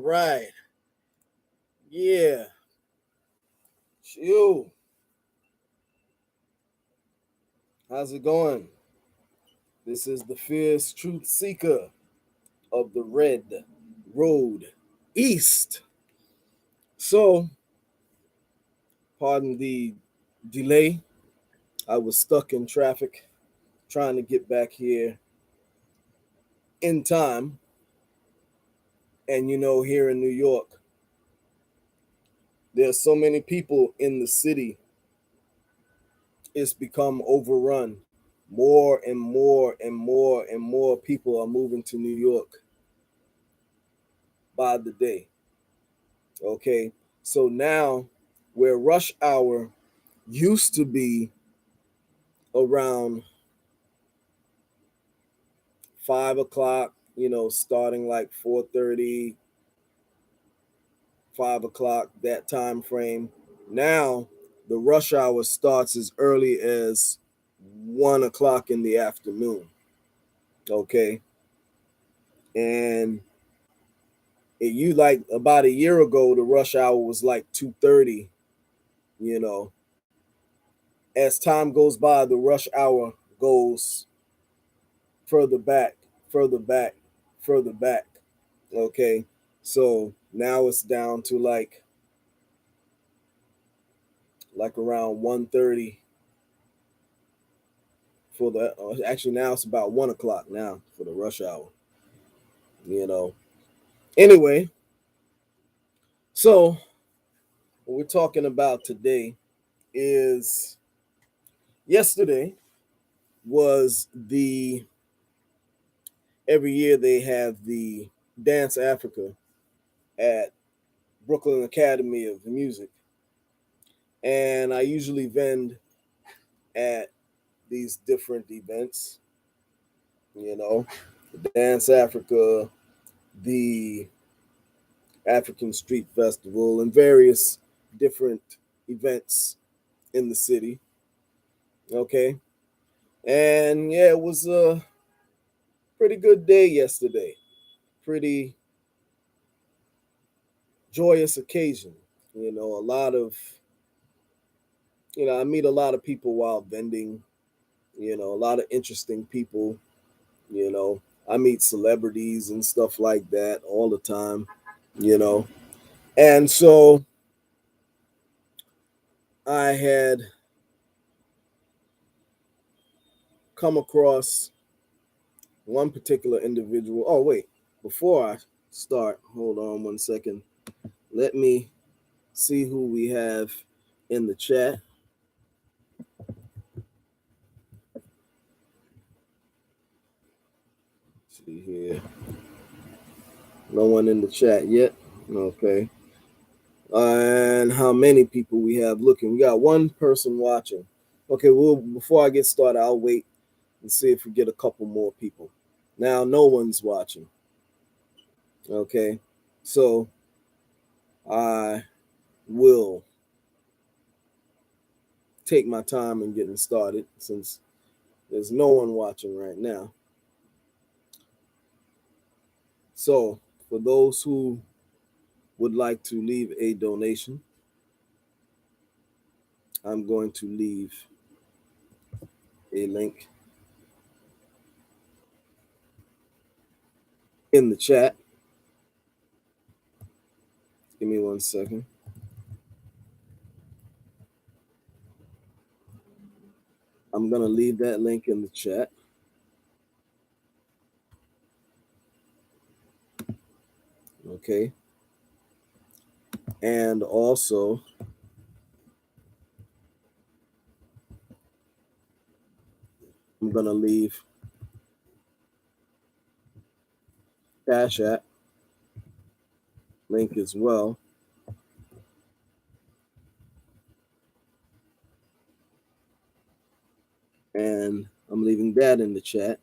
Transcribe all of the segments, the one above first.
right. Yeah. Chill. How's it going? This is the Feerce Truth-Seeker of the Red Road East. So, pardon the delay. I was stuck in traffic trying to get back here in time. And here in New York, there's so many people in the city, it's become overrun. More and more and more and more people are moving to New York by the day. Okay. So now, where rush hour used to be around 5 o'clock, starting like 4:30, 5 o'clock, that time frame. Now the rush hour starts as early as 1 o'clock in the afternoon. Okay. And you like about a year ago, the rush hour was like 2:30. You know, as time goes by, the rush hour goes further back, further back, further back. Okay. So now it's down to like around 1:30 for the actually now it's about 1 o'clock now for the rush hour. You know. Anyway, so what we're talking about today is yesterday was the every year they have the Dance Africa at Brooklyn Academy of Music. And I usually vend at these different events, the Dance Africa, the African Street Festival, and various different events in the city. Okay. And yeah, it was a pretty good day yesterday. Pretty joyous occasion. A lot of, I meet a lot of people while vending, a lot of interesting people. I meet celebrities and stuff like that all the time, you know. And so I had come across one particular individual. Oh, wait, before I start, hold on 1 second. Let me see who we have in the chat. Let's see here. No one in the chat yet. Okay. And how many people we have looking? We got one person watching. Okay, well, before I get started, I'll wait and see if we get a couple more people. Now, no one's watching. Okay, so I will take my time in getting started since there's no one watching right now. So, for those who would like to leave a donation, I'm going to leave a link in the chat. Give me 1 second. I'm going to leave that link in the chat. Okay. And also, I'm going to leave Cash App link as well. And I'm leaving that in the chat.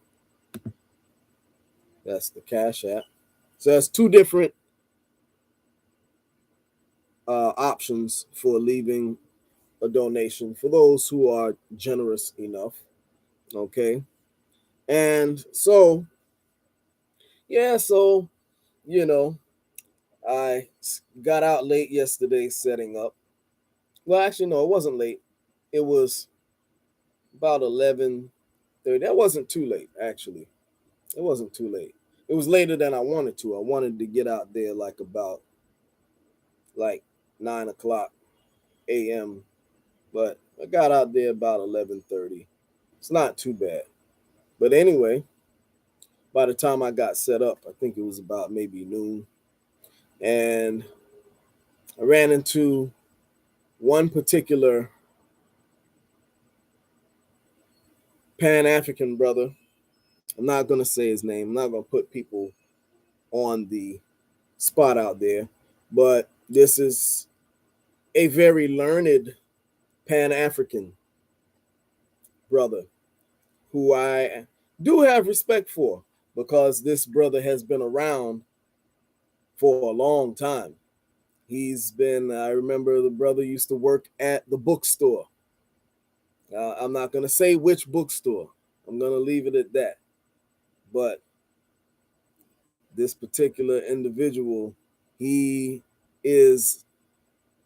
That's the Cash App. So that's two different options for leaving a donation for those who are generous enough. Okay. And so, yeah, so, I got out late yesterday setting up. Well, actually, no, it wasn't late. It was about 11:30. That wasn't too late, actually. It wasn't too late. It was later than I wanted to. I wanted to get out there like about like 9 o'clock a.m. But I got out there about 11:30. It's not too bad. But anyway, by the time I got set up, I think it was about maybe noon. And I ran into one particular Pan African brother. I'm not going to say his name. I'm not going to put people on the spot out there. But this is a very learned Pan African brother who I do have respect for because this brother has been around for a long time. I remember the brother used to work at the bookstore. I'm not going to say which bookstore. I'm going to leave it at that. But this particular individual, he is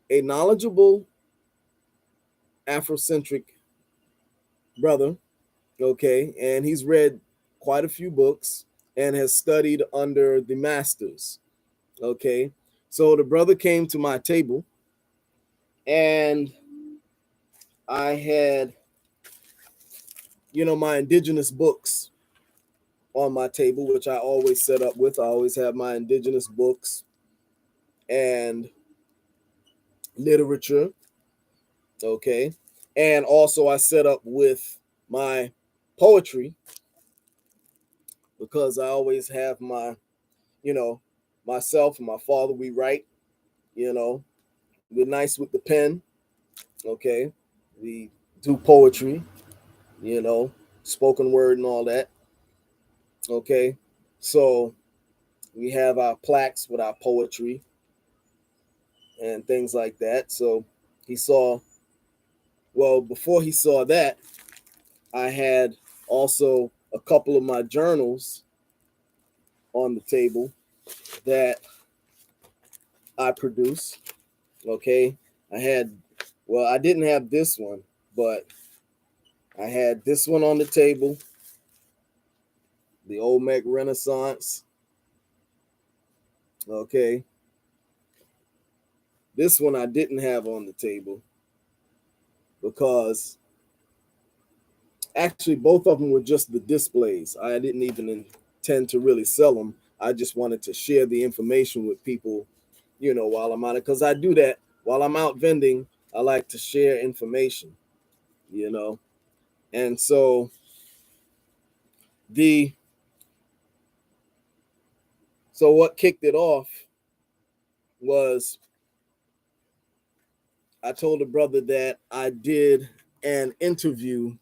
a knowledgeable Afrocentric brother, okay, and he's read quite a few books and has studied under the masters, okay. So the brother came to my table and I had, my indigenous books on my table, which I always set up with. I always have my indigenous books and literature, okay. And also I set up with my poetry because I always have you know, myself and my father, we write, we're nice with the pen, okay. We do poetry, you know, spoken word and all that, okay. So we have our plaques with our poetry and things like that. So he saw, well, before he saw that, I had also a couple of my journals on the table that I produce. Okay. I had, well, I didn't have this one, but I had this one on the table, the Olmec Renaissance. Okay. This one I didn't have on the table because actually both of them were just the displays. I didn't even intend to really sell them. I just wanted to share the information with people, while I'm out, because I do that while I'm out vending. I like to share information, you know. And so the what kicked it off was I told a brother that I did an interview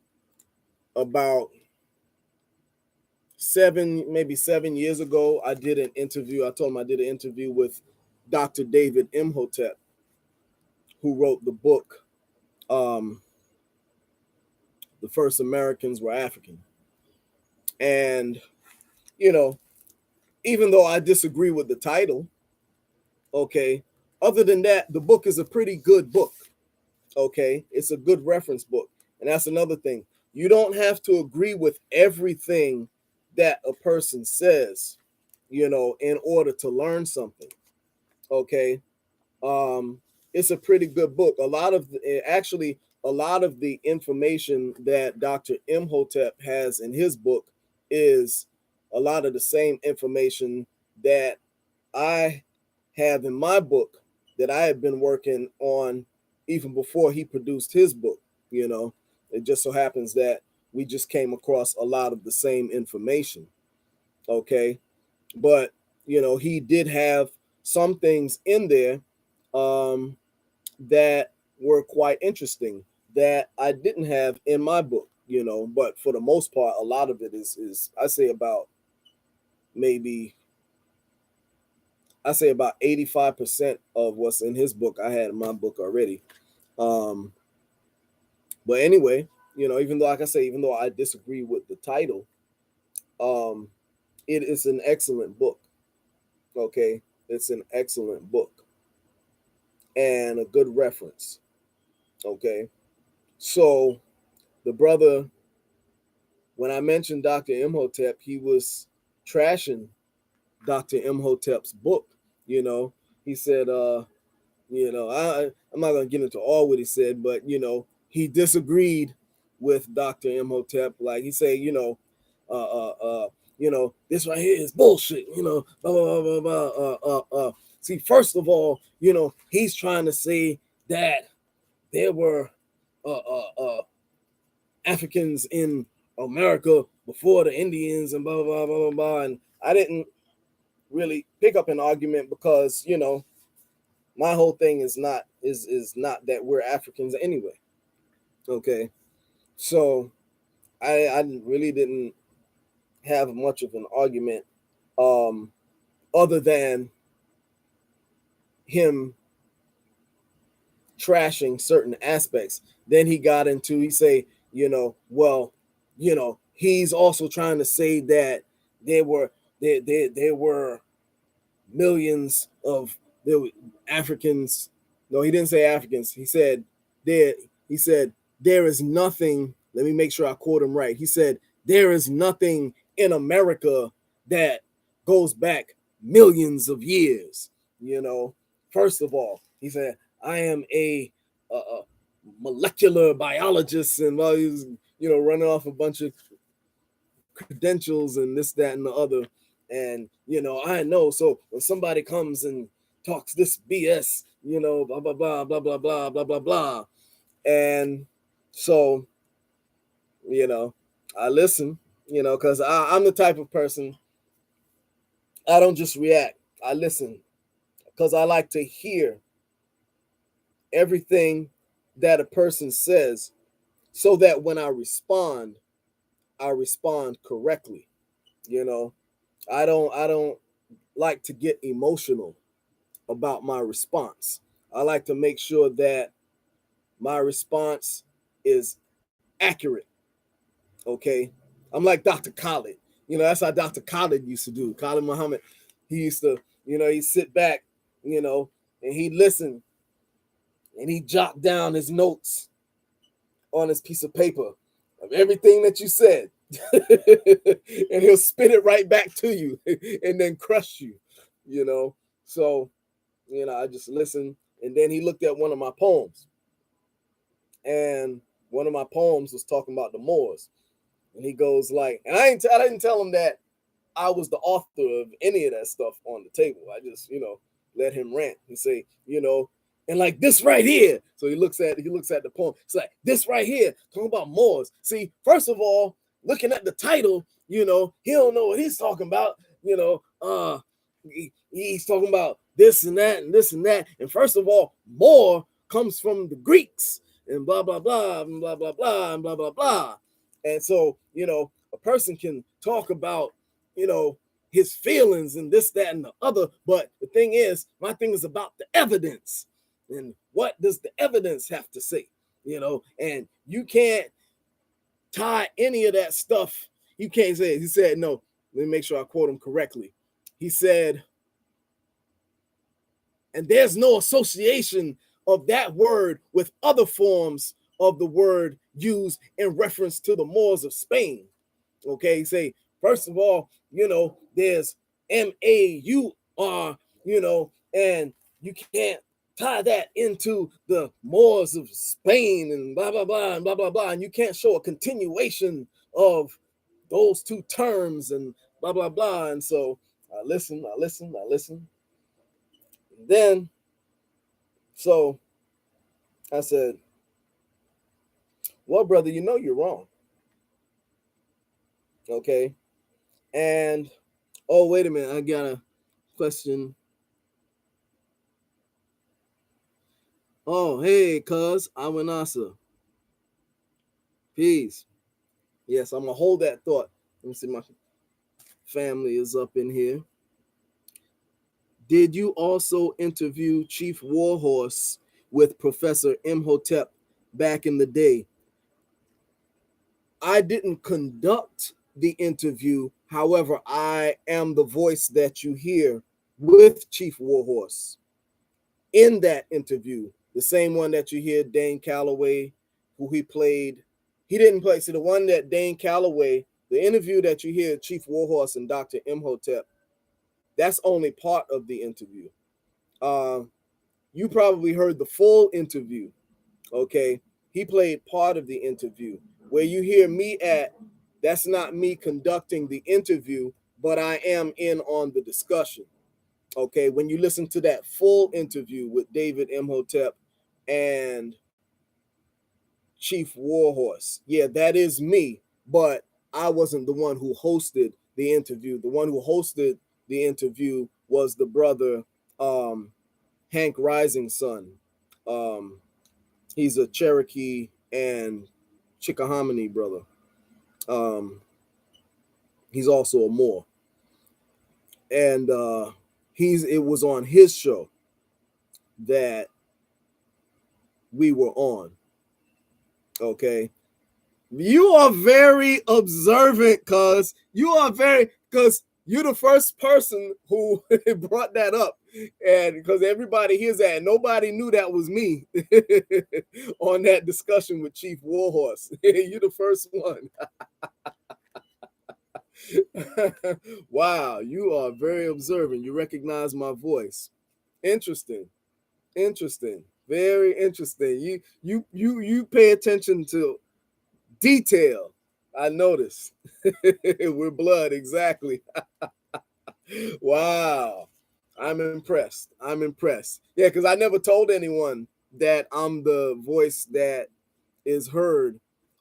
about maybe 7 years ago. I did an interview. I told him I did an interview with Dr. David Imhotep, who wrote the book, The First Americans Were African. And, you know, even though I disagree with the title, okay, other than that, the book is a pretty good book. Okay, it's a good reference book. And that's another thing. You don't have to agree with everything that a person says, in order to learn something. Okay. It's a pretty good book. A lot of the information that Dr. Imhotep has in his book is a lot of the same information that I have in my book that I have been working on even before he produced his book. It just so happens that we just came across a lot of the same information. Okay. But, he did have some things in there um, that were quite interesting that I didn't have in my book, but for the most part, a lot of it is maybe I say about 85% of what's in his book I had in my book already. Um, but anyway, even though, like I say, even though I disagree with the title, it is an excellent book. Okay. It's an excellent book and a good reference. Okay. So the brother, when I mentioned Dr. Imhotep, he was trashing Dr. Imhotep's book. You know, he said, I'm not gonna get into all what he said, but he disagreed with Dr. Imhotep. Like he said, uh, uh, this right here is bullshit. Blah blah blah blah blah. See, first of all, he's trying to say that there were uh, uh, uh, Africans in America before the Indians and blah blah blah blah blah. And I didn't really pick up an argument because my whole thing is not that we're Africans anyway. Okay, so I really didn't have much of an argument, um, other than him trashing certain aspects. Then he got into he say, well, he's also trying to say that there were there were millions of there were Africans. No, he didn't say Africans. He said there. He said there is nothing. Let me make sure I quote him right. He said there is nothing in America that goes back millions of years. First of all, he said I am a molecular biologist, and he was running off a bunch of credentials and this, that, and the other. And I know. So when somebody comes and talks this BS, blah blah blah blah blah blah blah blah blah, and so I listen, because I'm the type of person, I don't just react. I listen because I like to hear everything that a person says, so that when I respond correctly. You know, I don't like to get emotional about my response. I like to make sure that my response is accurate. Okay. I'm like Dr. Khalid. That's how Dr. Khalid used to do. Khalid Muhammad, he used to, he'd sit back, and he'd listen and he'd jot down his notes on his piece of paper of everything that you said. And he'll spit it right back to you and then crush you, you know. So, I just listened. And then he looked at one of my poems. And one of my poems was talking about the Moors. And he goes like, and I didn't tell him that I was the author of any of that stuff on the table. I just, let him rant and say, and like this right here. So he looks at the poem. It's like this right here, talking about Moors. See, first of all, looking at the title, he don't know what he's talking about. He's talking about this and that and this and that. And first of all, Moor comes from the Greeks and blah blah blah and blah blah blah and blah blah blah. And so, a person can talk about, his feelings and this, that, and the other. But the thing is, my thing is about the evidence. And what does the evidence have to say? And you can't tie any of that stuff. You can't say it. He said, no, let me make sure I quote him correctly. He said, and there's no association of that word with other forms of the word used in reference to the Moors of Spain. Okay, say, first of all, there's MAUR, and you can't tie that into the Moors of Spain and blah, blah, blah, and blah, blah, blah. And you can't show a continuation of those two terms and blah, blah, blah. And so I listen. And then, so I said, well, brother, you're wrong. Okay. And, oh, wait a minute. I got a question. Oh, hey, cuz, Awanasa. Peace. Yes, I'm going to hold that thought. Let me see, my family is up in here. Did you also interview Chief Warhorse with Professor Imhotep back in the day? I didn't conduct the interview. However, I am the voice that you hear with Chief Warhorse in that interview, the same one that you hear Dane Calloway, who he played. He didn't play. See, the one that Dane Calloway, the interview that you hear Chief Warhorse and Dr. Imhotep, that's only part of the interview. You probably heard the full interview. Okay. He played part of the interview. Where you hear me at, that's not me conducting the interview, but I am in on the discussion. Okay. When you listen to that full interview with David Imhotep and Chief Warhorse, yeah, that is me, but I wasn't the one who hosted the interview. The one who hosted the interview was the brother, Hank Rising Sun. He's a Cherokee and Chickahominy brother. He's also a Moor. And it was on his show that we were on. Okay. You are very observant, cuz you're the first person who brought that up. And because everybody hears that, and nobody knew that was me on that discussion with Chief Warhorse. You're the first one. Wow, you are very observant. You recognize my voice. Interesting. Interesting. Very interesting. You pay attention to detail. I noticed. We're blood, exactly. Wow. I'm impressed. I'm impressed. Yeah, because I never told anyone that I'm the voice that is heard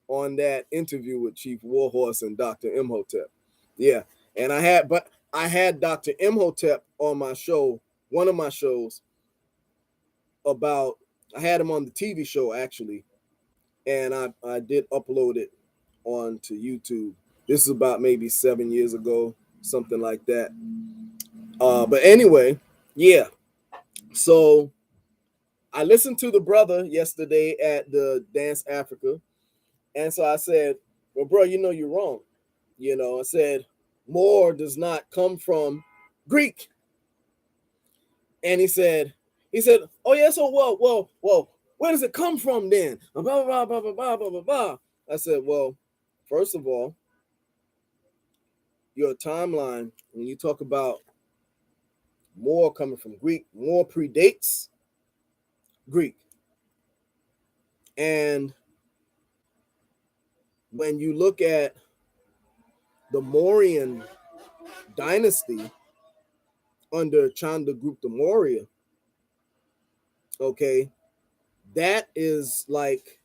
on that interview with Chief Warhorse and Dr. Imhotep. Yeah. And I had Dr. Imhotep on my show, one of my shows, I had him on the TV show actually, and I did upload it onto YouTube. This is about maybe 7 years ago, something like that. But anyway, yeah. So I listened to the brother yesterday at the Dance Africa, and so I said, "Well, bro, you're wrong." I said, "More does not come from Greek." And he said, "Oh yeah, so well, where does it come from then?" Blah blah blah blah blah blah blah blah. I said, "Well, first of all, your timeline when you talk about more coming from Greek, more predates Greek, and when you look at the Mauryan dynasty under Chandragupta Maurya, okay, that is like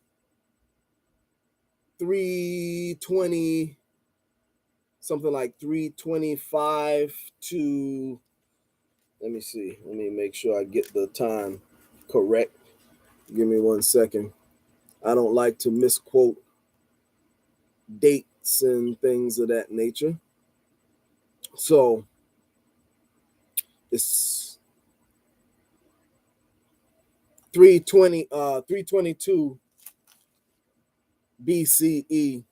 320, something like 325 to, let me see, let me make sure I get the time correct. Give me 1 second. I don't like to misquote dates and things of that nature. So it's 322 BCE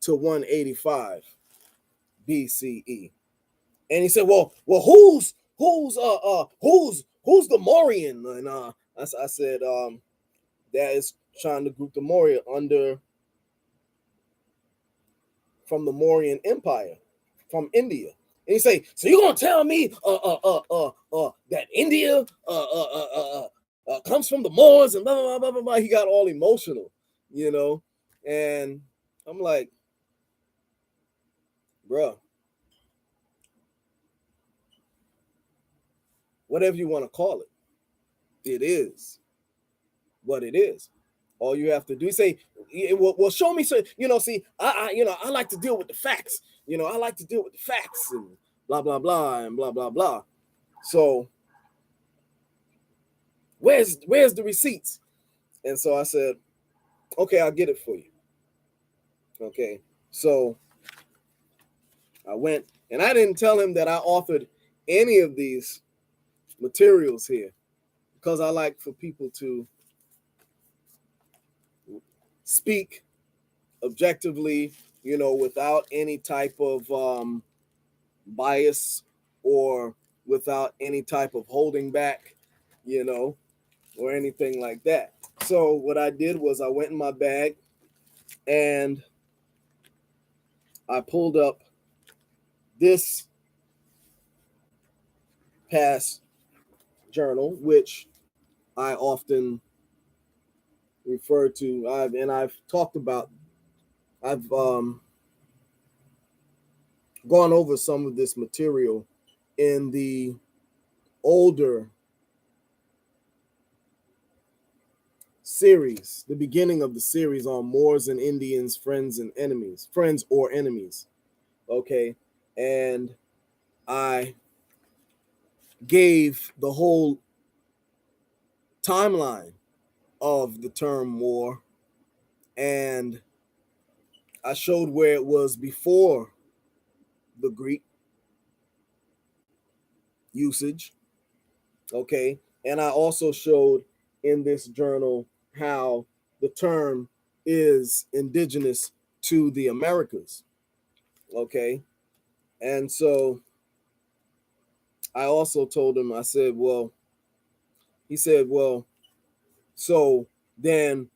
to 185 BCE. And he said, "Well, who's the Mauryan?" And I said, that is Chandragupta Maurya from the Mauryan Empire, from India. And he say, "So you're gonna tell me that India comes from the Moors and blah blah blah blah blah." He got all emotional, and I'm like, bruh, whatever you want to call it, it is what it is. All you have to do is say, "Well, show me." So see, I like to deal with the facts. I like to deal with the facts and blah blah blah and blah blah blah. So where's the receipts? And so I said, "Okay, I'll get it for you." Okay, so I went and I didn't tell him that I authored any of these materials here because I like for people to speak objectively, without any type of bias or without any type of holding back, you know, or anything like that. So what I did was I went in my bag and I pulled up this past journal, which I often refer to. I've talked about. I've gone over some of this material in the older series, the beginning of the series on Moors and Indians, friends and enemies, friends or enemies. Okay, and I gave the whole timeline of the term Moor, and I showed where it was before the Greek usage. Okay, and I also showed in this journal how the term is indigenous to the Americas. Okay, and so I also told him, I said, well, he said, well, so then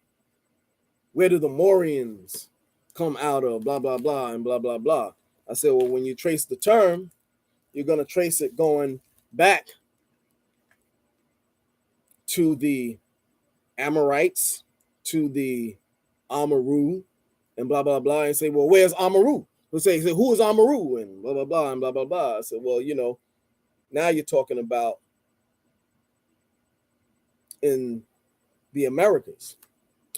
where do the Morians come out of? Blah, blah, blah, and blah, blah, blah. I said, well, when you trace the term, you're going to trace it going back to the Amorites, to the Amaru, and blah, blah, blah, and say, well, where's Amaru? We'll say, who is Amaru? And blah, blah, blah, and blah, blah, blah. I said, well, you know, now you're talking about in the Americas,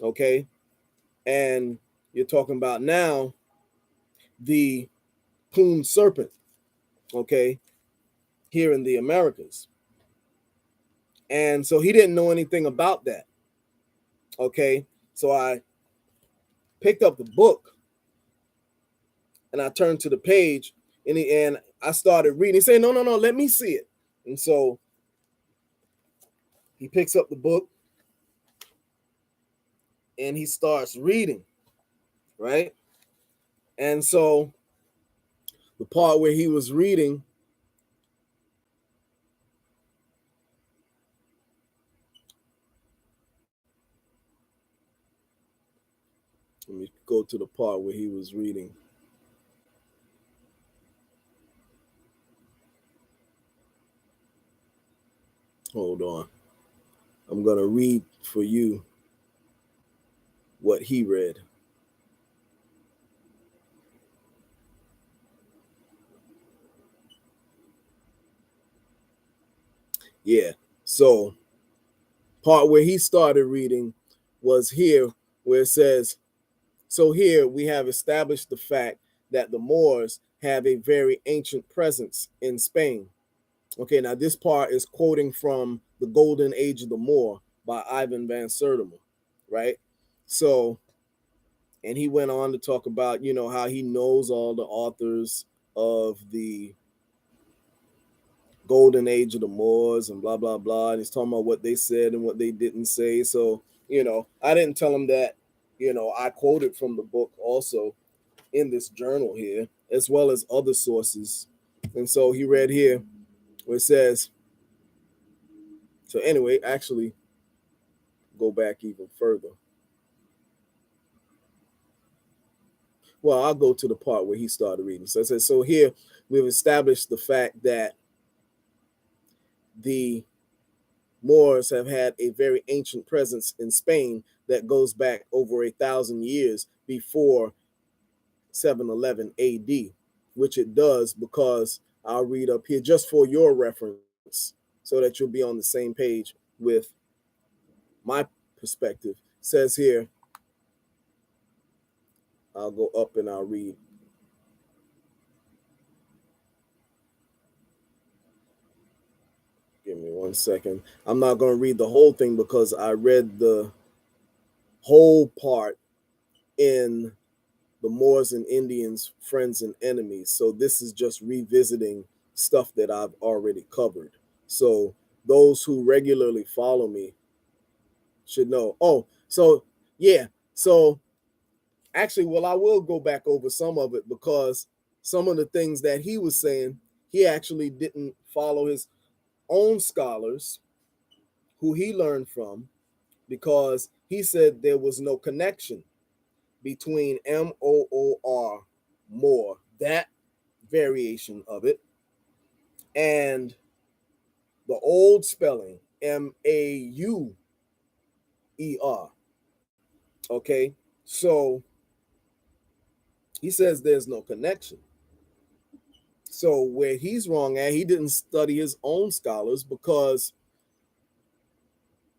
okay? And you're talking about now the plumed serpent, okay, here in the Americas. And so he didn't know anything about that, okay? So I picked up the book and I turned to the page and I started reading. He said, no, no, no, let me see it. And so he picks up the book and he starts reading, right? And so the part where he was reading, let me go to the part where he was reading. Hold on. I'm going to read for you what he read. Yeah. So, part where he started reading was here, where it says, so here we have established the fact that the Moors have a very ancient presence in Spain. Okay, now this part is quoting from The Golden Age of the Moor by Ivan van Sertima, right? So, and he went on to talk about, you know, how he knows all the authors of the Golden Age of the Moors and blah, blah, blah. And he's talking about what they said and what they didn't say. So, you know, I didn't tell him that, you know, I quoted from the book also in this journal here, as well as other sources. And so he read here where it says, so anyway, actually go back even further. Well, I'll go to the part where he started reading. So it says, so here we've established the fact that the Moors have had a very ancient presence in Spain that goes back over 1,000 years before 711 AD, which it does, because I'll read up here just for your reference so that you'll be on the same page with my perspective. It says here, I'll go up and I'll read. Give me 1 second. I'm not going to read the whole thing because I read the whole part in the Moors and Indians, friends and enemies. So this is just revisiting stuff that I've already covered. So those who regularly follow me should know. Oh, so yeah. So actually, well, I will go back over some of it because some of the things that he was saying, he actually didn't follow his own scholars who he learned from, because he said there was no connection between MOOR, more, that variation of it, and the old spelling, MAUER. Okay, so he says there's no connection. So where he's wrong at, he didn't study his own scholars, because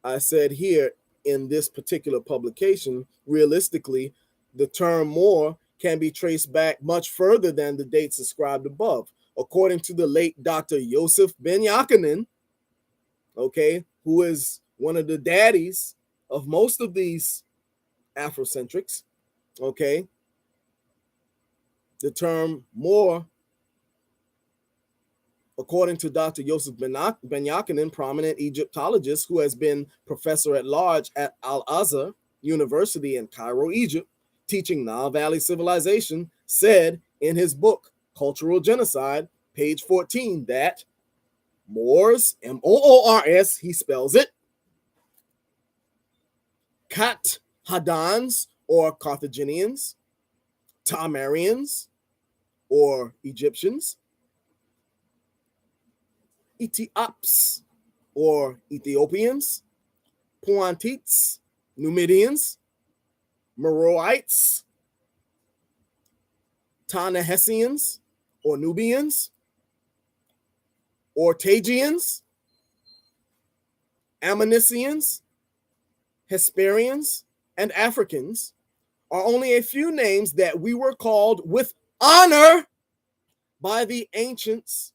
I said here in this particular publication, realistically, the term more can be traced back much further than the dates described above. According to the late Dr. Yosef Ben Yakinen, okay, who is one of the daddies of most of these Afrocentrics, okay, the term more, according to Dr. Yosef Ben Yakinen, prominent Egyptologist who has been professor at large at Al Azhar University in Cairo, Egypt, teaching Nile Valley civilization, said in his book, Cultural Genocide, page 14, that Moors, Moors, he spells it, Kat Hadans, or Carthaginians, Tamarians, or Egyptians, Etiops, or Ethiopians, Puantites, Numidians, Meroites, Ta-Nehesians, or Nubians, Ortagians, Ammonisians, Hesperians, and Africans are only a few names that we were called with honor by the ancients,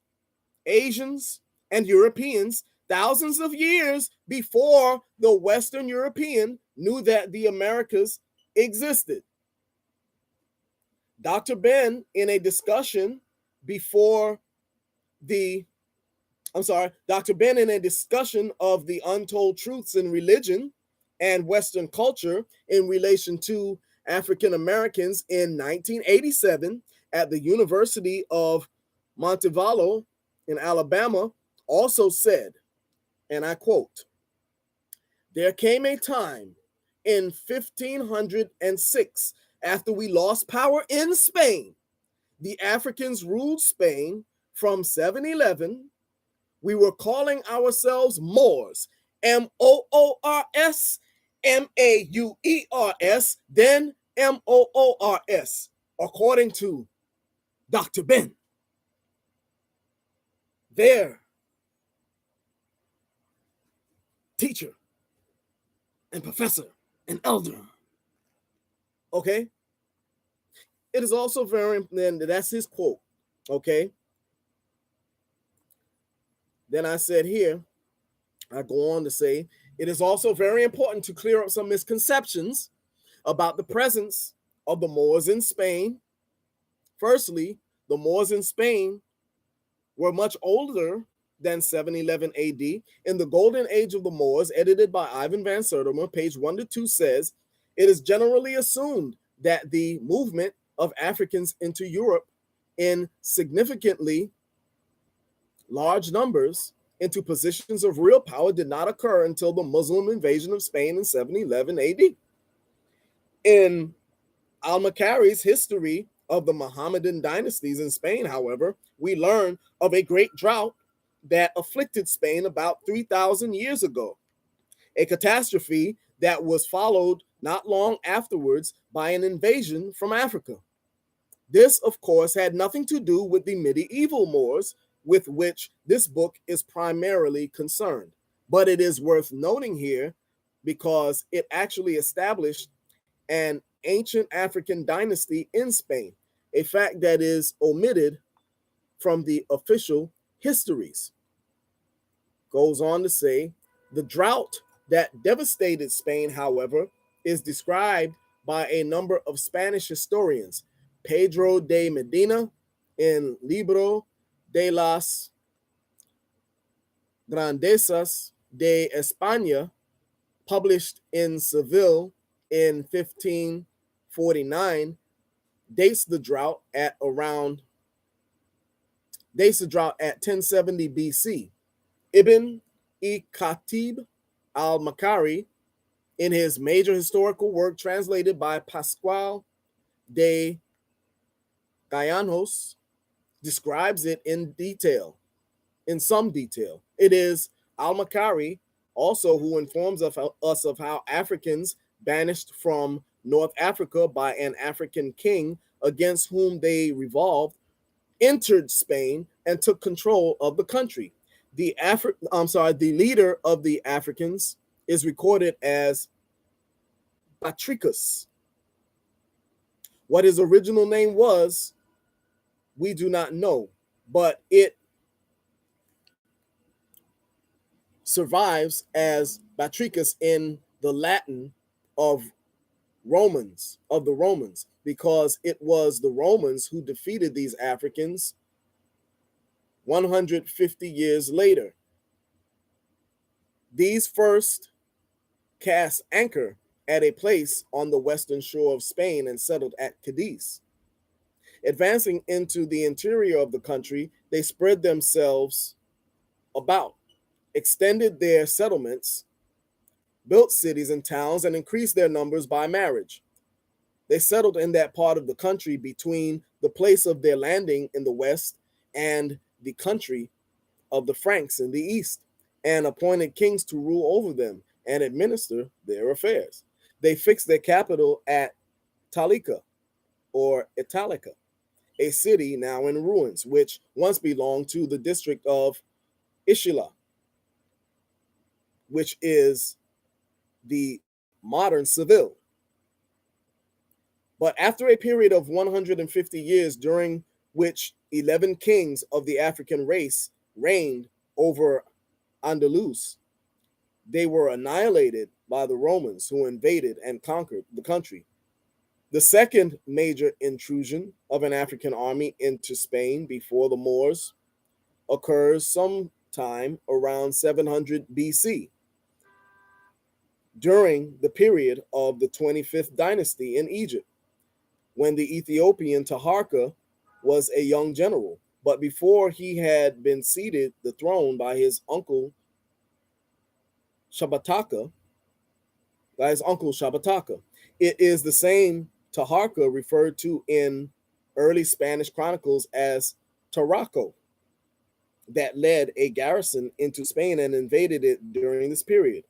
Asians, and Europeans thousands of years before the Western European knew that the Americas existed. Dr. Ben, in a discussion before the, Dr. Ben, in a discussion of the untold truths in religion and Western culture in relation to African Americans in 1987 at the University of Montevallo in Alabama, also said, and I quote, "There came a time in 1506, after we lost power in Spain, the Africans ruled Spain from 711. We were calling ourselves Moors, Moors, Mauers, then Moors, according to Dr. Ben. Their teacher and professor and elder." Okay? It is also very, and that's his quote. Okay? Then I said here, I go on to say, it is also very important to clear up some misconceptions about the presence of the Moors in Spain. Firstly, the Moors in Spain were much older than 711 AD. In the Golden Age of the Moors, edited by Ivan van Sertima, page 1 to 2 says, it is generally assumed that the movement of Africans into Europe in significantly large numbers into positions of real power did not occur until the Muslim invasion of Spain in 711 AD. In Al-Makari's history of the Mohammedan dynasties in Spain, however, we learn of a great drought that afflicted Spain about 3,000 years ago, a catastrophe that was followed not long afterwards by an invasion from Africa. This, of course, had nothing to do with the medieval Moors, with which this book is primarily concerned. But it is worth noting here because it actually established an ancient African dynasty in Spain, a fact that is omitted from the official histories. Goes on to say, the drought that devastated Spain, however, is described by a number of Spanish historians. Pedro de Medina in Libro de las Grandezas de España, published in Seville in 1549, dates the drought at around Dates the drought at 1070 BC. Ibn Khatib al-Makari, in his major historical work translated by Pascual de Gallanos, describes it in some detail. It is al-Makari also who informs us of how Africans banished from North Africa by an African king against whom they revolted entered Spain and took control of the country. The leader of the Africans is recorded as Batricus. What his original name was, we do not know, but it survives as Batricus in the Latin of the Romans, because it was the Romans who defeated these Africans 150 years later. These first cast anchor at a place on the western shore of Spain and settled at Cadiz. Advancing into the interior of the country, they spread themselves about, extended their settlements, built cities and towns, and increased their numbers by marriage. They settled in that part of the country between the place of their landing in the west and the country of the Franks in the east, and appointed kings to rule over them and administer their affairs. They fixed their capital at Talica or Italica, a city now in ruins, which once belonged to the district of Ishila, which is the modern Seville. But after a period of 150 years, during which 11 kings of the African race reigned over Andalus, they were annihilated by the Romans, who invaded and conquered the country. The second major intrusion of an African army into Spain before the Moors occurs sometime around 700 BC, during the period of the 25th dynasty in Egypt, when the Ethiopian Taharka was a young general, but before he had been seated the throne by his uncle Shabataka. It is the same Taharka referred to in early Spanish chronicles as Tarraco that led a garrison into Spain and invaded it during this period.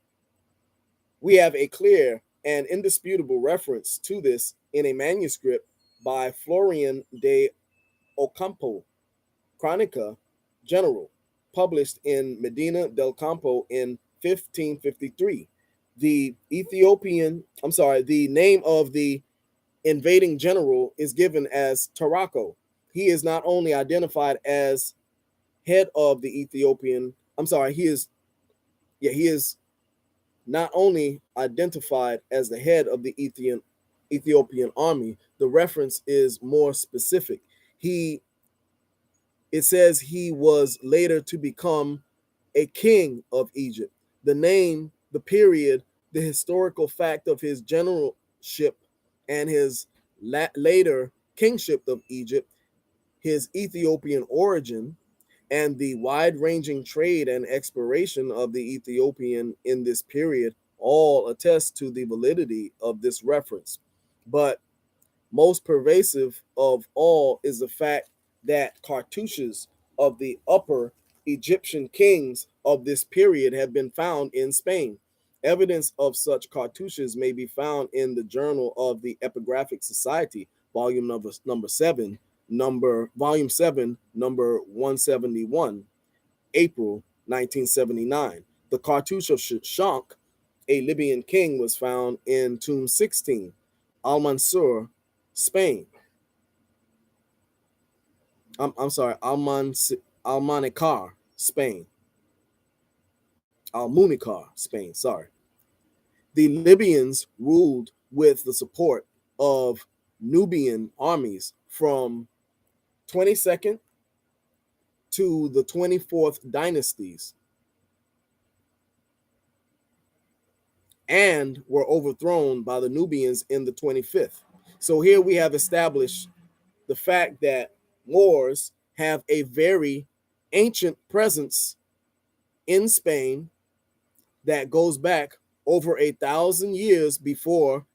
We have a clear and indisputable reference to this in a manuscript by Florian de Ocampo, Chronica General, published in Medina del Campo in 1553. The name of the invading general is given as Tarraco. He is not only identified as head of the Ethiopian, he is not only identified as the head of the Ethiopian army, the reference is more specific. It says he was later to become a king of Egypt. The name, the period, the historical fact of his generalship and his later kingship of Egypt, his Ethiopian origin, and the wide-ranging trade and exploration of the Ethiopian in this period all attest to the validity of this reference. But most pervasive of all is the fact that cartouches of the upper Egyptian kings of this period have been found in Spain. Evidence of such cartouches may be found in the Journal of the Epigraphic Society, volume 7, number 171, April 1979. The cartouche of Shashank, a Libyan king, was found in tomb 16, Almansur, Spain. Almunicar, Spain. Almunicar, Spain, sorry. The Libyans ruled with the support of Nubian armies from 22nd to the 24th dynasties, and were overthrown by the Nubians in the 25th. So here we have established the fact that Moors have a very ancient presence in Spain that goes back over 1,000 years before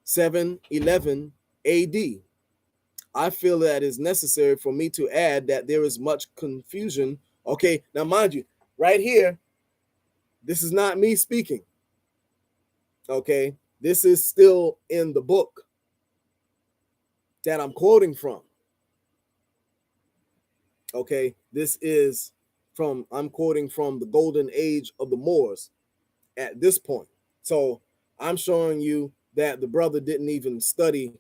711 AD. I feel that it is necessary for me to add that there is much confusion. Okay, now mind you, right here, this is not me speaking. Okay, this is still in the book that I'm quoting from. Okay, this is I'm quoting from the golden age of the Moors at this point. So I'm showing you that the brother didn't even study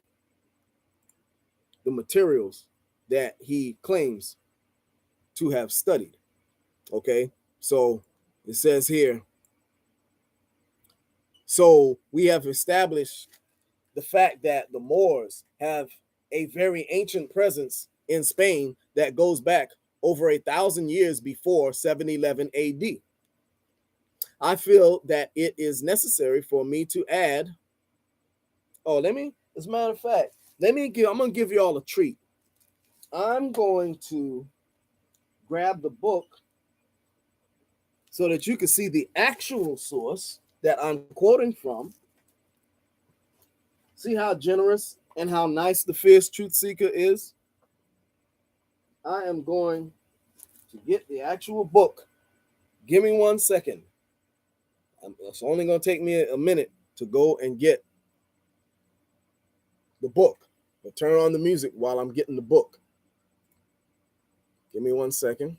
the materials that he claims to have studied. Okay, so it says here, so we have established the fact that the Moors have a very ancient presence in Spain that goes back over 1,000 years before 711 AD. I feel that it is necessary for me to add. Oh, as a matter of fact, I'm going to give you all a treat. I'm going to grab the book so that you can see the actual source that I'm quoting from. See how generous and how nice the Feerce Truth-Seeker is? I am going to get the actual book. Give me 1 second. It's only going to take me a minute to go and get the book. But turn on the music while I'm getting the book. Give me 1 second.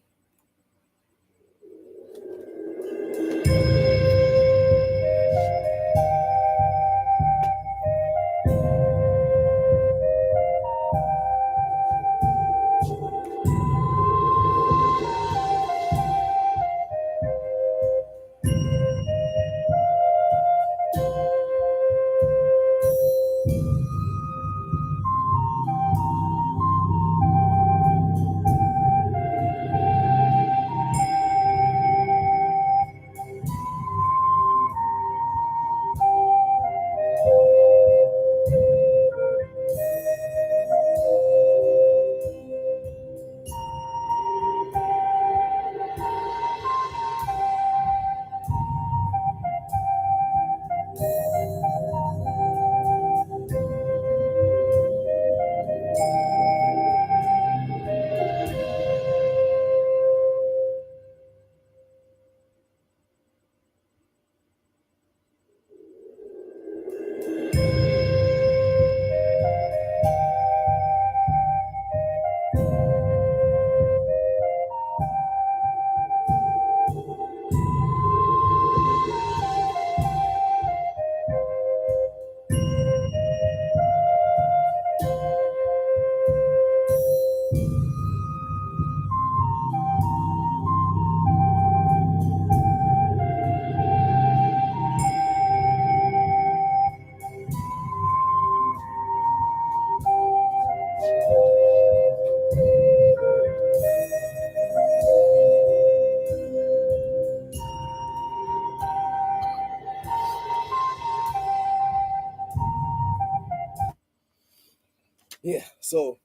Yeah, so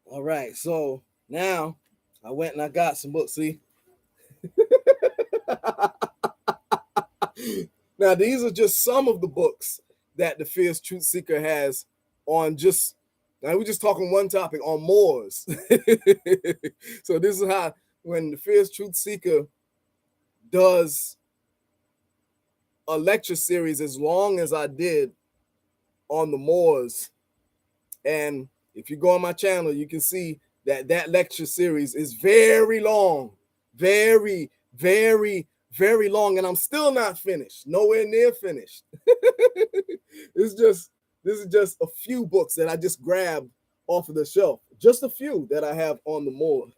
all right, so now I went and I got some books. See, now these are just some of the books that the Feerce Truth-Seeker has on just. Now we're just talking one topic on Moors. So this is how when the Feerce Truth-Seeker does a lecture series as long as I did on the Moors, and if you go on my channel, you can see that that lecture series is very long, very, very, very long, and I'm still not finished, nowhere near finished. This is just a few books that I just grabbed off of the shelf, just a few that I have on the Moors.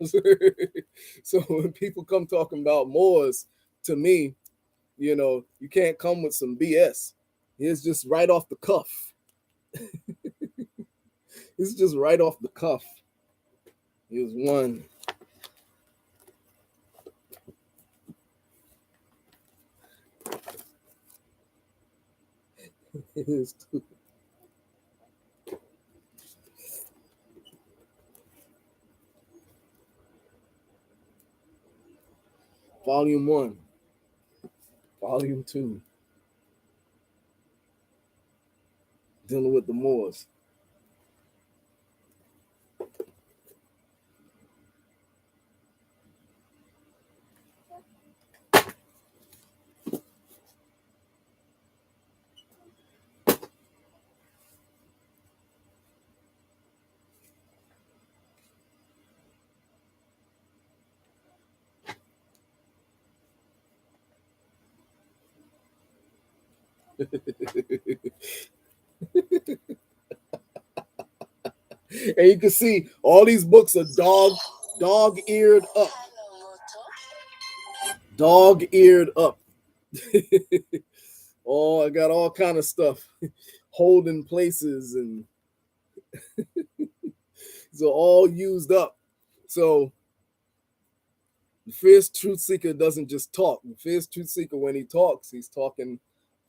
So when people come talking about Moors, to me, you can't come with some BS. It's just right off the cuff. It's just right off the cuff. Here's one. Here's two. Volume 1, Volume 2, dealing with the Moors. And you can see all these books are dog-eared up. Dog-eared up. Oh, I got all kind of stuff. Holding places, and so all used up. So the Feerce Truth-Seeker doesn't just talk. The Feerce Truth-Seeker, when he talks, he's talking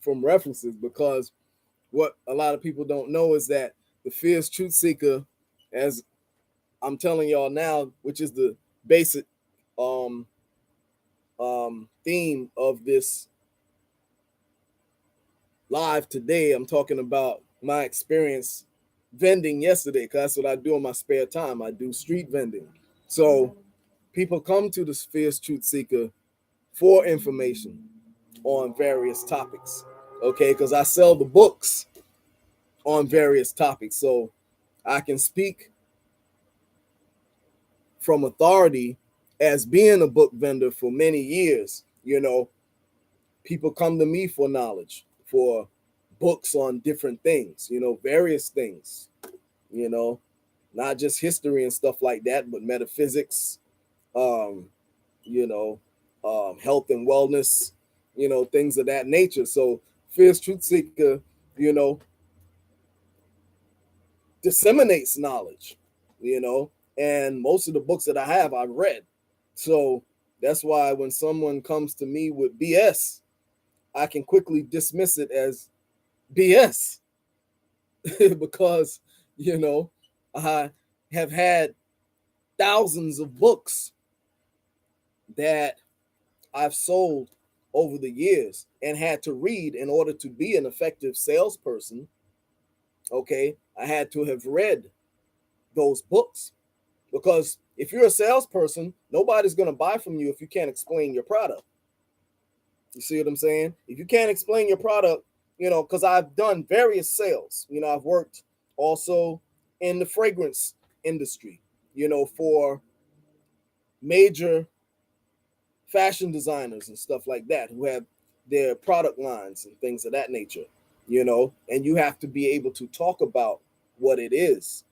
from references, because what a lot of people don't know is that the Feerce Truth-Seeker, as I'm telling y'all now, which is the basic um, theme of this live today, I'm talking about my experience vending yesterday, because that's what I do in my spare time. I do street vending. So people come to the Feerce Truth-Seeker for information on various topics, okay? Because I sell the books on various topics. So I can speak from authority as being a book vendor for many years. People come to me for knowledge, for books on different things, various things, not just history and stuff like that, but metaphysics, um, health and wellness, things of that nature. So Feerce Truth-Seeker, you know, disseminates knowledge, and most of the books that I have, I've read. So that's why when someone comes to me with BS, I can quickly dismiss it as BS because, I have had thousands of books that I've sold over the years and had to read in order to be an effective salesperson. Okay, I had to have read those books, because if you're a salesperson, nobody's going to buy from you if you can't explain your product. You see what I'm saying? If you can't explain your product, because I've done various sales. I've worked also in the fragrance industry, for major fashion designers and stuff like that, who have their product lines and things of that nature, and you have to be able to talk about what it is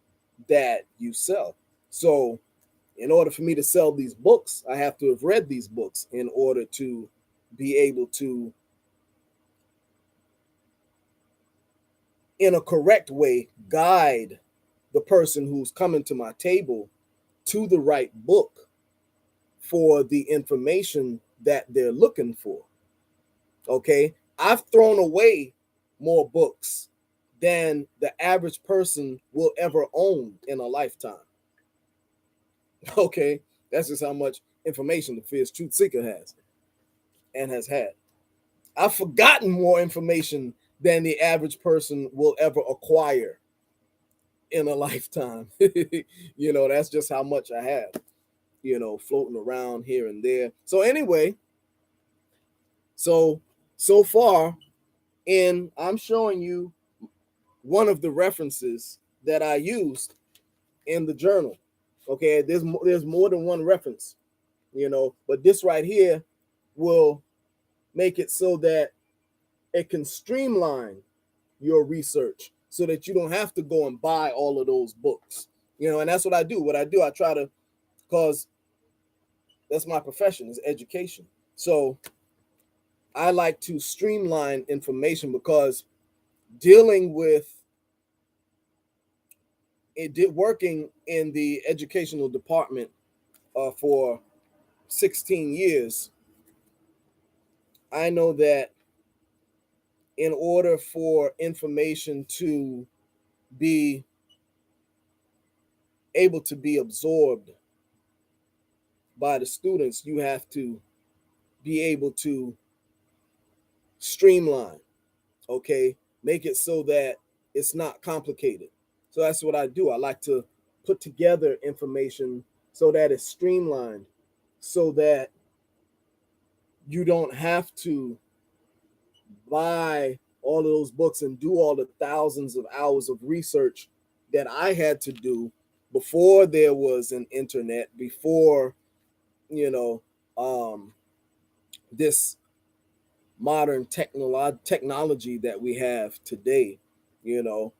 that you sell. So in order for me to sell these books, I have to have read these books in order to be able to, in a correct way, guide the person who's coming to my table to the right book for the information that they're looking for. Okay. I've thrown away more books than the average person will ever own in a lifetime. Okay. That's just how much information the Feerce Truth-Seeker has and has had. I've forgotten more information than the average person will ever acquire in a lifetime. That's just how much I have, floating around here and there. So anyway, so far, I'm showing you one of the references that I used in the journal. Okay, there's more than one reference, but this right here will make it so that it can streamline your research so that you don't have to go and buy all of those books. And that's what I do. I try to, because that's my profession, is education. So I like to streamline information, because dealing with working in the educational department for 16 years, I know that in order for information to be able to be absorbed by the students, you have to be able to streamline, okay? Make it so that it's not complicated. So that's what I do. I like to put together information so that it's streamlined, so that you don't have to buy all of those books and do all the thousands of hours of research that I had to do before there was an internet, before, you know, this modern technology that we have today. You know,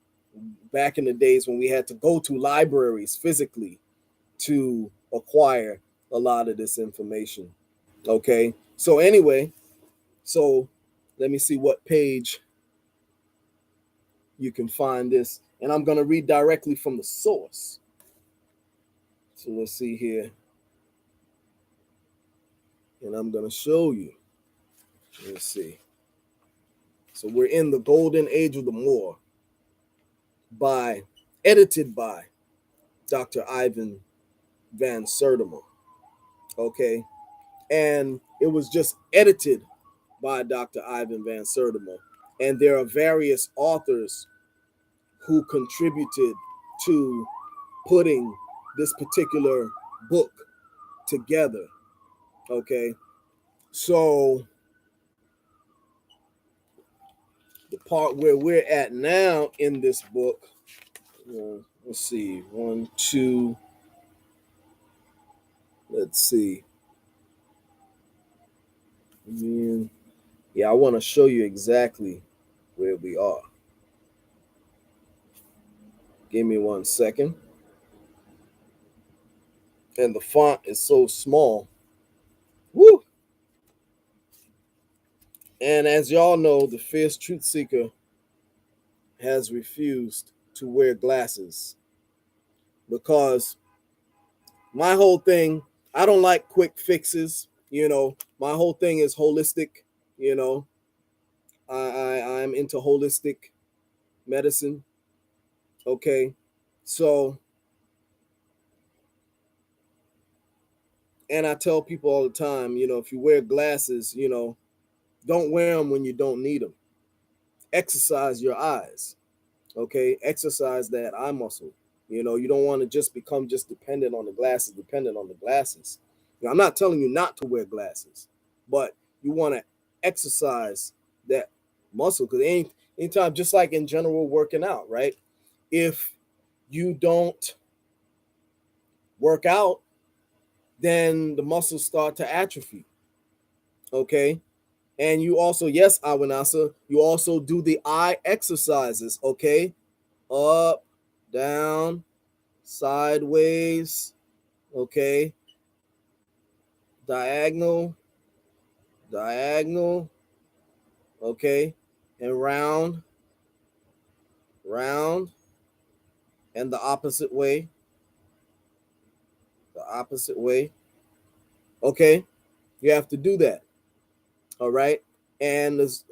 back in the days when we had to go to libraries physically to acquire a lot of this information. Okay. So anyway, so let me see what page you can find this. And I'm going to read directly from the source. So let's see here. And I'm going to show you. Let's see. So we're in the golden age of the Moor, edited by Dr. Ivan Van Sertima. Okay. And it was just edited by Dr. Ivan Van Sertima. And there are various authors who contributed to putting this particular book together. Okay. So the part where we're at now in this book, let's see, one, two, let's see. Yeah, I want to show you exactly where we are. Give me 1 second. And the font is so small. Woo! And as y'all know, the Feerce Truth-Seeker has refused to wear glasses because my whole thing, I don't like quick fixes. You know, my whole thing is holistic. You know, I'm into holistic medicine. Okay. So, and I tell people all the time, you know, if you wear glasses, you know, don't wear them when you don't need them. Exercise your eyes. Okay. Exercise that eye muscle. You know, you don't want to just become just dependent on the glasses. Now, I'm not telling you not to wear glasses, but you want to exercise that muscle because anytime, just like in general working out, right? If you don't work out, then the muscles start to atrophy. Okay. And you also, yes, Awanasa, you also do the eye exercises. Okay. Up, down, sideways. Okay. Diagonal, diagonal. Okay. And round, round. And the opposite way. The opposite way. Okay. You have to do that. All right. And there's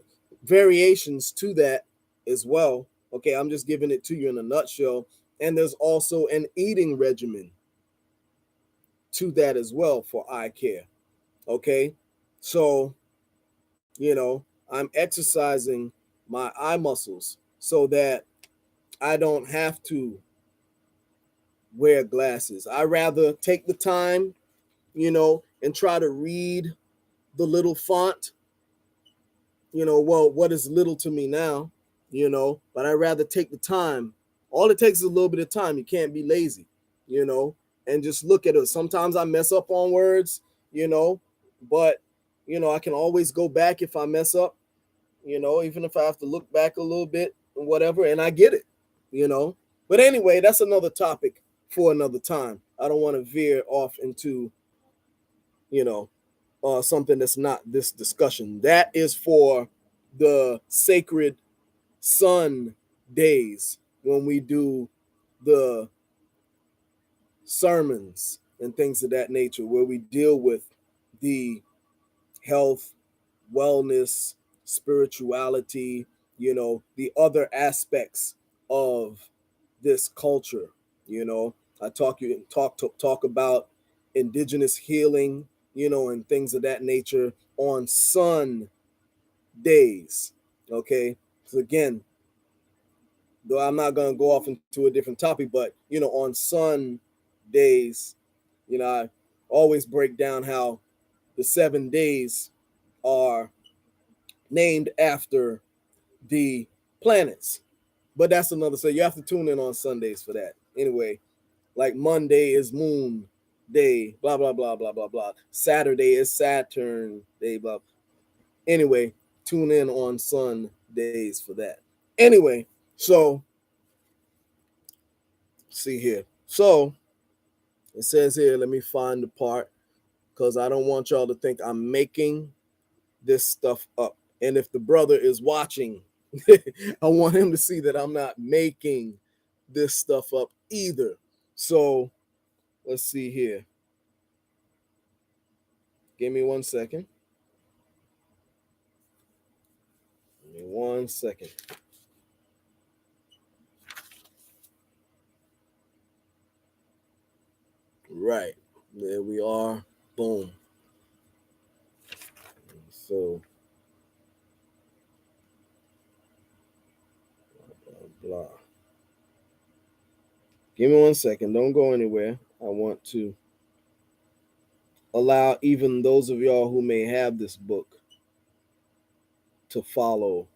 variations to that as well. Okay. I'm just giving it to you in a nutshell. And there's also an eating regimen to that as well for eye care. Okay. So, you know, I'm exercising my eye muscles so that I don't have to wear glasses. I rather take the time, you know, and try to read the little font, you know, well, what is little to me now, you know, but I rather take the time. All it takes is a little bit of time. You can't be lazy, you know, and just look at it. Sometimes I mess up on words, you know, but, you know, I can always go back if I mess up, you know, even if I have to look back a little bit and whatever, and I get it, you know. But anyway, that's another topic for another time. I don't want to veer off into, you know, something that's not this discussion. That is for the sacred sun days when we do the sermons and things of that nature, where we deal with the health, wellness, spirituality, you know, the other aspects of this culture. You know, I talk about indigenous healing, you know, and things of that nature, on sun days. Okay. So again, though I'm not gonna go off into a different topic, but on sun days, I always break down how the 7 days are named after the planets. But that's another. So you have to tune in on Sundays for that. Anyway, like Monday is Moon Day, blah blah blah blah blah blah. Saturday is Saturn Day, blah. Anyway, tune in on Sundays for that. Anyway, so see here. So it says here, let me find the part because I don't want y'all to think I'm making this stuff up. And if the brother is watching, I want him to see that I'm not making this stuff up either. So let's see here. Give me 1 second. Give me 1 second. Right. There we are. Boom. So blah, blah. Give me 1 second. Don't go anywhere. I want to allow even those of y'all who may have this book to follow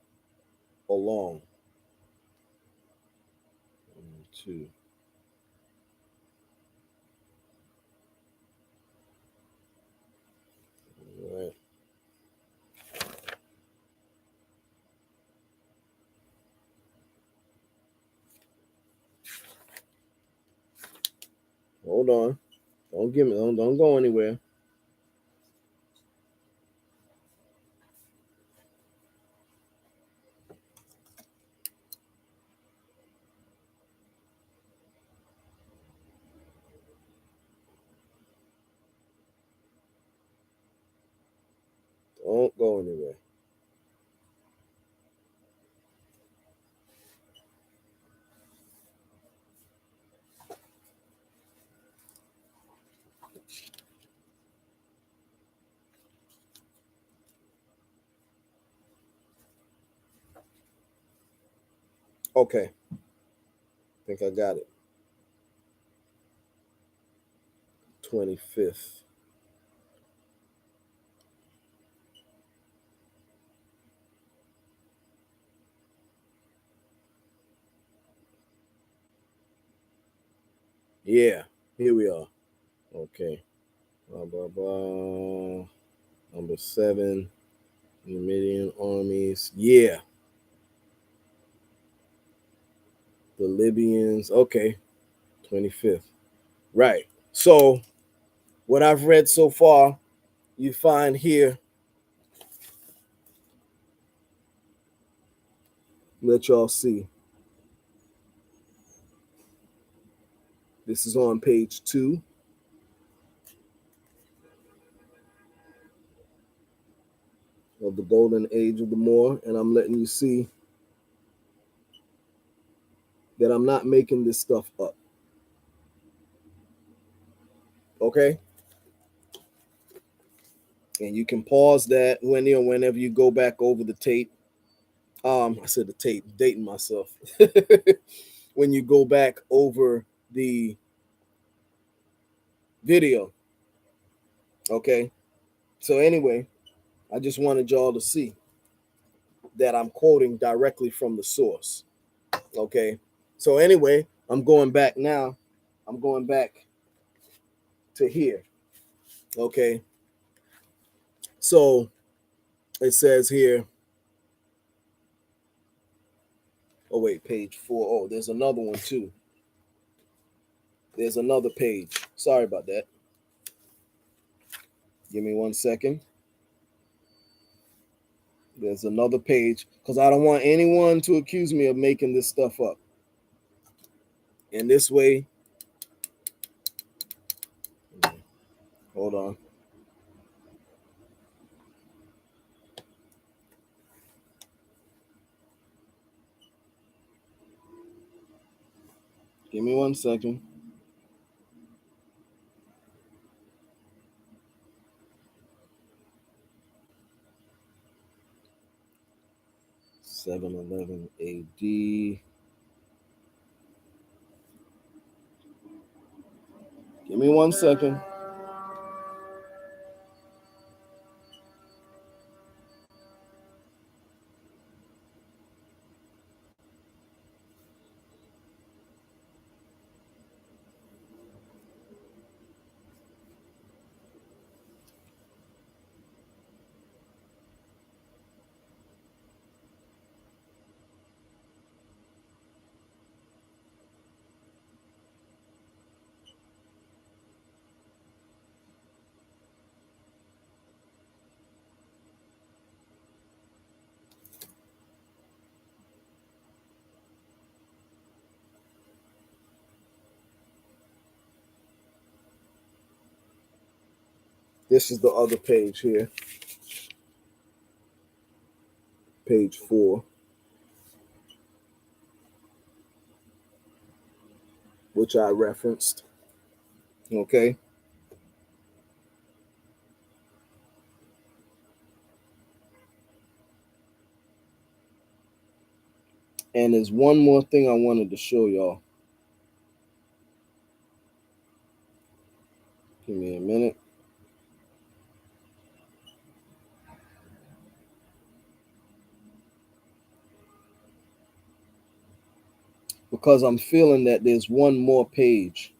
along. 1, 2. All right. Hold on. Don't go anywhere. Don't go anywhere. Okay. I think I got it. 25th. Yeah. Here we are. Okay. Blah, blah, blah. Number 7. Numidian armies. Yeah. The Libyans. Okay. 25th. Right. So, what I've read so far, you find here. Let y'all see. This is on page 2 of the Golden Age of the Moor, and I'm letting you see that I'm not making this stuff up. Okay? And you can pause that whenever you go back over the tape. I said the tape, dating myself. When you go back over the video. Okay? So anyway, I just wanted y'all to see that I'm quoting directly from the source. Okay? So anyway, I'm going back now. I'm going back to here. Okay? So it says here, oh wait, page 4. Oh, there's another one too. There's another page. Sorry about that. Give me 1 second. There's another page because I don't want anyone to accuse me of making this stuff up. And this way, hold on. Give me 1 second. 711 AD. Give me 1 second. This is the other page here, page 4, which I referenced. Okay. And there's one more thing I wanted to show y'all. Give me a minute. Because I'm feeling that there's one more page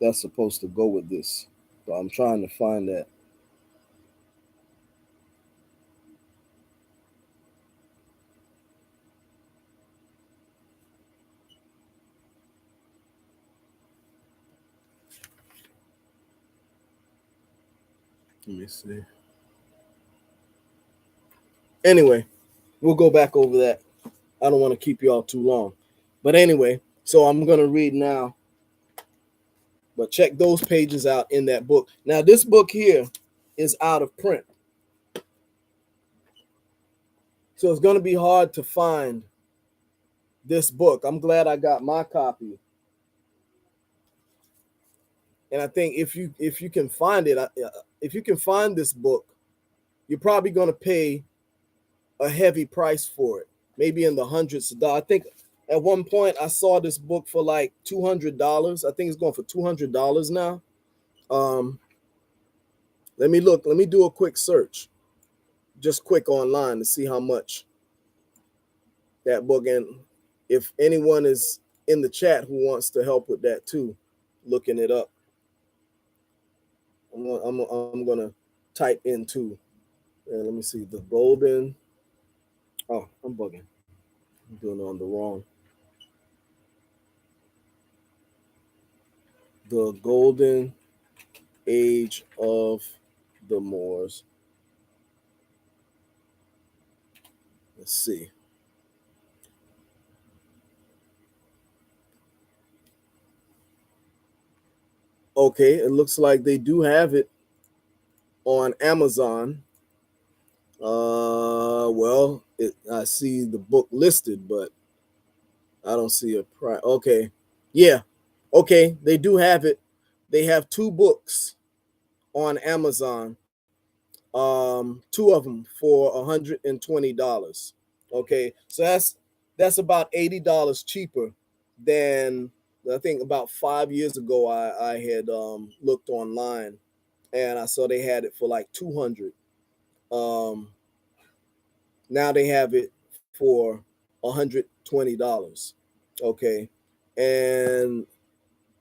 that's supposed to go with this. But I'm trying to find that. Let me see. Anyway, we'll go back over that. I don't want to keep y'all too long. But anyway, so I'm going to read now. But check those pages out in that book. Now, this book here is out of print. So it's going to be hard to find this book. I'm glad I got my copy. And I think if you can find it, if you can find this book, you're probably going to pay a heavy price for it, maybe in the hundreds of dollars. I think at one point I saw this book for like $200. I think it's going for $200 now. Let me look. Let me do a quick search, just quick online to see how much that book. And if anyone is in the chat who wants to help with that too, looking it up, I'm gonna type into. And let me see the golden. Oh, I'm bugging. I'm doing it on the wrong. The golden age of the Moors. Let's see. Okay, it looks like they do have it on Amazon. Well, I see the book listed, but I don't see a price. Okay, yeah, okay, they do have it. They have 2 books on Amazon. Two of them for $120. Okay, so that's about $80 cheaper than I think about 5 years ago. I had looked online and I saw they had it for like 200. Um, Now they have it for $120. Okay, and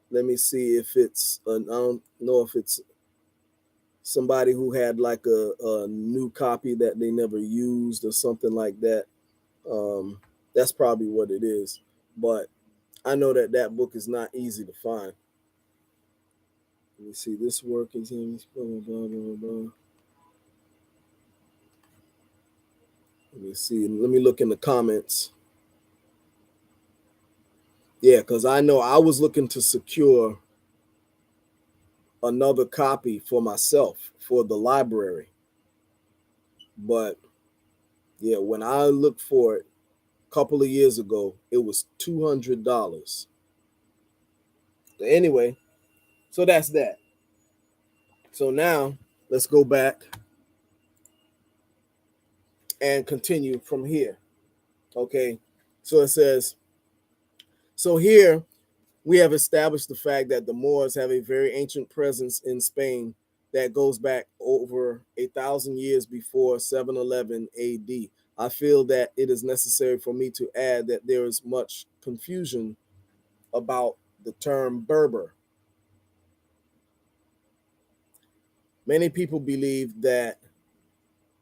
let me see if it's I don't know if it's somebody who had like a new copy that they never used or something like that. That's probably what it is. But I know that that book is not easy to find. Let me see. This work is in blah blah blah blah blah. Let me see. Let me look in the comments. Yeah, because I know I was looking to secure another copy for myself for the library. But yeah, when I looked for it a couple of years ago, it was $200. Anyway, so that's that. So now let's go back and continue from here. Okay, so it says, so here we have established the fact that the Moors have a very ancient presence in Spain that goes back over 1,000 years before 711 AD. I feel that it is necessary for me to add that there is much confusion about the term Berber. Many people believe that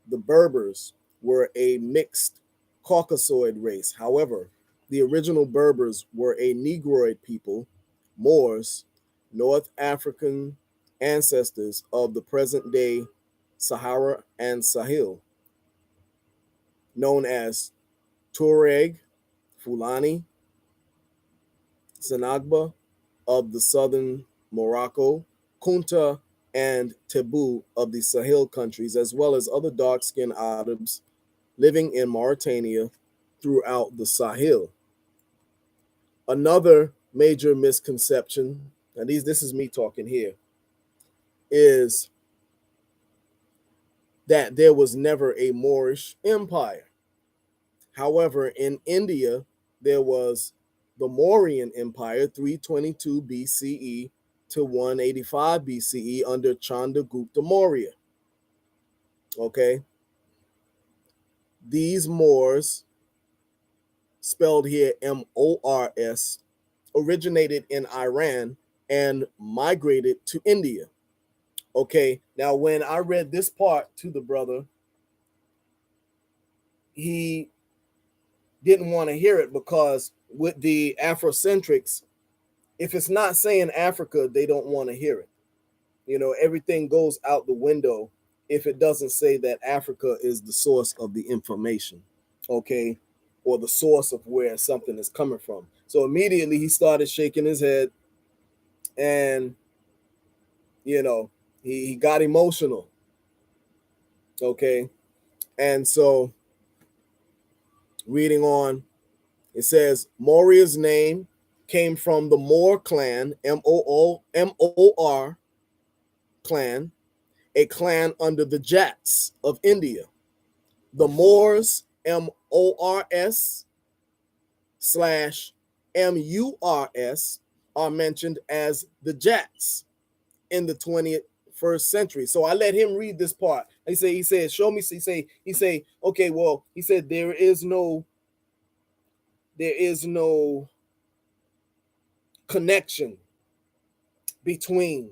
the Berbers were a mixed Caucasoid race. However, the original Berbers were a Negroid people, Moors, North African ancestors of the present day Sahara and Sahel, known as Tuareg, Fulani, Senagba of the southern Morocco, Kunta, and Tebu of the Sahel countries, as well as other dark skinned Arabs living in Mauritania throughout the Sahel. Another major misconception, and this is me talking here, is that there was never a Moorish empire. However, in India, there was the Mauryan Empire, 322 BCE to 185 BCE under Chandragupta Maurya. Okay. These Moors, spelled here Mors, originated in Iran and migrated to India. Okay. Now, when I read this part to the brother, he didn't want to hear it because with the Afrocentrics, if it's not saying Africa, they don't want to hear it. You know, everything goes out the window if it doesn't say that Africa is the source of the information, okay, or the source of where something is coming from. So immediately he started shaking his head and, you know, he got emotional, okay. And so reading on, it says Maurya's name came from the Moor clan, Mor clan, a clan under the Jats of India. The Moors, Mors slash Murs, are mentioned as the Jats in the 21st century. So I let him read this part. He said, show me. He say, okay, well, he said there is no connection between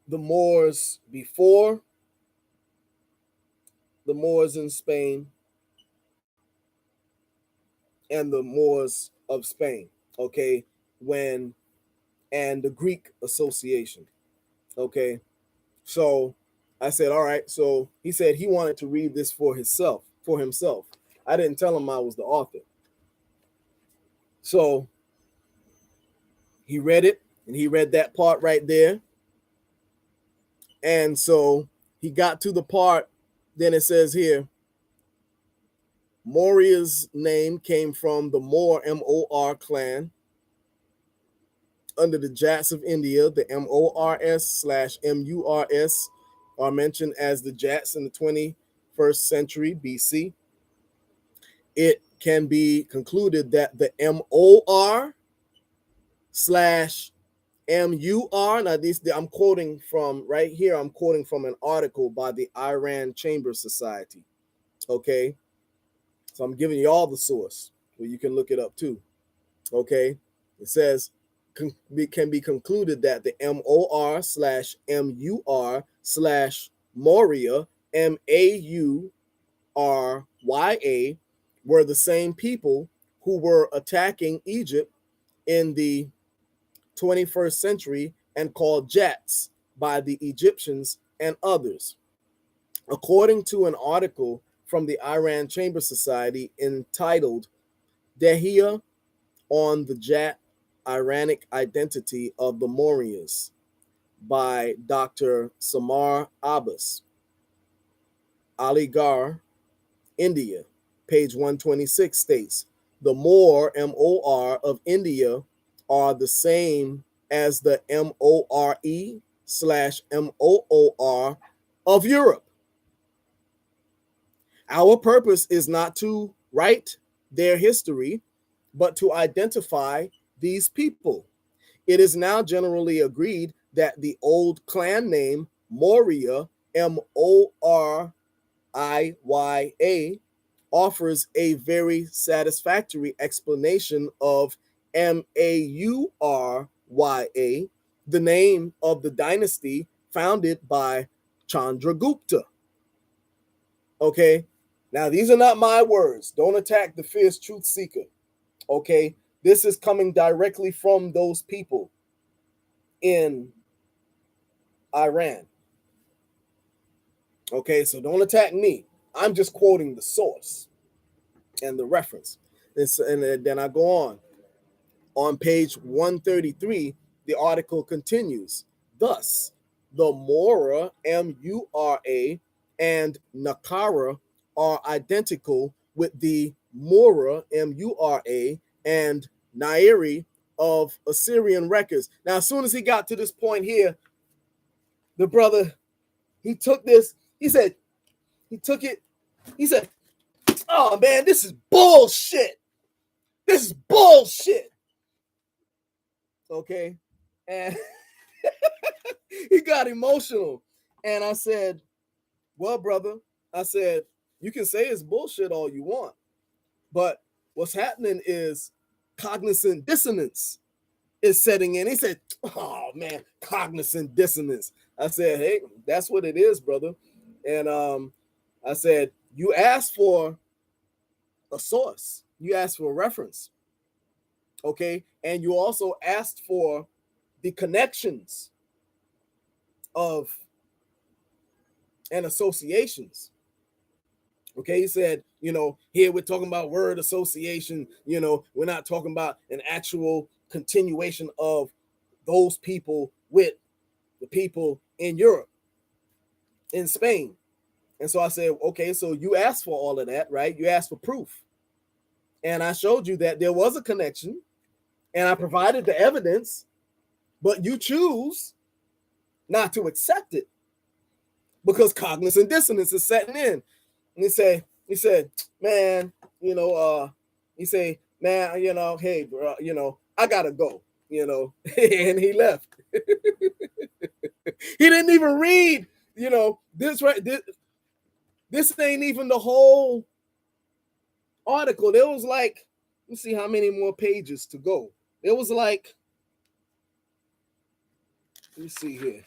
the Moors before the Moors in Spain and the Moors of Spain, okay, and the Greek association, okay. So I said, all right. So he said he wanted to read this for himself. I didn't tell him I was the author. So he read it, and he read that part right there. And so he got to the part, then it says here, Maurya's name came from the Moor, Mor clan under the Jats of India. The Mors slash Murs are mentioned as the Jats in the 21st century BC. It can be concluded that the Mor slash Mur, now this I'm quoting from right here, I'm quoting from an article by the Iran Chamber Society. Okay. So I'm giving you all the source, where you can look it up too. Okay. It says can be concluded that the Mor slash Mur slash Maurya, Maurya, were the same people who were attacking Egypt in the 21st century and called Jats by the Egyptians and others. According to an article from the Iran Chamber Society entitled Dehia on the Jat Iranic Identity of the Mauryas by Dr. Samar Abbas, Aligarh, India, page 126 states, the Mor, Mor of India are the same as the More slash Moor of Europe. Our purpose is not to write their history, but to identify these people. It is now generally agreed that the old clan name Moria, Moriya, offers a very satisfactory explanation of Maurya, the name of the dynasty founded by Chandragupta. Okay, now these are not my words. Don't attack the Feerce Truth-Seeker. Okay, this is coming directly from those people in Iran. Okay, so don't attack me. I'm just quoting the source and the reference. And then I go on. On page 133, the article continues. Thus, the Mora, Mura, and Nakara are identical with the Mura, Mura, and Nairi of Assyrian records. Now, as soon as he got to this point here, the brother, he took this, he said, he took it, he said, oh man, this is bullshit. This is bullshit. Okay. And he got emotional. And I said, well, brother, I said, you can say it's bullshit all you want. But what's happening is cognizant dissonance is setting in. He said, oh man, cognizant dissonance. I said, hey, that's what it is, brother. And I said, you asked for a source, you asked for a reference. Okay. And you also asked for the connections of and associations. Okay, he said, here we're talking about word association, we're not talking about an actual continuation of those people with the people in Europe, in Spain. And so I said, okay, so you asked for all of that, right? You asked for proof. And I showed you that there was a connection and I provided the evidence, but you choose not to accept it because cognizant dissonance is setting in. And he said, man, he say, man, hey, bro, I gotta go, and he left. He didn't even read, this right. This ain't even the whole article. There was like, let's see how many more pages to go. There was like, let me see here.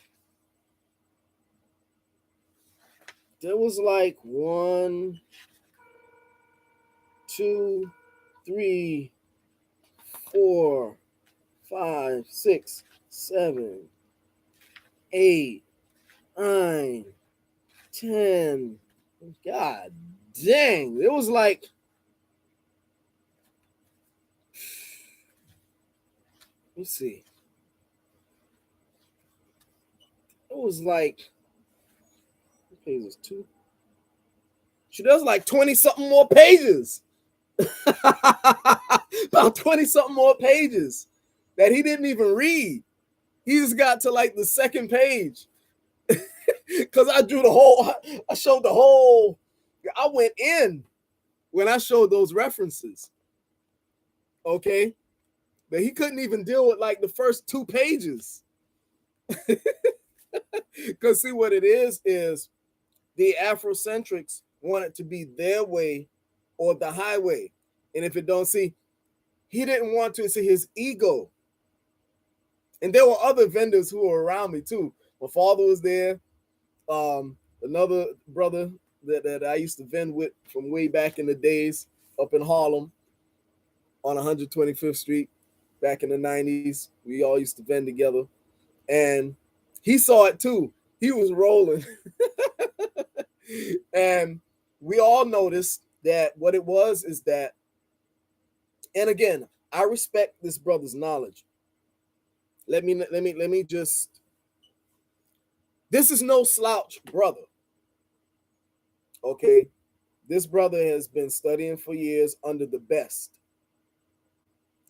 There was like 1, 2, 3, 4, 5, 6, 7, 8, 9, 10. God dang. It was like, let me see. It was like, what page is 2? She does like 20 something more pages. About 20 something more pages that he didn't even read. He just got to like the second page. Because I showed the whole, I went in when I showed those references. Okay. But he couldn't even deal with like the first 2 pages. Because see what it is the Afrocentrics want it to be their way or the highway. And if it don't see, he didn't want to see his ego. And there were other vendors who were around me too. My father was there. Another brother that I used to vend with from way back in the days up in Harlem on 125th Street back in the 90s. We all used to vend together. And he saw it too. He was rolling. And we all noticed that what it was is that, and again, I respect this brother's knowledge. Let me just, this is no slouch brother. Okay. This brother has been studying for years under the best.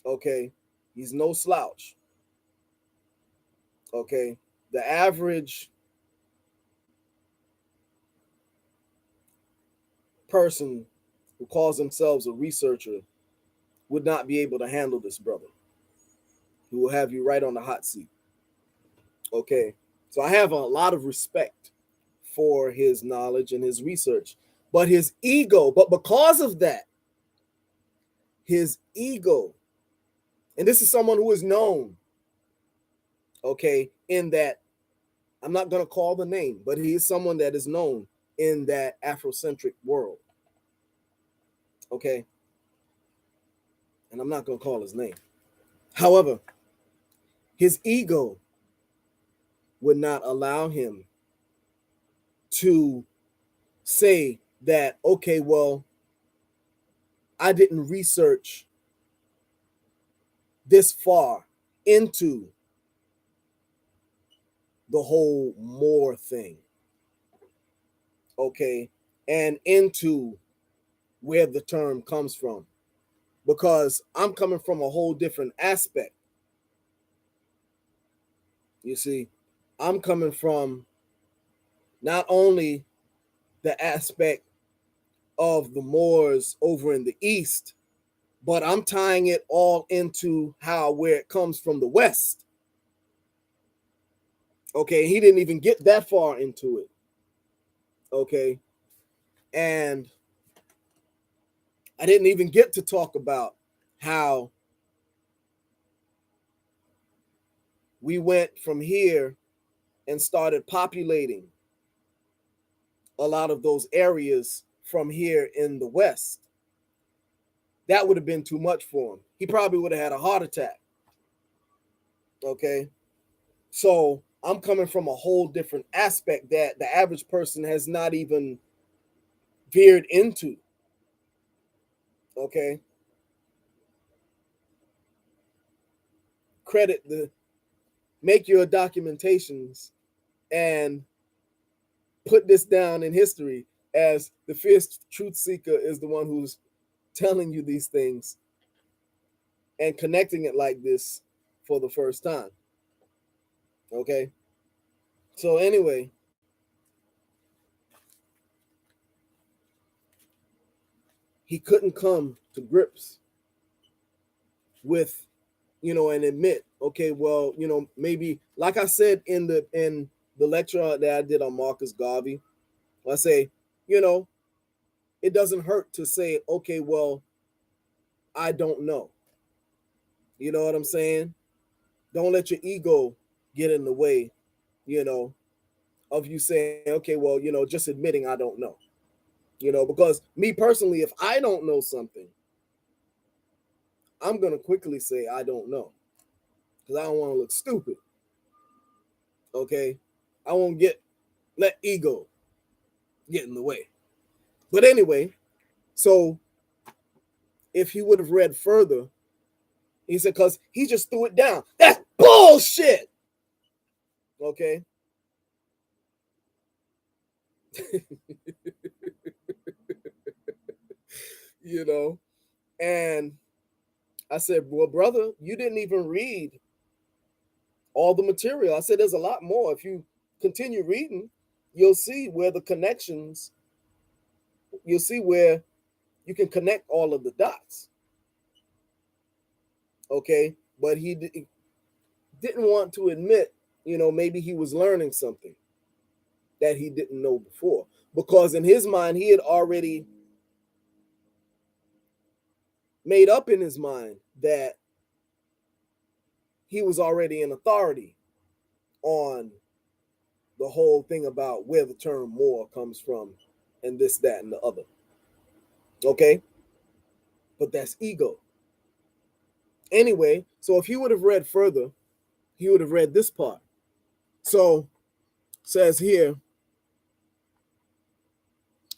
Okay. He's no slouch. Okay. The average person who calls themselves a researcher would not be able to handle this brother. He will have you right on the hot seat. Okay. So I have a lot of respect for his knowledge and his research, but his ego, but because of that, his ego, and this is someone who is known, okay, in that, I'm not going to call the name, but he is someone that is known in that Afrocentric world. Okay. And I'm not going to call his name. However, his ego would not allow him to say that, okay, well, I didn't research this far into the whole Moor thing, okay, and into where the term comes from, because I'm coming from a whole different aspect. You see, I'm coming from not only the aspect of the Moors over in the East, but I'm tying it all into where it comes from the West. Okay, he didn't even get that far into it. Okay, and I didn't even get to talk about how we went from here and started populating a lot of those areas from here in the West. That would have been too much for him. He probably would have had a heart attack. Okay. So I'm coming from a whole different aspect that the average person has not even veered into. Okay. Make your documentations and put this down in history as the Feerce Truth-Seeker is the one who's telling you these things and connecting it like this for the first time. Okay. So anyway, he couldn't come to grips with, and admit, okay, well, maybe like I said in the lecture that I did on Marcus Garvey, I say, it doesn't hurt to say, okay, well, I don't know. You know what I'm saying? Don't let your ego get in the way, you know, of you saying, okay, well, just admitting I don't know. Because me personally, if I don't know something, I'm gonna quickly say I don't know. Because I don't want to look stupid. Okay. I won't let ego get in the way. But anyway, so if he would have read further, he said, because he just threw it down. That's bullshit. Okay. you know, and I said, well, brother, you didn't even read all the material. I said, there's a lot more. If you continue reading, you'll see where the connections, you'll see where you can connect all of the dots. Okay. But he didn't want to admit, maybe he was learning something that he didn't know before. Because in his mind, he had already made up in his mind that he was already an authority on the whole thing about where the term Moor comes from and this, that, and the other. Okay? But that's ego. Anyway, so if he would have read further, he would have read this part. So, says here,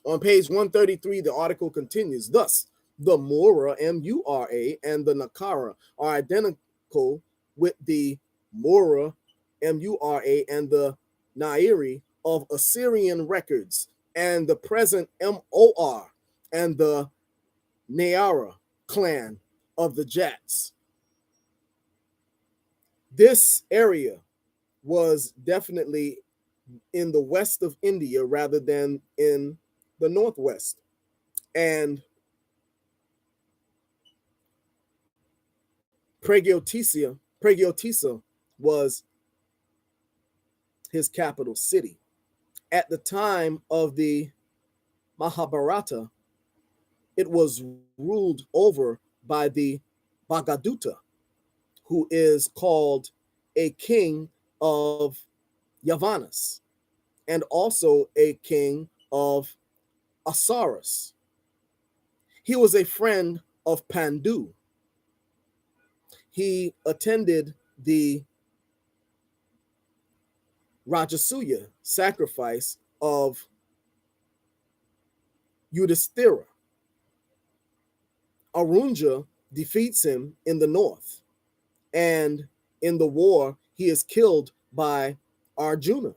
on page 133, the article continues. Thus, the Mura, M-U-R-A, and the Nakara are identical with the Mura, M-U-R-A, and the Nairi of Assyrian records, and the present M-O-R, and the Nayara clan of the Jats. This area was definitely in the west of India rather than in the northwest. And Pragiotisa was his capital city. At the time of the Mahabharata, it was ruled over by the Bhagaduta, who is called a king of Yavanas and also a king of Asaras. He was a friend of Pandu. He attended the Rajasuya sacrifice of Yudhishthira. Arunja defeats him in the north, and in the war, he is killed by Arjuna.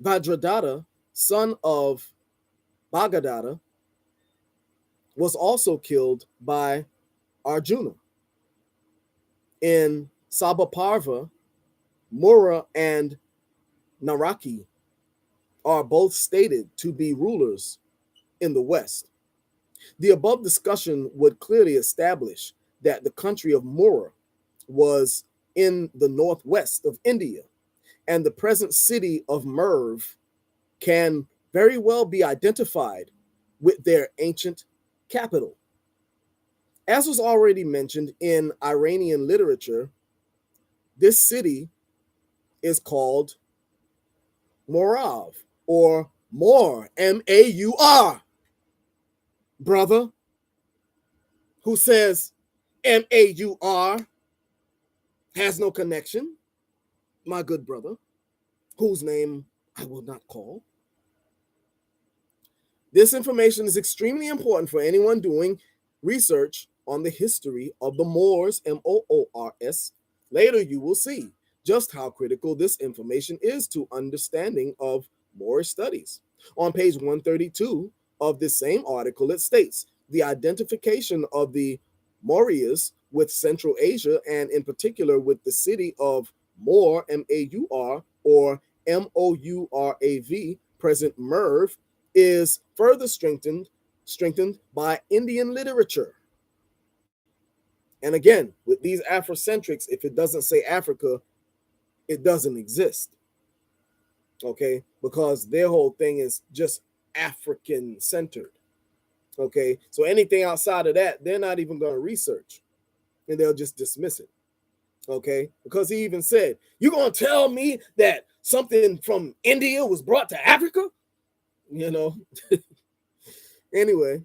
Vajradhara, son of Bhagadatta, was also killed by Arjuna. In Sabhaparva, Mura and Naraki are both stated to be rulers in the West. The above discussion would clearly establish that the country of Mura was in the northwest of India, and the present city of Merv can very well be identified with their ancient capital. As was already mentioned in Iranian literature, this city is called Morav or Mor, M-A-U-R. Brother who says M-A-U-R has no connection, my good brother, whose name I will not call. This information is extremely important for anyone doing research on the history of the Moors, M-O-O-R-S. Later, you will see just how critical this information is to understanding of Moorish studies. On page 132 of this same article, it states the identification of the Mauryas with Central Asia, and in particular with the city of Mor, M-A-U-R, or M-O-U-R-A-V, present Merv, is further strengthened by Indian literature. And again, with these Afrocentrics, if it doesn't say Africa, it doesn't exist. Okay, because their whole thing is just African centered. Okay, so anything outside of that, they're not even going to research, and they'll just dismiss it. Okay, because he even said, "You're going to tell me that something from India was brought to Africa?" You know. Anyway,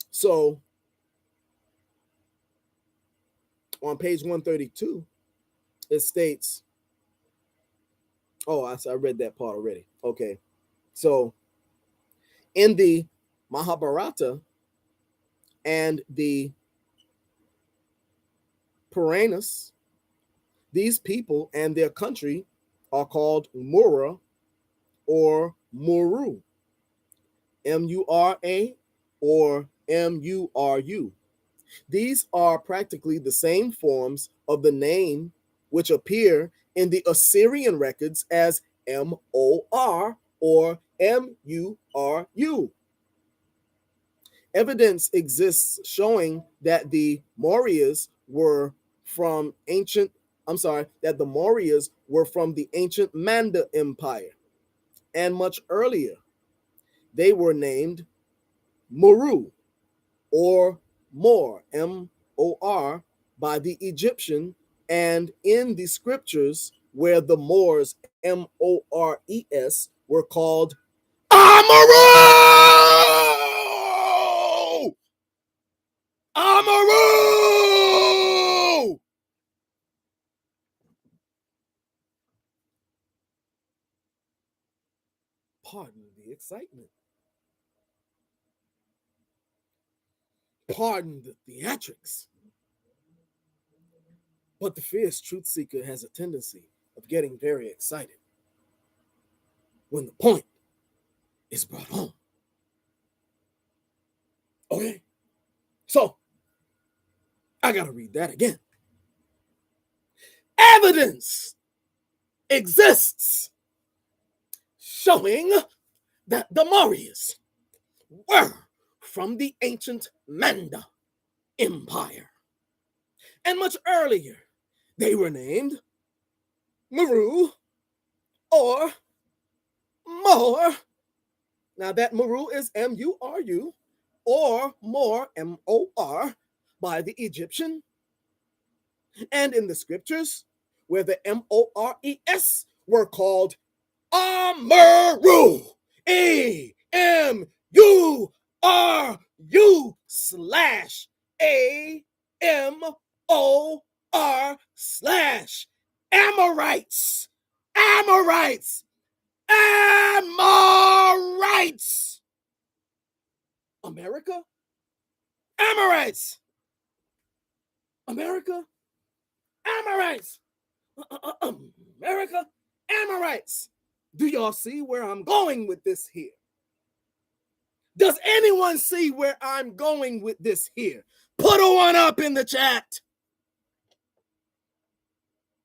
so on page 132, it states, oh, I read that part already. Okay, so in the Mahabharata and the Puranas, these people and their country are called Mura or Muru, M-U-R-A or M-U-R-U. These are practically the same forms of the name which appear in the Assyrian records as M-O-R or M-U-R-U. Evidence exists showing that the Mauryas were from that the Mauryas were from the ancient Manda Empire, and much earlier. They were named Muru or Mor, M-O-R, by the Egyptian, and in the scriptures where the Moors, M-O-R-E-S, were called Amaru! Amaru! Pardon the excitement. Pardon the theatrics. But the Feerce Truth-Seeker has a tendency of getting very excited when the point is brought home. Okay? So, I gotta read that again. Evidence exists showing that the Mauryas were from the ancient Manda Empire. And much earlier, they were named Meru or More. Now that Meru is M-U-R-U or More, M-O-R, by the Egyptian. And in the scriptures, where the M-O-R-E-S were called Amaru. A-M-U-R-U slash A-M-O-R slash Amorites. Amorites. Amorites. America? Amorites. America? Amorites. America? Amorites. Do y'all see where I'm going with this here? Does anyone see where I'm going with this here? Put a one up in the chat.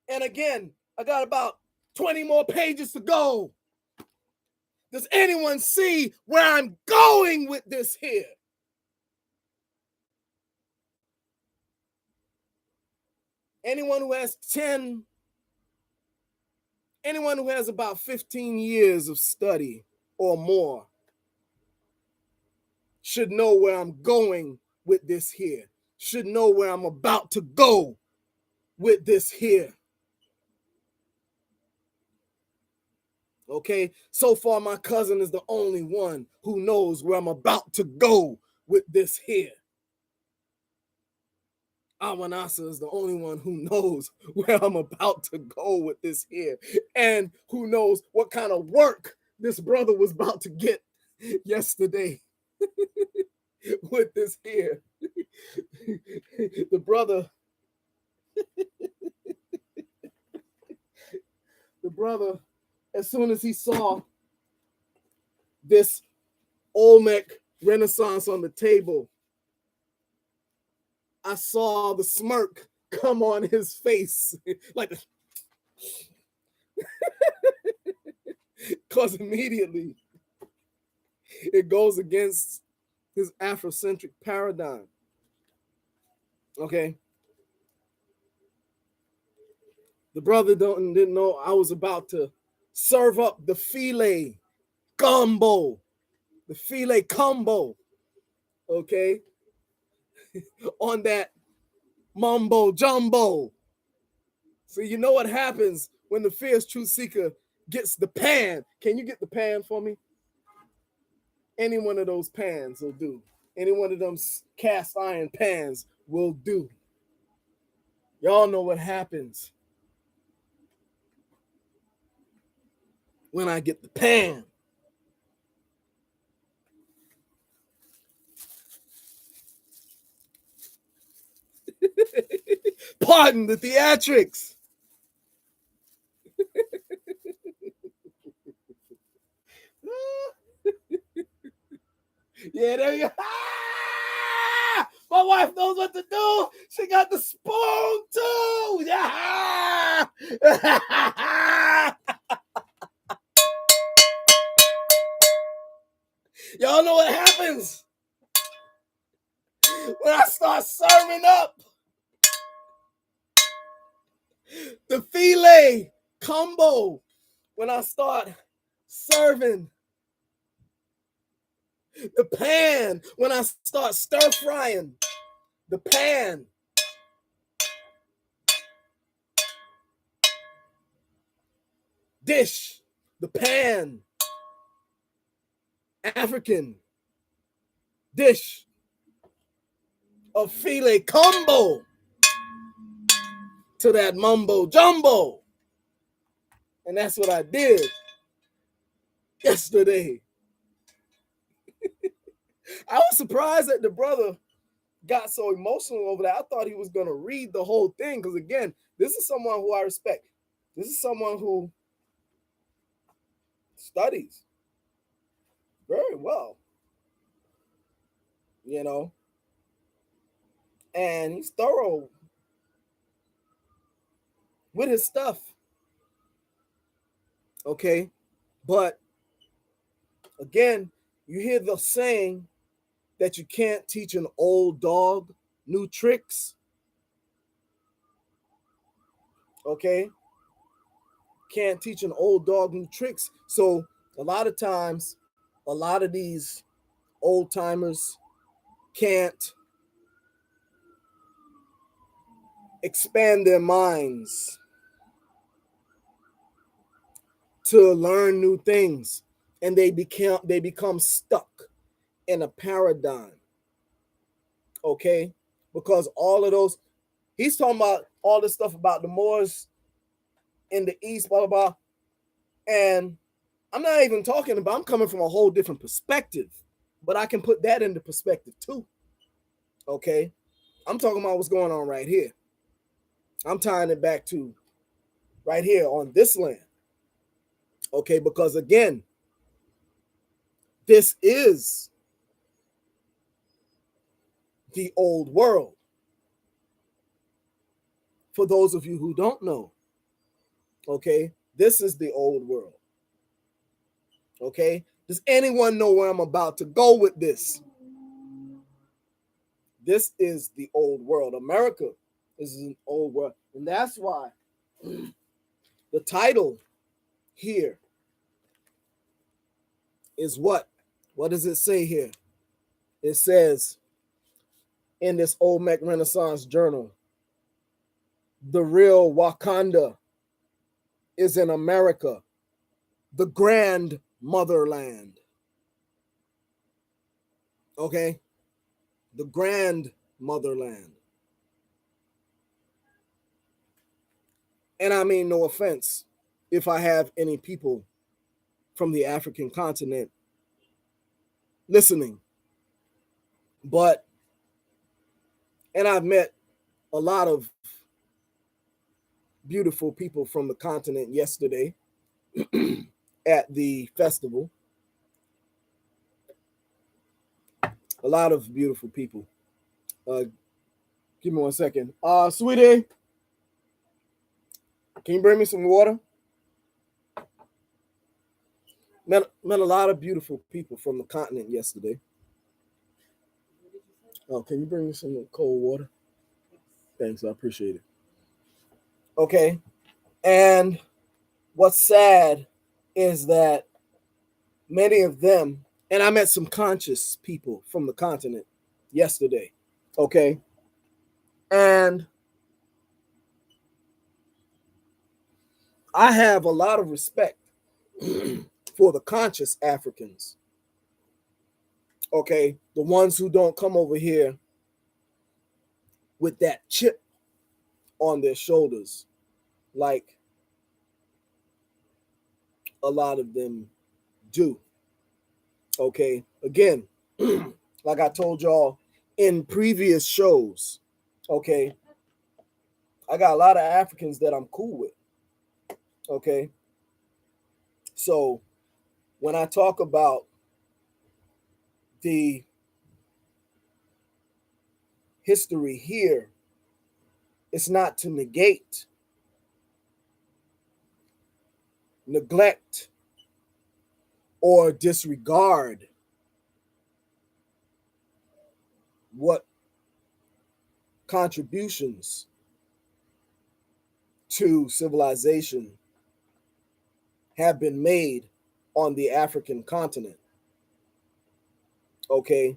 And again, I got about 20 more pages to go. Does anyone see where I'm going with this here? Anyone who has anyone who has about 15 years of study or more should know where I'm going with this here, should know where I'm about to go with this here. Okay, so far my cousin is the only one who knows where I'm about to go with this here. Awanasa is the only one who knows where I'm about to go with this here, and who knows what kind of work this brother was about to get yesterday with this here. The brother, as soon as he saw this Olmec Renaissance on the table, I saw the smirk come on his face, like, because immediately it goes against his Afrocentric paradigm. Okay. The brother didn't know I was about to serve up the filet gumbo, the filet combo, okay, on that mumbo jumbo. So you know what happens when the Feerce Truth-Seeker gets the pan. Can you get the pan for me? Any one of those pans will do. Any one of them cast iron pans will do. Y'all know what happens when I get the pan. Pardon the theatrics. Yeah, there you go. Ah! My wife knows what to do. She got the spoon too. Yeah. Y'all know what happens when I start serving up the filet combo. When I start serving the pan, when I start stir frying the pan, dish, the pan, African dish of filet combo to that mumbo jumbo. And that's what I did yesterday. I was surprised that the brother got so emotional over that. I thought he was going to read the whole thing because, again, this is someone who I respect. This is someone who studies very well, you know, and he's thorough with his stuff. Okay, but Again, you hear the saying that you can't teach an old dog new tricks. Okay? Can't teach an old dog new tricks. So a lot of times, a lot of these old timers can't expand their minds to learn new things, and they become stuck in a paradigm. Okay? Because all of those, he's talking about all this stuff about the Moors in the East, blah, blah, blah. And I'm not even talking about, I'm coming from a whole different perspective, but I can put that into perspective too. Okay? I'm talking about what's going on right here. I'm tying it back to right here on this land. Okay? Because again, this is the old world. For those of you who don't know, okay? This is the old world. Okay? Does anyone know where I'm about to go with this? This is the old world. America is an old world. And that's why the title here is what? What does it say here? It says in this Olmec Renaissance journal, the real Wakanda is in America, the grand motherland. Okay? The grand motherland. And I mean no offense if I have any people from the African continent listening. But, and I've met a lot of beautiful people from the continent yesterday at the festival. A lot of beautiful people. Give me 1 second. Sweetie, can you bring me some water? Met a lot of beautiful people from the continent yesterday. Oh, can you bring me some cold water? Thanks, I appreciate it. Okay. And what's sad is that many of them, and I met some conscious people from the continent yesterday. Okay. And I have a lot of respect for the conscious Africans. Okay. The ones who don't come over here with that chip on their shoulders, like a lot of them do. Okay. Again, like I told y'all in previous shows, okay, I got a lot of Africans that I'm cool with. Okay. So when I talk about the history here, it's not to negate, neglect, or disregard what contributions to civilization have been made on the African continent. Okay.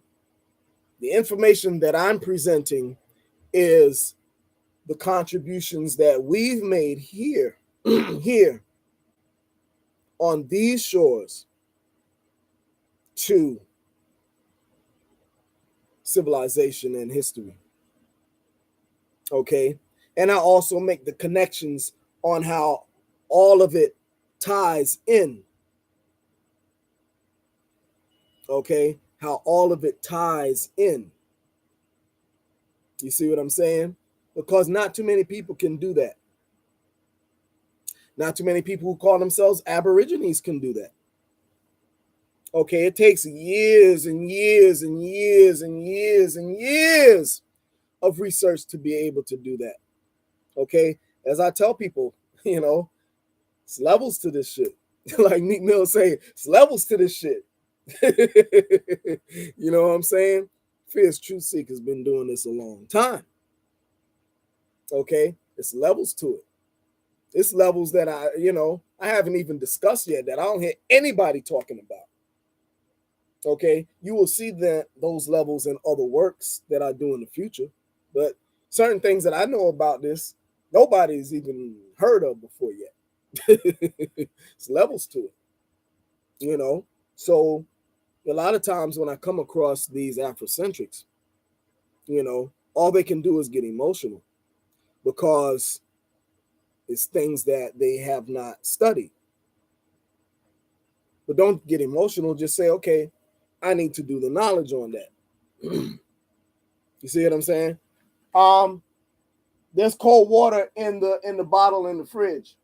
The information that I'm presenting is the contributions that we've made here, here on these shores to civilization and history. Okay. And I also make the connections on how all of it ties in. Okay. How all of it ties in. You see what I'm saying? Because not too many people can do that. Not too many people who call themselves Aborigines can do that. Okay, it takes years and years and years and years and years of research to be able to do that. Okay, as I tell people, it's levels to this shit. Like Meek Mill saying, it's levels to this shit. You know what I'm saying? Feerce Truth-Seeker has been doing this a long time. Okay, it's levels to it. It's levels that I haven't even discussed yet that I don't hear anybody talking about. Okay, you will see those levels in other works that I do in the future, but certain things that I know about this, nobody's even heard of before yet. It's levels to it, you know. So a lot of times when I come across these Afrocentrics, all they can do is get emotional because it's things that they have not studied. But don't get emotional. Just say, okay, I need to do the knowledge on that. You see what I'm saying? Um, there's cold water in the bottle in the fridge.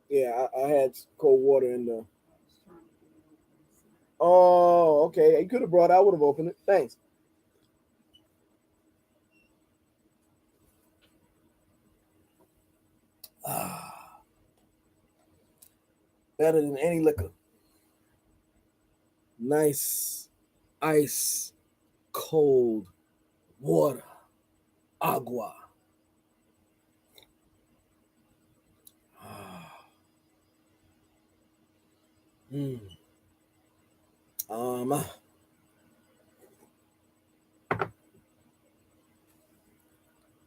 Yeah, I had cold water in the. Oh, okay. You could have brought. I would have opened it. Thanks. Ah, better than any liquor. Nice ice cold water, agua. Ah, mm. Um, uh,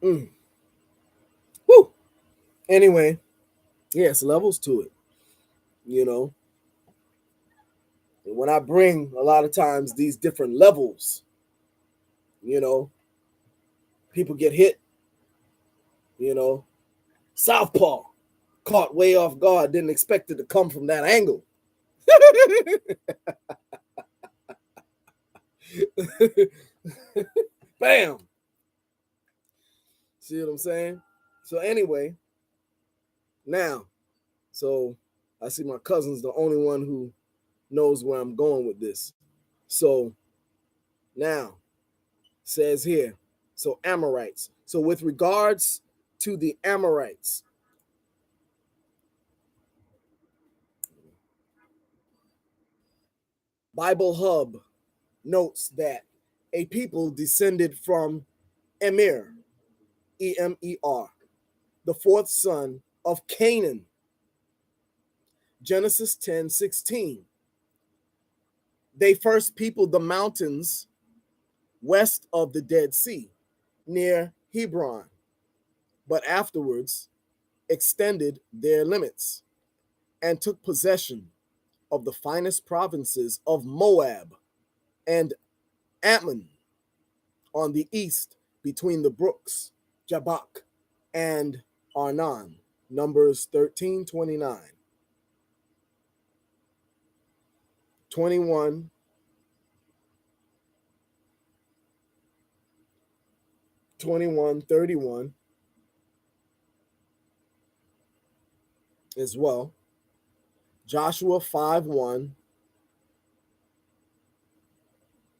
mm. Woo. Anyway, yes, levels to it. You know, and when I bring a lot of times these different levels, you know, people get hit. You know, Southpaw caught way off guard. Didn't expect it to come from that angle. Bam. See what I'm saying? So anyway, now, so I see my cousin's the only one who knows where I'm going with this. So now says here, so Amorites. So with regards to the Amorites, Bible Hub notes that a people descended from Emir, Emer, the fourth son of Canaan. Genesis 10:16. They first peopled the mountains west of the Dead Sea, near Hebron, but afterwards extended their limits and took possession of the finest provinces of Moab and Ammon on the east between the brooks Jabbok and Arnon. Numbers 13:29, 21, 21, 31 as well. Joshua 5:1,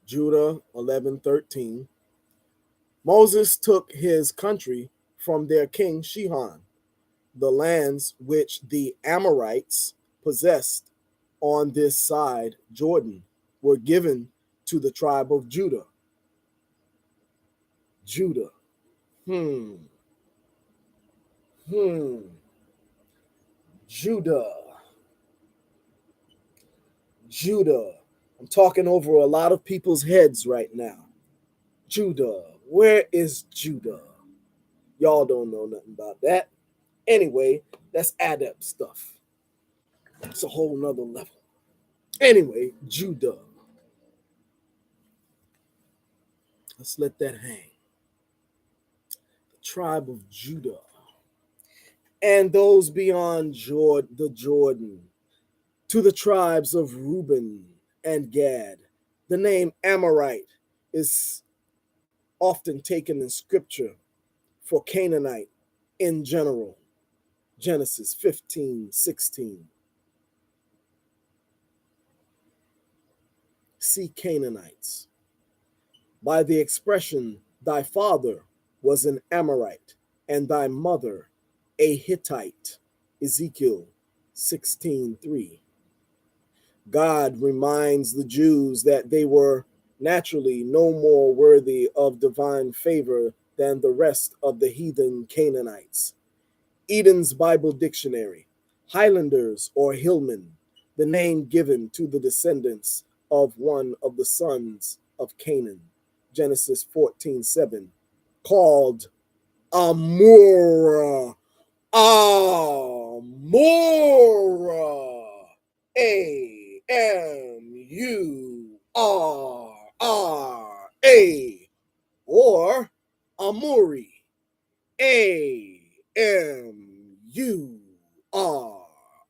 Judah 11:13. Moses took his country from their king Shihon, the lands which the Amorites possessed on this side Jordan were given to the tribe of Judah. Judah. Hmm. Hmm. Judah. Judah. I'm talking over a lot of people's heads right now. Judah. Where is Judah? Y'all don't know nothing about that. Anyway, that's adept stuff. It's a whole nother level. Anyway, Judah. Let's let that hang. The tribe of Judah. And those beyond the Jordan, to the tribes of Reuben and Gad. The name Amorite is often taken in scripture for Canaanite in general. Genesis 15:16. See Canaanites. By the expression, thy father was an Amorite. and thy mother a Hittite. Ezekiel 16:3. God reminds the Jews that they were naturally no more worthy of divine favor than the rest of the heathen Canaanites. Eden's Bible Dictionary, Highlanders or Hillmen, the name given to the descendants of one of the sons of Canaan. Genesis 14:7, called Amora. Amora. Amurra. Or Amuri. Amurri.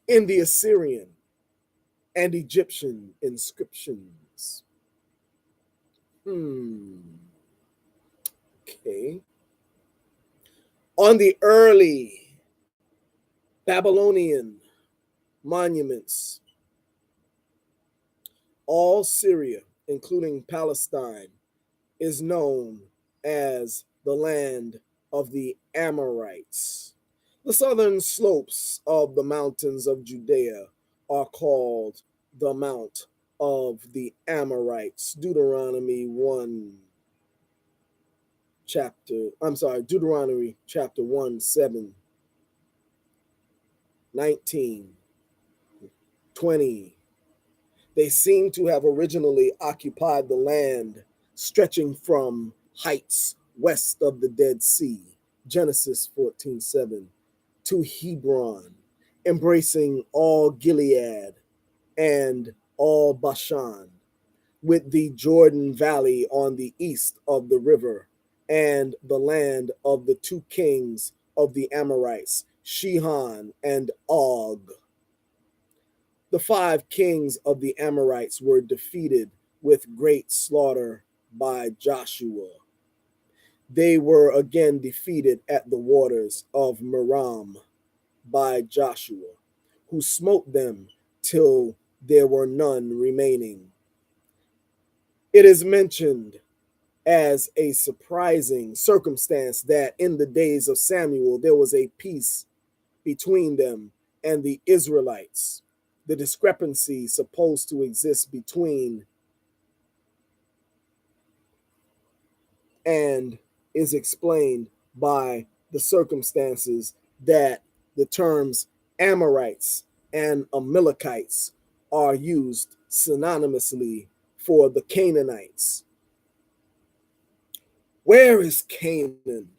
In the Assyrian and Egyptian inscriptions. Okay. On the early Babylonian monuments, all Syria, including Palestine, is known as the land of the Amorites. The southern slopes of the mountains of Judea are called the Mount of the Amorites. Deuteronomy chapter 1, 7, 19, 20. They seem to have originally occupied the land stretching from heights west of the Dead Sea, Genesis 14:7, to Hebron, embracing all Gilead and all Bashan, with the Jordan Valley on the east of the river, and the land of the two kings of the Amorites, Shihon and Og. The 5 kings of the Amorites were defeated with great slaughter by Joshua. They were again defeated at the waters of Merom by Joshua, who smote them till there were none remaining. It is mentioned as a surprising circumstance that in the days of Samuel there was a peace between them and the Israelites. The discrepancy supposed to exist between and is explained by the circumstances that the terms Amorites and Amalekites are used synonymously for the Canaanites. Where is Canaan?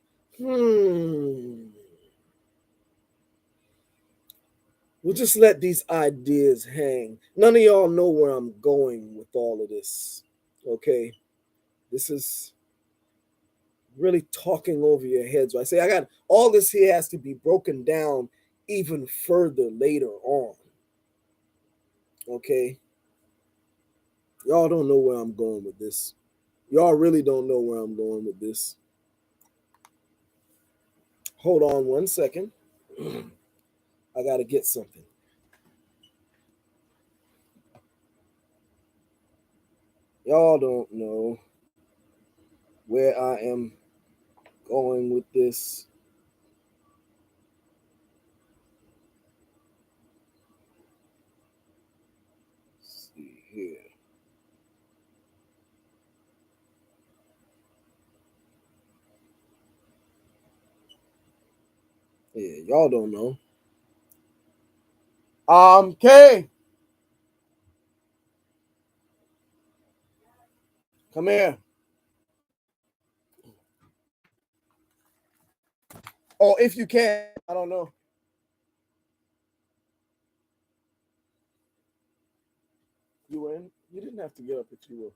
We'll just let these ideas hang. None of y'all know where I'm going with all of this. Okay? This is really talking over your heads. I say I got all this here has to be broken down even further later on. Okay? Y'all don't know where I'm going with this. Y'all really don't know where I'm going with this. Hold on one second. I got to get something. Y'all don't know where I am going with this. Let's see here. Yeah, y'all don't know. Kay. Come here. Or if you can, I don't know. You were in? You didn't have to get up if you were.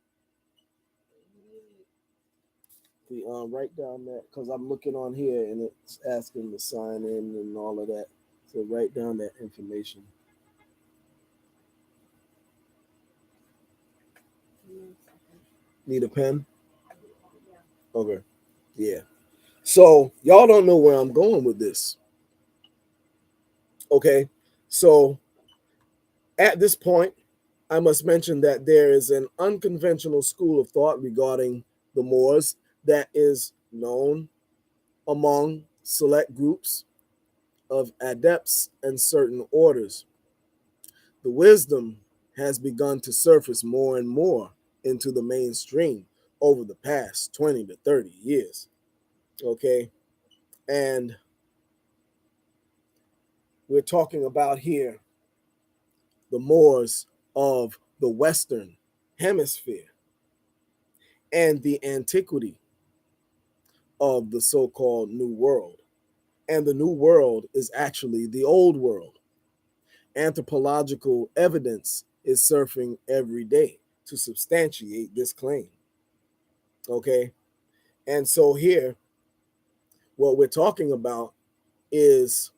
Write down that because I'm looking on here and it's asking to sign in and all of that. So write down that information. Need a pen? Okay. Yeah. So y'all don't know where I'm going with this. Okay. So at this point, I must mention that there is an unconventional school of thought regarding the Moors that is known among select groups of adepts and certain orders. The wisdom has begun to surface more and more into the mainstream over the past 20 to 30 years. Okay. And we're talking about here the Moors of the Western Hemisphere and the antiquity of the so called New World. And the New World is actually the Old World. Anthropological evidence is surfing every day to substantiate this claim. Okay. And so here, what we're talking about is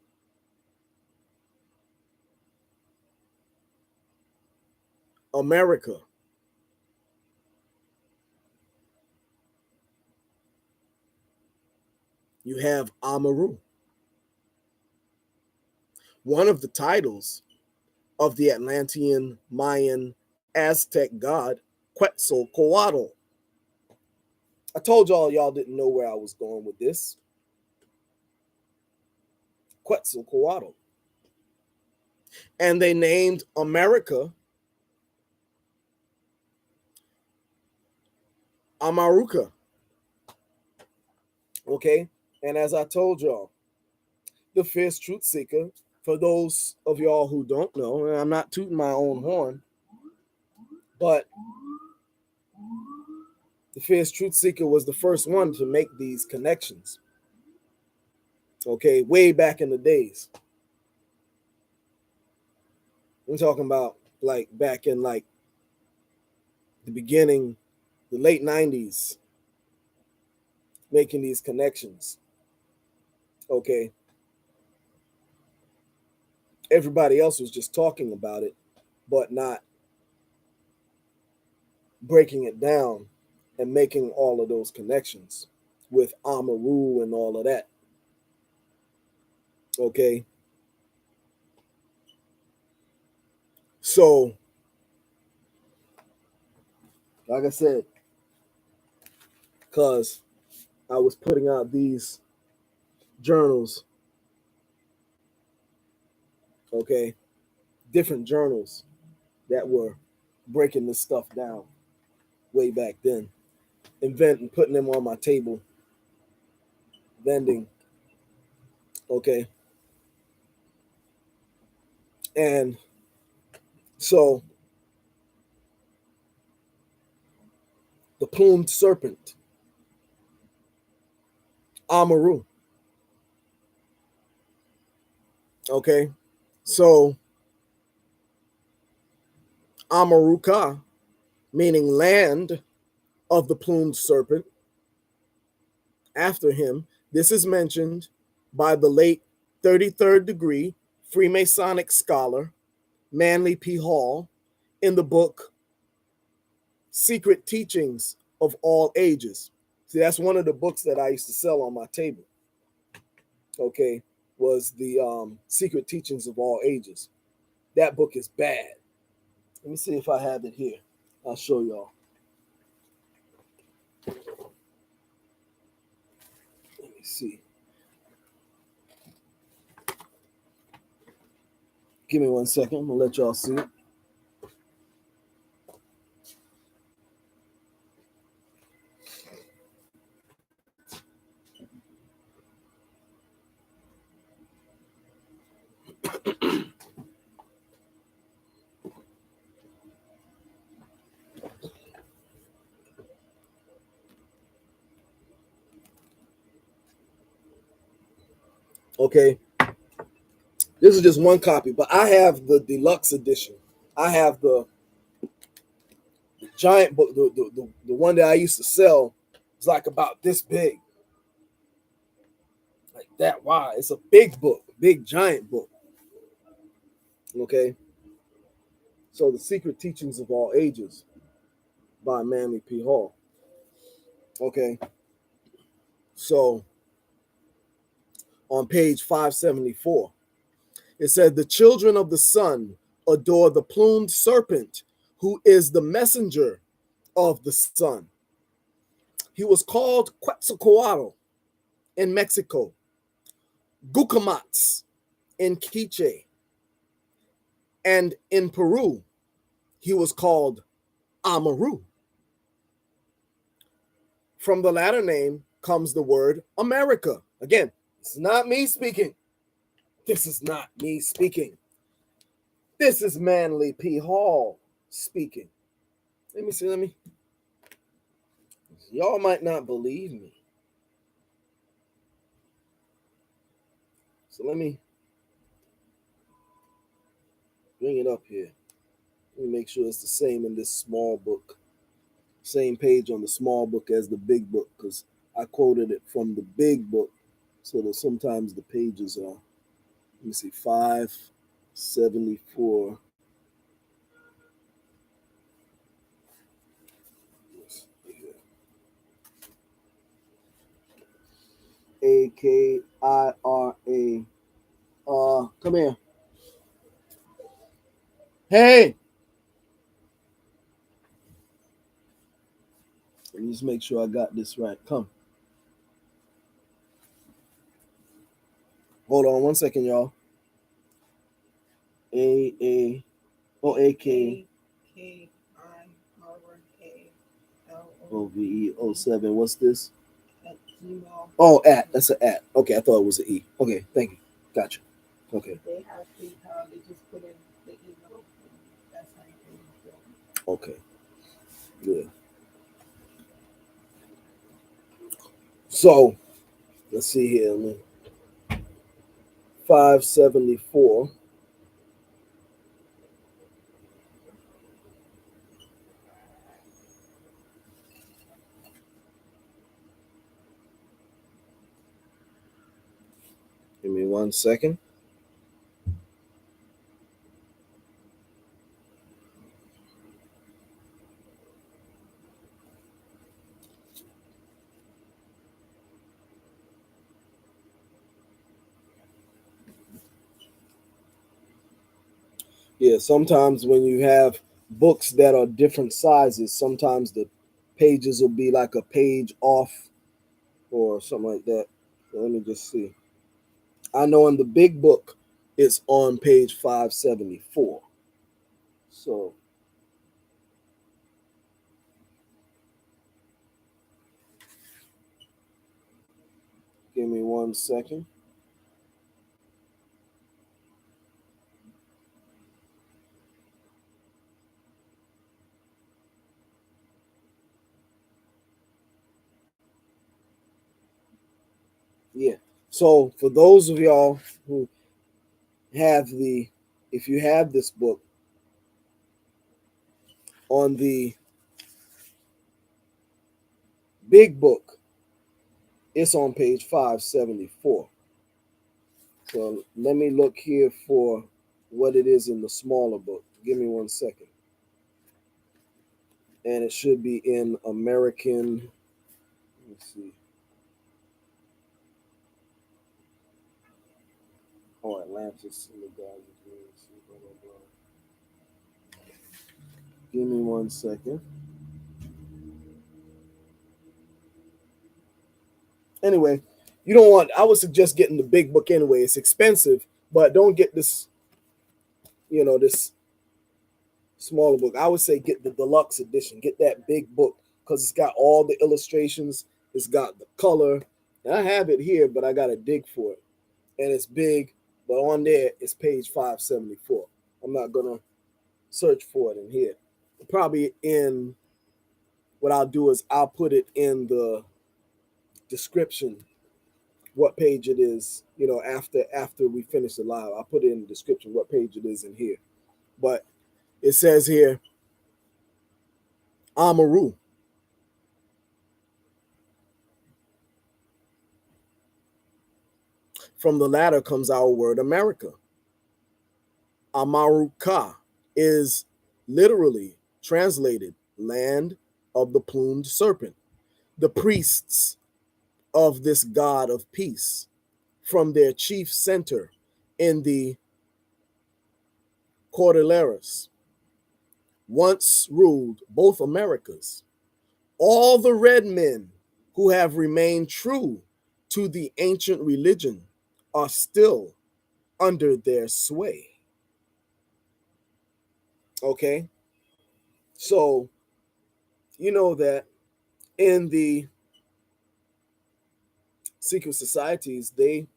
America. You have Amaru. One of the titles of the Atlantean Mayan Aztec god Quetzalcoatl. I told y'all didn't know where I was going with this. Quetzalcoatl. And they named America Amaruca. Okay? And as I told y'all, the Feerce Truth-Seeker, for those of y'all who don't know, and I'm not tooting my own horn, but the Feerce Truth-Seeker was the first one to make these connections. Okay, way back in the days. I'm talking about like back in like the beginning, the late 90s, making these connections. Okay. Everybody else was just talking about it, but not breaking it down and making all of those connections with Amaru and all of that. Okay. So, like I said, because I was putting out these journals, okay, different journals that were breaking this stuff down way back then, inventing, putting them on my table, vending, okay. And so the plumed serpent, Amaru, okay. So Amaruka, meaning land of the plumed serpent, after him, this is mentioned by the late 33rd degree Freemasonic scholar Manly P. Hall in the book Secret Teachings of All Ages. See, that's one of the books that I used to sell on my table. Okay, was the Secret Teachings of All Ages. That book is bad. Let me see if I have it here. I'll show y'all. Let me see. Give me 1 second. I'm gonna let y'all see it. Okay, this is just one copy, but I have the deluxe edition. I have the giant book, the one that I used to sell. It's like about this big, like that wide. It's a big book, big giant book. Okay, so the Secret Teachings of All Ages by Manly P. Hall. Okay, so on page 574, it said the children of the sun adore the plumed serpent who is the messenger of the sun. He was called Quetzalcoatl in Mexico, Gucamats in Quiche, and in Peru, he was called Amaru. From the latter name comes the word America. Again, this is not me speaking. This is not me speaking. This is Manly P. Hall speaking. Let me see. Y'all might not believe me. So let me bring it up here. Let me make sure it's the same in this small book. Same page on the small book as the big book, because I quoted it from the big book. So that sometimes the pages are, let me see, 574. AKIRA. Come here. Hey! Let me just make sure I got this right. Come. Hold on 1 second, y'all. AKIRA-OVE07. What's this? Oh, at. That's an at. Okay, I thought it was an E. Okay, thank you. Gotcha. Okay. They have PayPal. They just put in the email. That's how you pay them. Okay. Good. So, let's see here. 574. Give me 1 second. Yeah, sometimes when you have books that are different sizes, sometimes the pages will be like a page off or something like that. So let me just see. I know in the big book, it's on page 574. So give me 1 second. Yeah. So for those of y'all who have if you have this book on the big book, it's on page 574. So let me look here for what it is in the smaller book. Give me 1 second. And it should be in American. Let's see. Oh, Atlantis. Blah, blah, blah. Give me 1 second. Anyway, you don't want, I would suggest getting the big book anyway. It's expensive, but don't get this, this smaller book. I would say get the deluxe edition. Get that big book because it's got all the illustrations. It's got the color. And I have it here, but I got to dig for it. And it's big, but on there it's page 574. I'm not going to search for it in here. Probably in, what I'll do is I'll put it in the description what page it is, after we finish the live. I'll put it in the description what page it is in here. But it says here, Amaru. From the latter comes our word America. Amaruka is literally translated land of the plumed serpent. The priests of this god of peace from their chief center in the Cordilleras once ruled both Americas. All the red men who have remained true to the ancient religion are still under their sway. Okay? So, you know that in the secret societies, they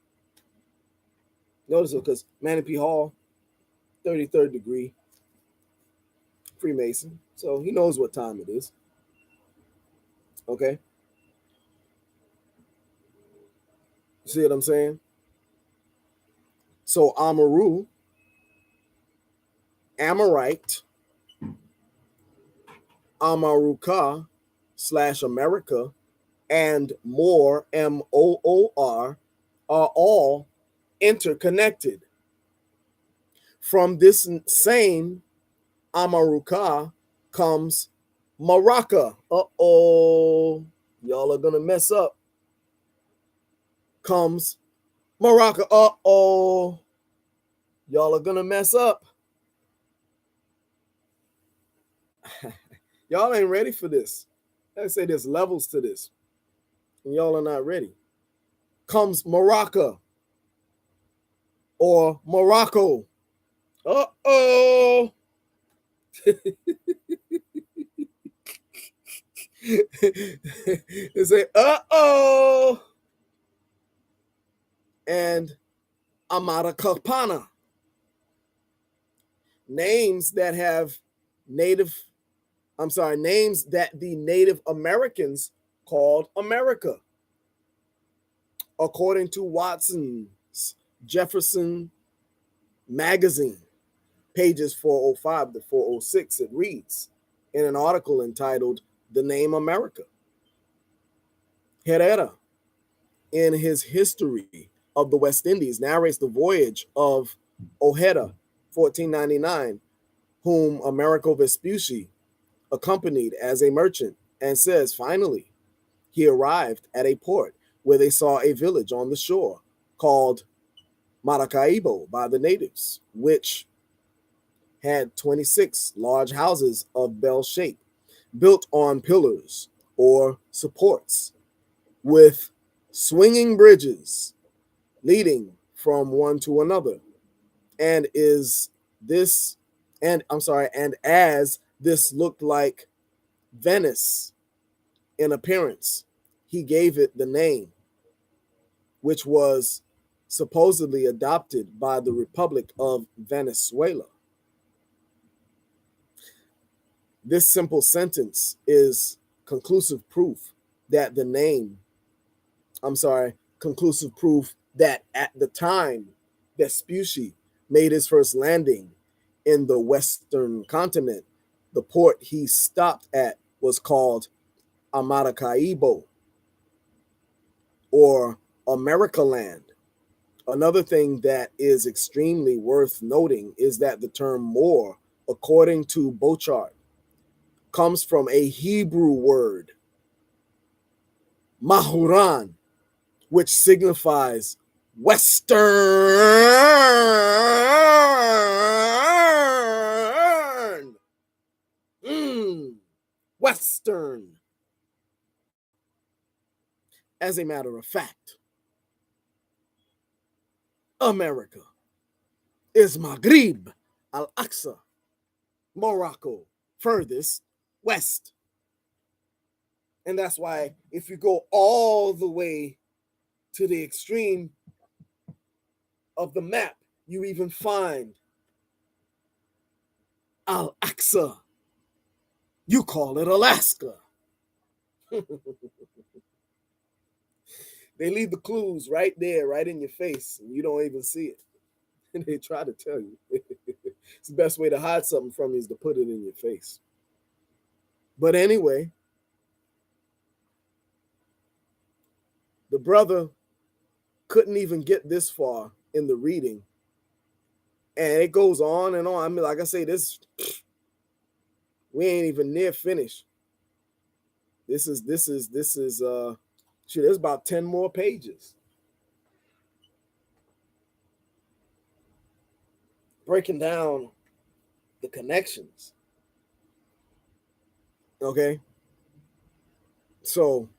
notice it because Manny P. Hall, 33rd degree Freemason. So he knows what time it is. Okay? See what I'm saying? So Amaru, Amorite, Amaruka / America, and Moor, Moor, are all interconnected. From this same Amaruka comes Maraca. Uh-oh. Y'all are going to mess up. Comes Maraca. Uh-oh. Y'all are going to mess up. Y'all ain't ready for this. I say there's levels to this. And y'all are not ready. Comes Maraca or Morocco. Uh-oh. They say, uh-oh. And Amara Kapana. Names that the Native Americans called America. According to Watson's Jefferson magazine, pages 405 to 406, it reads in an article entitled The Name America. Herrera, in his History of the West Indies, narrates the voyage of Ojeda, 1499, whom Americo Vespucci accompanied as a merchant, and says, finally, he arrived at a port where they saw a village on the shore called Maracaibo by the natives, which had 26 large houses of bell shape, built on pillars or supports, with swinging bridges leading from one to another. And as this looked like Venice in appearance, he gave it the name, which was supposedly adopted by the Republic of Venezuela. This simple sentence is conclusive proof that at the time Vespucci made his first landing in the Western continent, the port he stopped at was called Maracaibo, or Americaland. Another thing that is extremely worth noting is that the term Moor, according to Bochart, comes from a Hebrew word, Mahuran, which signifies Western. Western. As a matter of fact, America is Maghrib, Al-Aqsa, Morocco, furthest west. And that's why if you go all the way to the extreme of the map, you even find Al-Aqsa. You call it Alaska. They leave the clues right there, right in your face, and you don't even see it. And they try to tell you. It's the best way to hide something from you is to put it in your face. But anyway, the brother couldn't even get this far in the reading. And it goes on and on. I mean, like I say, we ain't even near finished. This is there's about 10 more pages. Breaking down the connections. Okay. So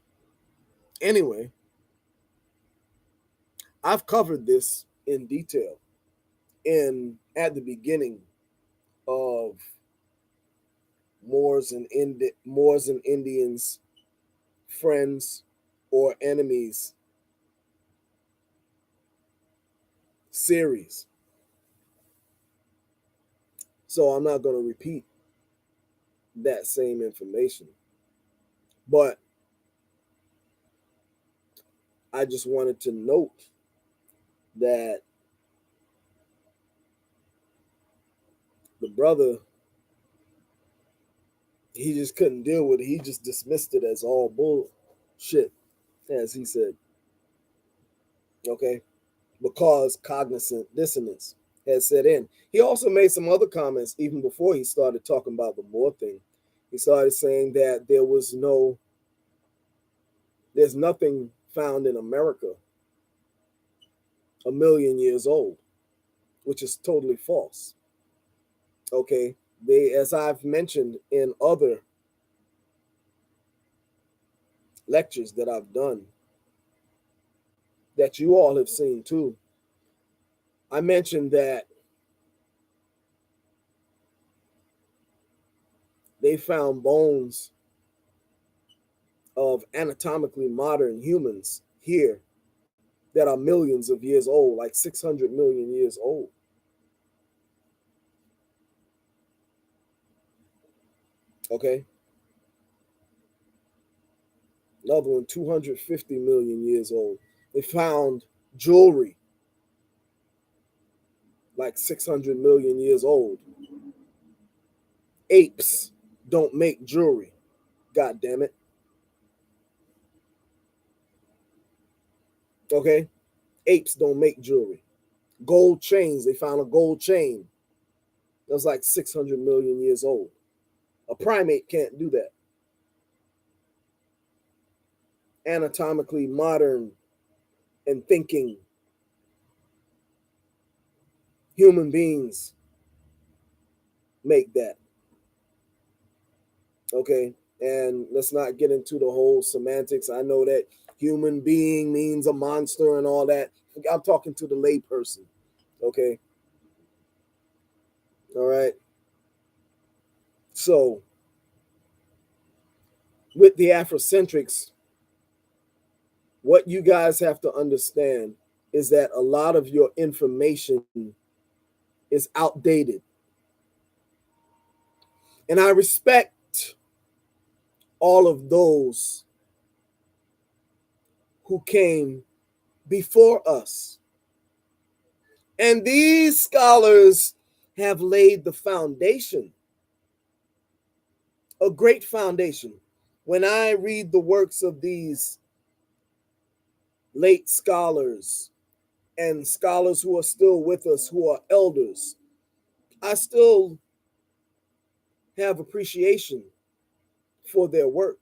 anyway, I've covered this in detail at the beginning of Moors and Indians, friends or enemies series. So I'm not going to repeat that same information. But I just wanted to note that the brother, he just couldn't deal with it. He just dismissed it as all bullshit, as he said. Okay. Because cognizant dissonance had set in. He also made some other comments even before he started talking about the Moor thing. He started saying that there's nothing found in America 1,000,000 years old, which is totally false. Okay. As I've mentioned in other lectures that I've done, that you all have seen too, I mentioned that they found bones of anatomically modern humans here that are millions of years old, like 600 million years old. Okay. Another one, 250 million years old. They found jewelry like 600 million years old. Apes don't make jewelry. God damn it. Okay. Apes don't make jewelry. Gold chains. They found a gold chain that was like 600 million years old. A primate can't do that. Anatomically modern and thinking human beings make that. Okay. And let's not get into the whole semantics. I know that human being means a monster and all that. I'm talking to the lay person. Okay. All right. So with the Afrocentrics, what you guys have to understand is that a lot of your information is outdated. And I respect all of those who came before us. And these scholars have laid the foundation, a great foundation. When I read the works of these late scholars and scholars who are still with us, who are elders, I still have appreciation for their work.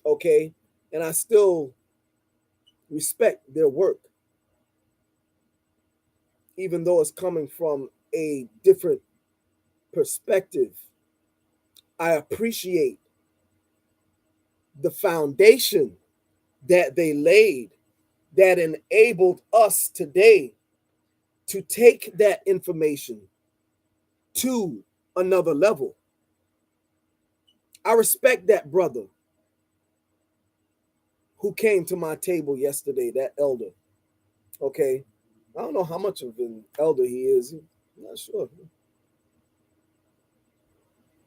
Okay. And I still respect their work, even though it's coming from a different perspective. I appreciate the foundation that they laid that enabled us today to take that information to another level. I respect that brother who came to my table yesterday, that elder. Okay. I don't know how much of an elder he is. I'm not sure.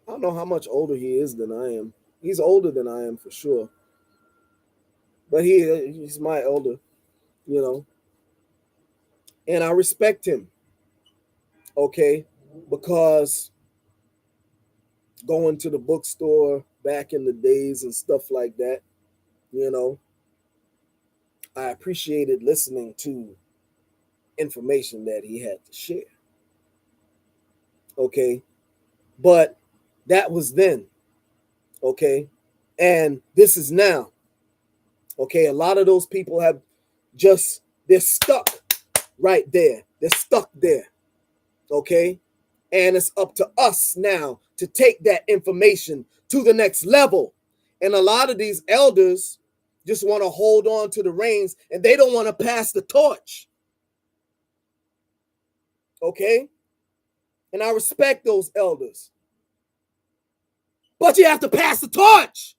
I don't know how much older he is than I am. He's older than I am for sure. But he's my elder, you know. And I respect him. Okay. Because going to the bookstore back in the days and stuff like that, you know, I appreciated listening to information that he had to share. Okay. But that was then. Okay. And this is now. Okay. A lot of those people they're stuck right there. They're stuck there. Okay. And it's up to us now to take that information to the next level. And a lot of these elders just want to hold on to the reins and they don't want to pass the torch. Okay? And I respect those elders. But you have to pass the torch.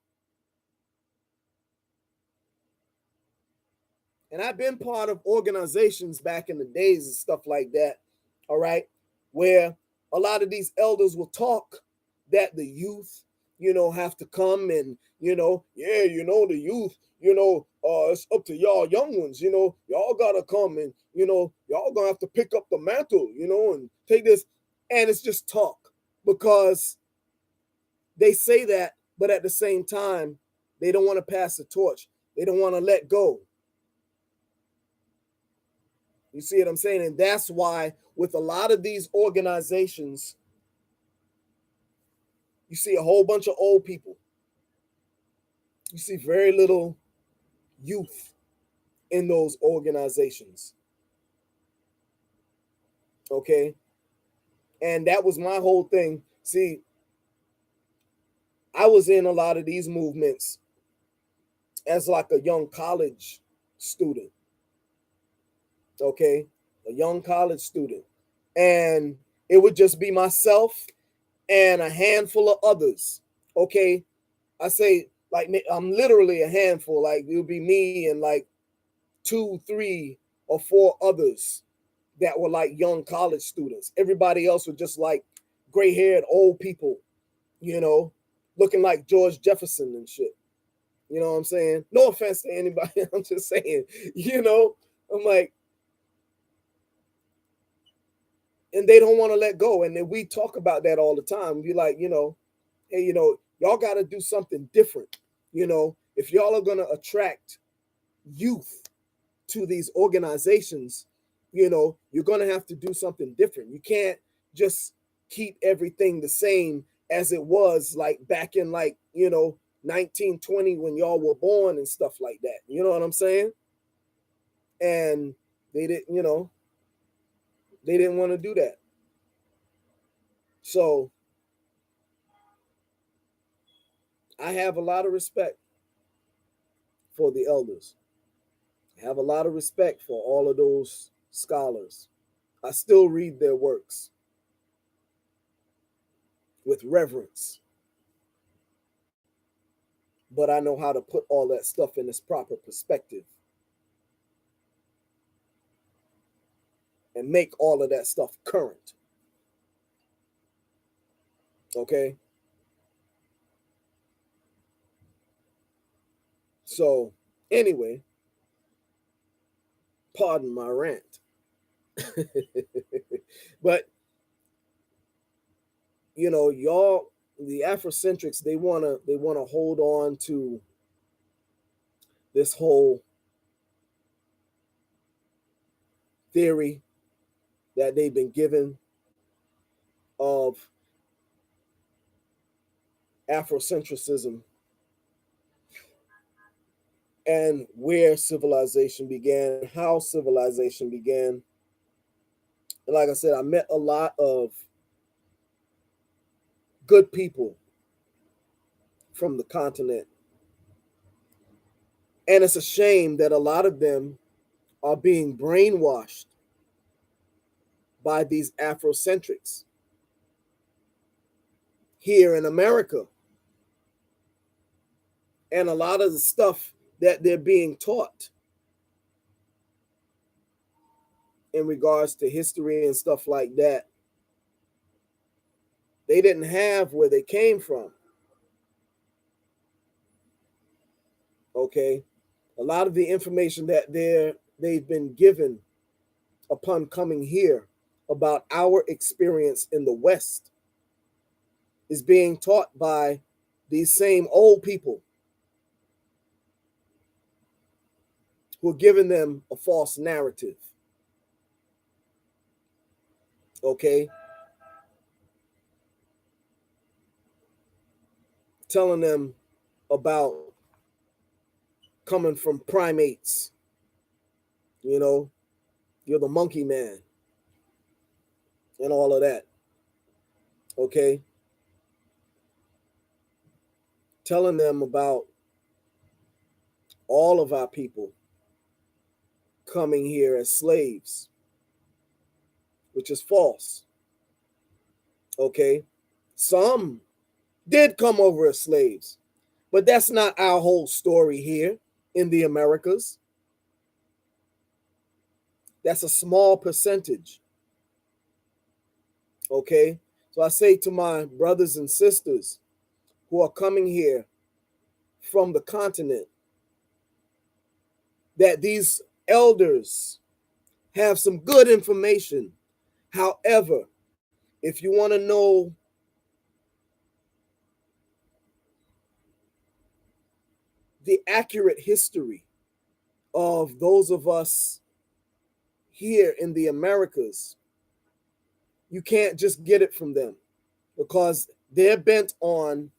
And I've been part of organizations back in the days and stuff like that, all right, where a lot of these elders will talk that the youth, have to come and, the youth, it's up to y'all young ones, y'all gotta come and, y'all gonna have to pick up the mantle, and take this. And it's just talk because they say that, but at the same time, they don't want to pass the torch. They don't want to let go. You see what I'm saying? And that's why with a lot of these organizations, you see a whole bunch of old people. You see very little youth in those organizations. Okay? And that was my whole thing. See, I was in a lot of these movements as like a young college student. Okay? A young college student. And it would just be myself and a handful of others. Okay? I say, like, I'm literally a handful. Like, it would be me and like 2, 3, or 4 others that were like young college students. Everybody else was just like gray-haired old people, looking like George Jefferson and shit. You know what I'm saying? No offense to anybody. I'm just saying, I'm like, and they don't want to let go. And then we talk about that all the time. Be like, hey, y'all got to do something different. If y'all are going to attract youth to these organizations, you're going to have to do something different. You can't just keep everything the same as it was like back in 1920 when y'all were born and stuff like that. You know what I'm saying? And they didn't, they didn't want to do that. So I have a lot of respect for the elders. I have a lot of respect for all of those scholars. I still read their works with reverence. But I know how to put all that stuff in its proper perspective and make all of that stuff current. Okay? So, anyway, pardon my rant. But, y'all, the Afrocentrics, they wanna hold on to this whole theory that they've been given of Afrocentrism and where civilization began, how civilization began. And like I said, I met a lot of good people from the continent. And it's a shame that a lot of them are being brainwashed by these Afrocentrics here in America. And a lot of the stuff that they're being taught in regards to history and stuff like that, they didn't have where they came from. Okay? A lot of the information that they've been given upon coming here about our experience in the West is being taught by these same old people who are giving them a false narrative. Okay? Telling them about coming from primates. You're the monkey man and all of that. okay, telling them about all of our people coming here as slaves, which is false. Okay, some did come over as slaves, but that's not our whole story here in the Americas. That's a small percentage. Okay, so I say to my brothers and sisters who are coming here from the continent that these elders have some good information. However, if you want to know the accurate history of those of us here in the Americas, you can't just get it from them because they're bent on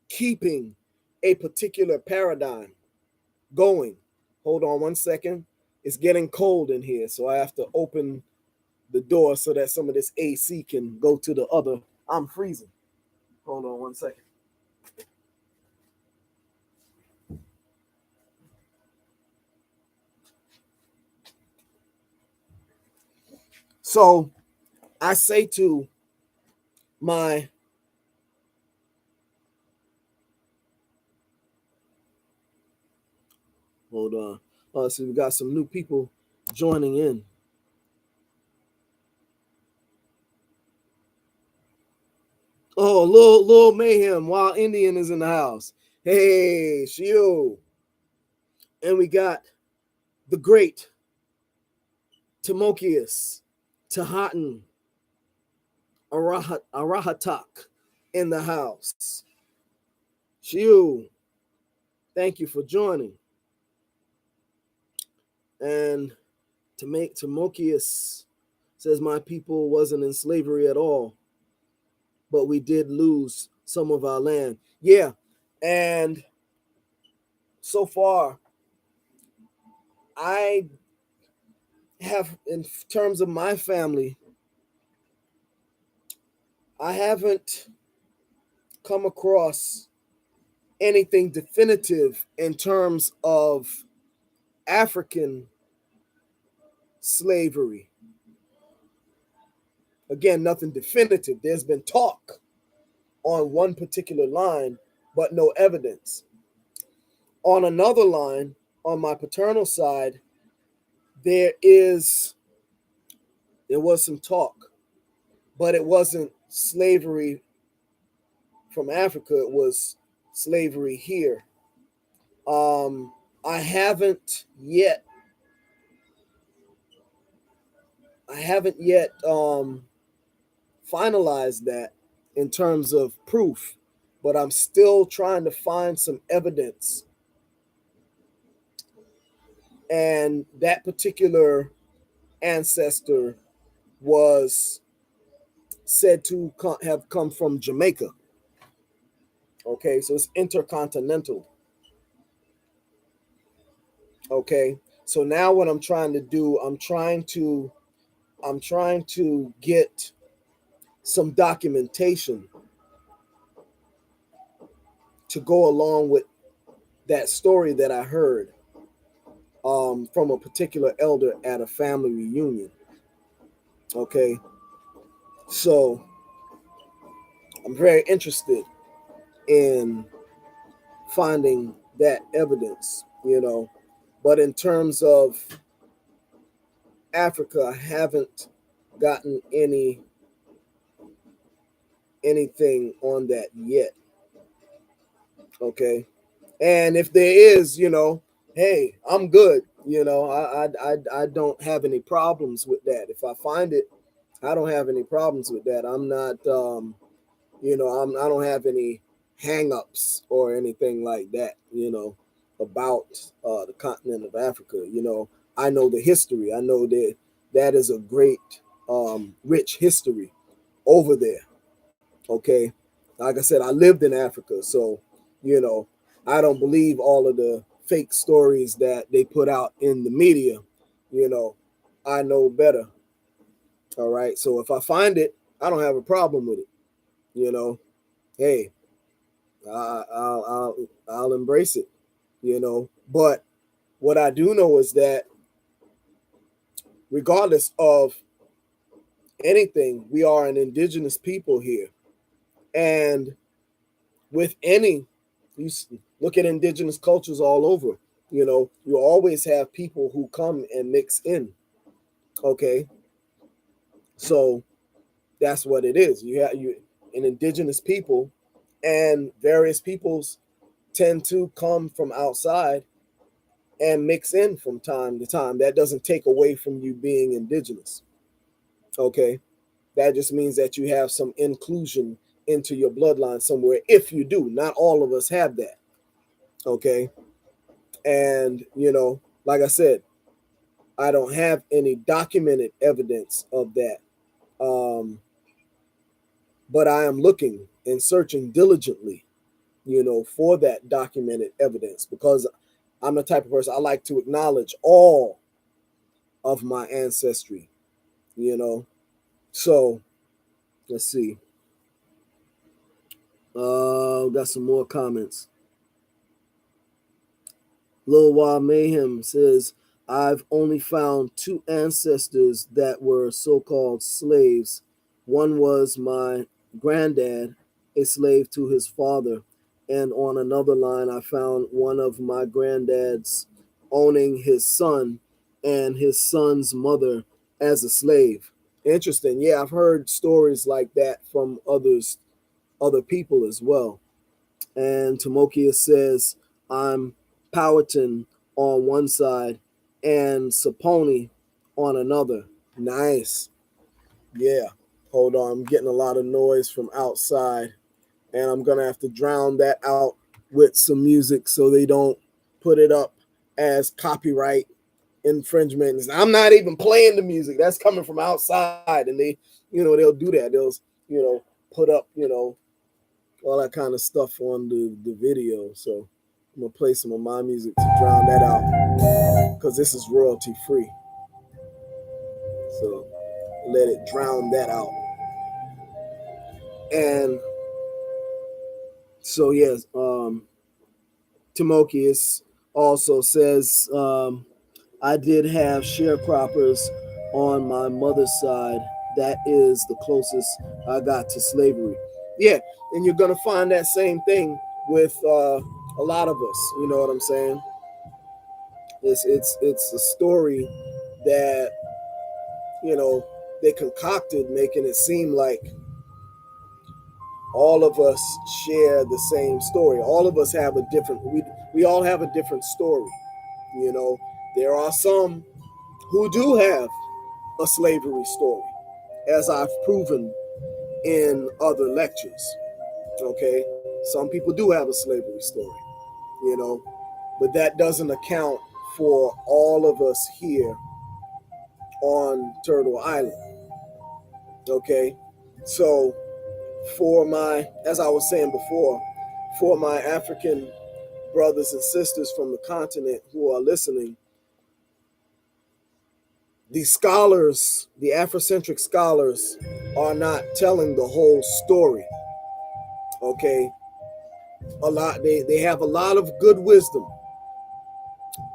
keeping a particular paradigm going. Hold on one second. It's getting cold in here, so I have to open the door so that some of this AC can go to the other. I'm freezing. Hold on one second. So I say to my hold on. So we got some new people joining in. Oh, little mayhem while Indian is in the house. Hey, Shio. And we got the great Timokius, Tahatan, Arahatak in the house. Shio, thank you for joining. And to make Timokius says my people wasn't in slavery at all, but we did lose some of our land. Yeah, and so far, I have, in terms of my family, I haven't come across anything definitive in terms of African slavery. Again, nothing definitive. There's been talk on one particular line, but no evidence. On another line, on my paternal side, there was some talk, but it wasn't slavery from Africa. It was slavery here. I haven't yet finalized that in terms of proof, but I'm still trying to find some evidence. And that particular ancestor was said to have come from Jamaica. Okay, so it's intercontinental. Okay, so now what I'm trying to do, I'm trying to get some documentation to go along with that story that I heard from a particular elder at a family reunion. Okay, so I'm very interested in finding that evidence, But in terms of Africa, I haven't gotten anything on that yet. Okay, and if there is, hey, I'm good. I don't have any problems with that. If I find it, I don't have any problems with that. I'm not, I don't have any hang-ups or anything like that. About the continent of Africa. I know the history. I know that that is a great, rich history over there. Okay, like I said, I lived in Africa, so you know, I don't believe all of the fake stories that they put out in the media. You know, I know better. All right, so if I find it, I don't have a problem with it. You know, hey, I'll embrace it. You know, but what I do know is that regardless of anything, we are an indigenous people here, and with any, you look at indigenous cultures all over. You know, you always have people who come and mix in. Okay, so that's what it is. You have you an indigenous people, and various peoples tend to come from outside and mix in from time to time. That doesn't take away from you being indigenous. Okay, that just means that you have some inclusion into your bloodline somewhere. If you do, not all of us have that. Okay, and like I said, I don't have any documented evidence of that. Um, but I am looking and searching diligently, for that documented evidence because I'm the type of person I like to acknowledge all of my ancestry, you know. So let's see. Got some more comments. Lil Wa Mayhem says, I've only found two ancestors that were so called slaves. One was my granddad, a slave to his father. And on another line, I found one of my granddads owning his son and his son's mother as a slave. Interesting. Yeah, I've heard stories like that from other people as well. And Tamokia says, I'm Powhatan on one side and Saponi on another. Nice. Yeah. Hold on. I'm getting a lot of noise from outside, and I'm going to have to drown that out with some music so they don't put it up as copyright infringement. I'm not even playing the music. That's coming from outside, and they'll do that. They'll, put up, all that kind of stuff on the video. So I'm gonna play some of my music to drown that out because this is royalty free. So let it drown that out. And so yes, Timokius also says I did have sharecroppers on my mother's side. That is the closest I got to slavery. Yeah, and you're gonna find that same thing with a lot of us. You know what I'm saying? It's a story that they concocted, making it seem like all of us share the same story. All of us have a different. We all have a different story. You know, there are some who do have a slavery story, as I've proven in other lectures. Okay, some people do have a slavery story, you know, but that doesn't account for all of us here on Turtle Island. Okay, so as I was saying before, for my African brothers and sisters from the continent who are listening, the scholars, the Afrocentric scholars, are not telling the whole story. Okay, they have a lot of good wisdom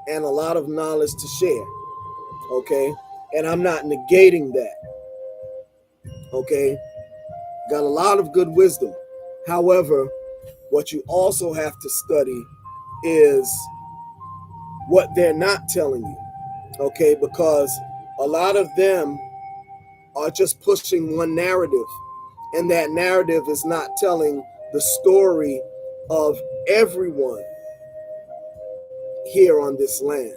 and a lot of knowledge to share. Okay, and I'm not negating that. Okay, got a lot of good wisdom. However, what you also have to study is what they're not telling you. Okay, because a lot of them are just pushing one narrative, and that narrative is not telling the story of everyone here on this land.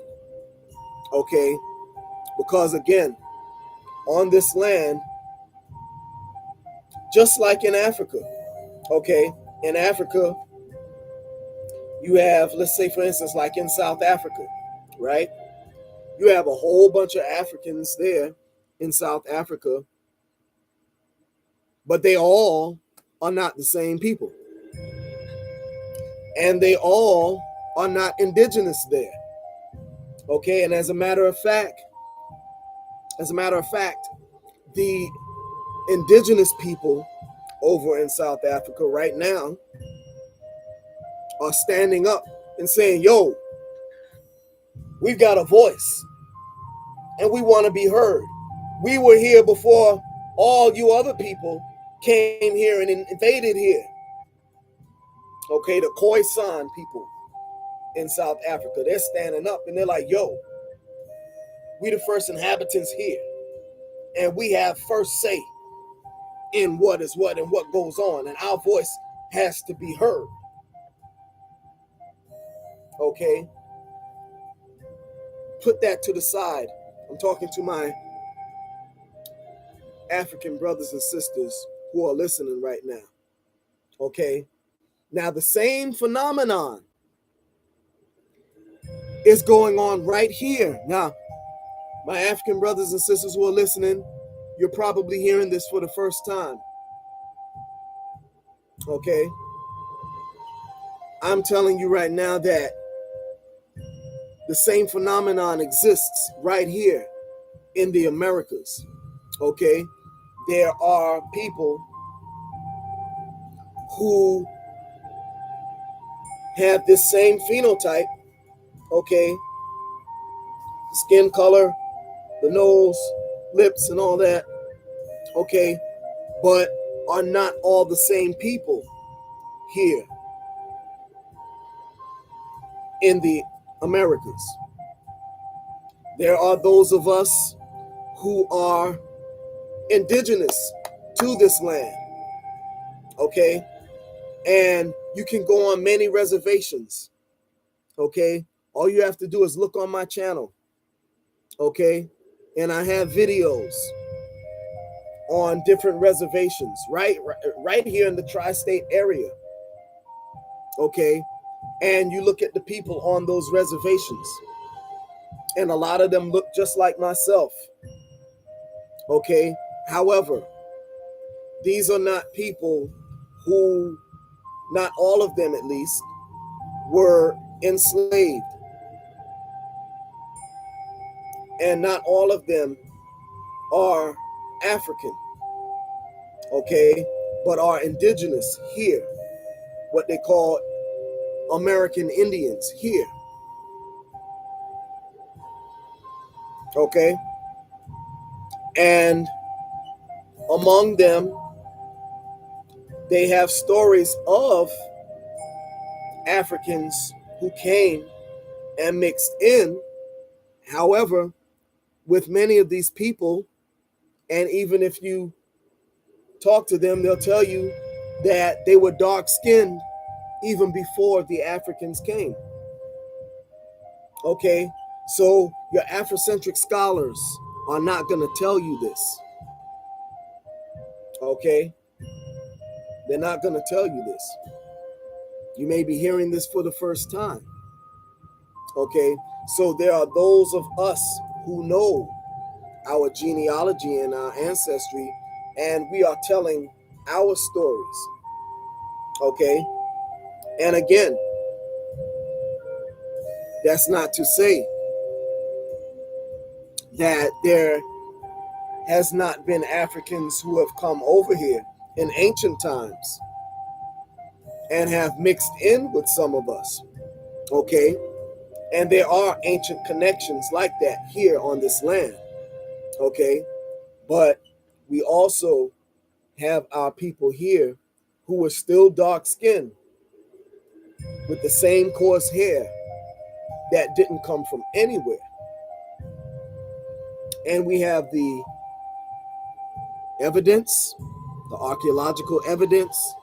Okay, because again, on this land, just like in Africa, okay, in Africa, you have, let's say for instance, like in South Africa, right? You have a whole bunch of Africans there in South Africa, but they all are not the same people. And they all are not indigenous there. Okay, and as a matter of fact, the indigenous people over in South Africa right now are standing up and saying, yo, we've got a voice and we want to be heard. We were here before all you other people came here and invaded here. Okay, the Khoisan people in South Africa, they're standing up and they're like, yo, we the first inhabitants here and we have first say in what is what and what goes on, and our voice has to be heard. Okay, put that to the side. I'm talking to my African brothers and sisters who are listening right now. Okay, now the same phenomenon is going on right here. Now, my African brothers and sisters who are listening, you're probably hearing this for the first time. Okay, I'm telling you right now that the same phenomenon exists right here in the Americas. Okay, there are people who have this same phenotype. Okay, skin color, the nose, lips, and all that. Okay, but are not all the same people here in the Americas. There are those of us who are indigenous to this land. Okay, and you can go on many reservations. Okay, all you have to do is look on my channel. Okay, and I have videos on different reservations right here in the tri-state area. Okay, and you look at the people on those reservations, and a lot of them look just like myself. Okay, however, these are not people who, not all of them at least, were enslaved, and not all of them are African. Okay, but are indigenous here, what they call American Indians here. Okay, and among them, they have stories of Africans who came and mixed in. However, with many of these people, and even if you talk to them, they'll tell you that they were dark-skinned even before the Africans came. Okay, so your Afrocentric scholars are not going to tell you this. Okay, they're not going to tell you this. You may be hearing this for the first time. Okay, so there are those of us who know our genealogy and our ancestry, and we are telling our stories. Okay, and again, that's not to say that there has not been Africans who have come over here in ancient times and have mixed in with some of us. Okay, and there are ancient connections like that here on this land. Okay, but we also have our people here who are still dark-skinned with the same coarse hair that didn't come from anywhere. And we have the evidence, the archaeological evidence,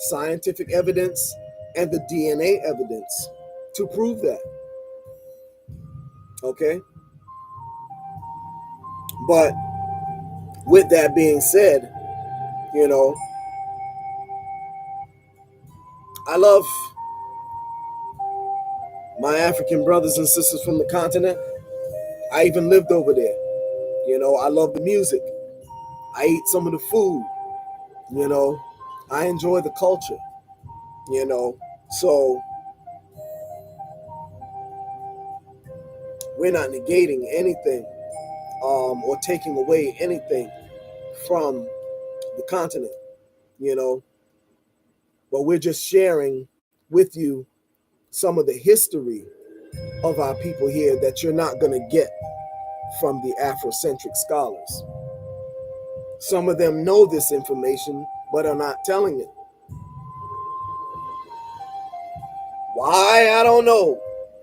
scientific evidence, and the DNA evidence to prove that. Okay? But with that being said, you know, I love my African brothers and sisters from the continent. I even lived over there. You know, I love the music. I eat some of the food. You know, I enjoy the culture. You know, so we're not negating anything or taking away anything from the continent, you know, but we're just sharing with you some of the history of our people here that you're not going to get from the Afrocentric scholars. Some of them know this information, but are not telling it. Why? I don't know.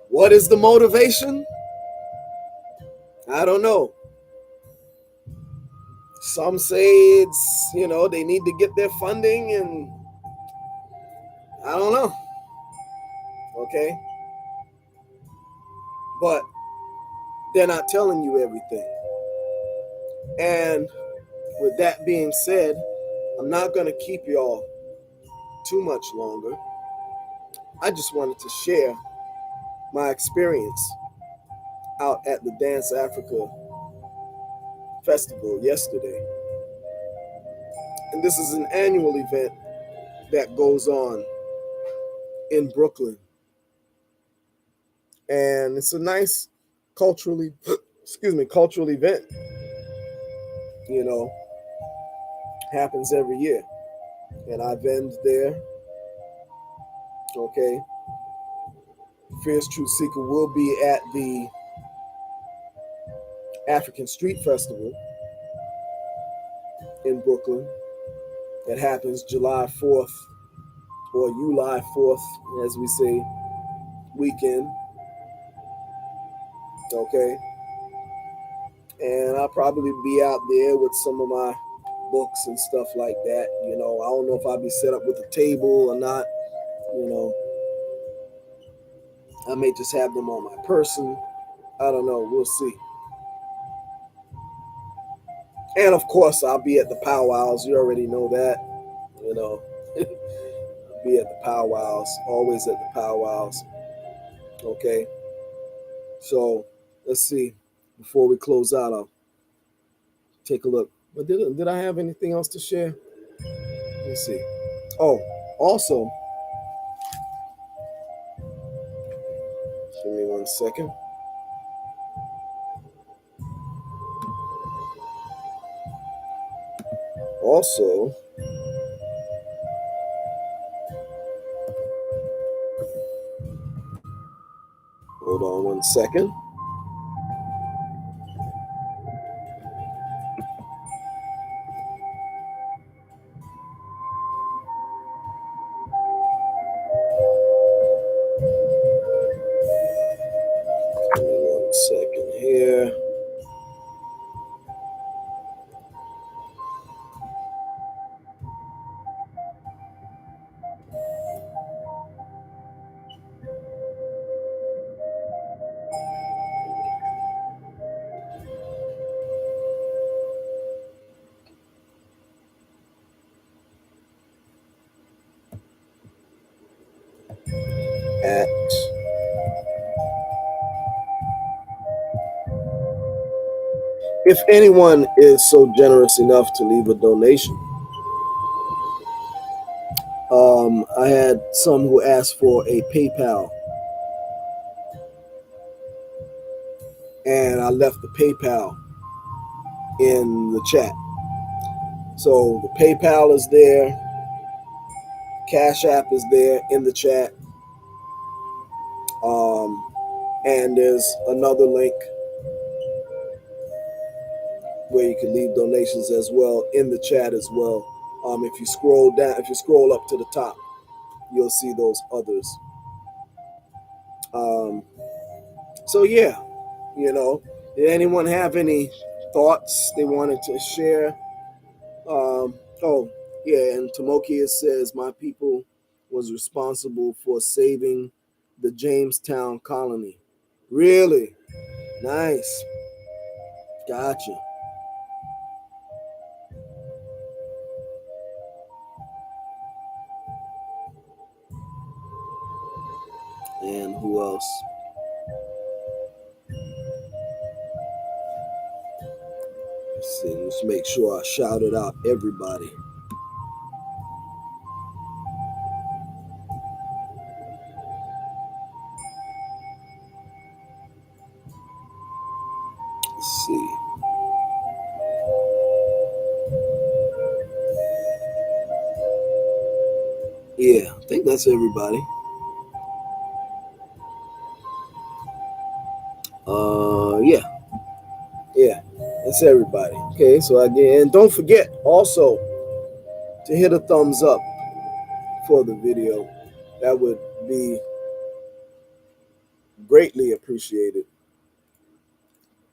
What is the motivation? I don't know. Some say it's, they need to get their funding, and I don't know. Okay. But they're not telling you everything. And with that being said, I'm not going to keep y'all too much longer. I just wanted to share my experience out at the Dance Africa Festival yesterday. And this is an annual event that goes on in Brooklyn. And it's a nice culturally, cultural event, happens every year. And I vend there. Okay. Feerce Truth-Seeker will be at the African Street Festival in Brooklyn. That happens July 4th or July 4th, as we say, weekend. Okay. And I'll probably be out there with some of my books and stuff like that. I don't know if I'll be set up with a table or not. You know, I may just have them on my person. I don't know. We'll see. And of course, I'll be at the powwows. You already know that. You know, I'll be at the powwows. Always at the powwows. Okay. So let's see. Before we close out, I'll take a look. But did I have anything else to share? Let me see. Oh, also, give me 1 second. Also, hold on 1 second. Give me 1 second here. At if anyone is so generous enough to leave a donation, I had some who asked for a PayPal, and I left the PayPal in the chat. So the PayPal is there, Cash App is there in the chat, um, and there's another link where you can leave donations as well in the chat as well. If you scroll down, if you scroll up to the top, you'll see those others. Um, so yeah, did anyone have any thoughts they wanted to share? Oh yeah, and Tamokia says my people was responsible for saving the Jamestown colony. Really? Nice. Gotcha. And who else? Let's see. Let's make sure I shouted out everybody. Let's see. think that's everybody. Yeah, yeah, that's everybody. Okay, so again, and don't forget also to hit a thumbs up for the video. That would be greatly appreciated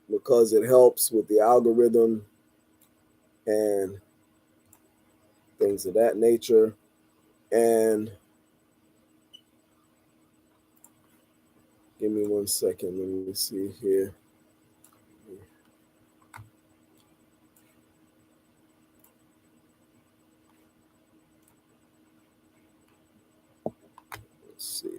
because it helps with the algorithm and things of that nature. And give me 1 second. Let me see here. Let's see.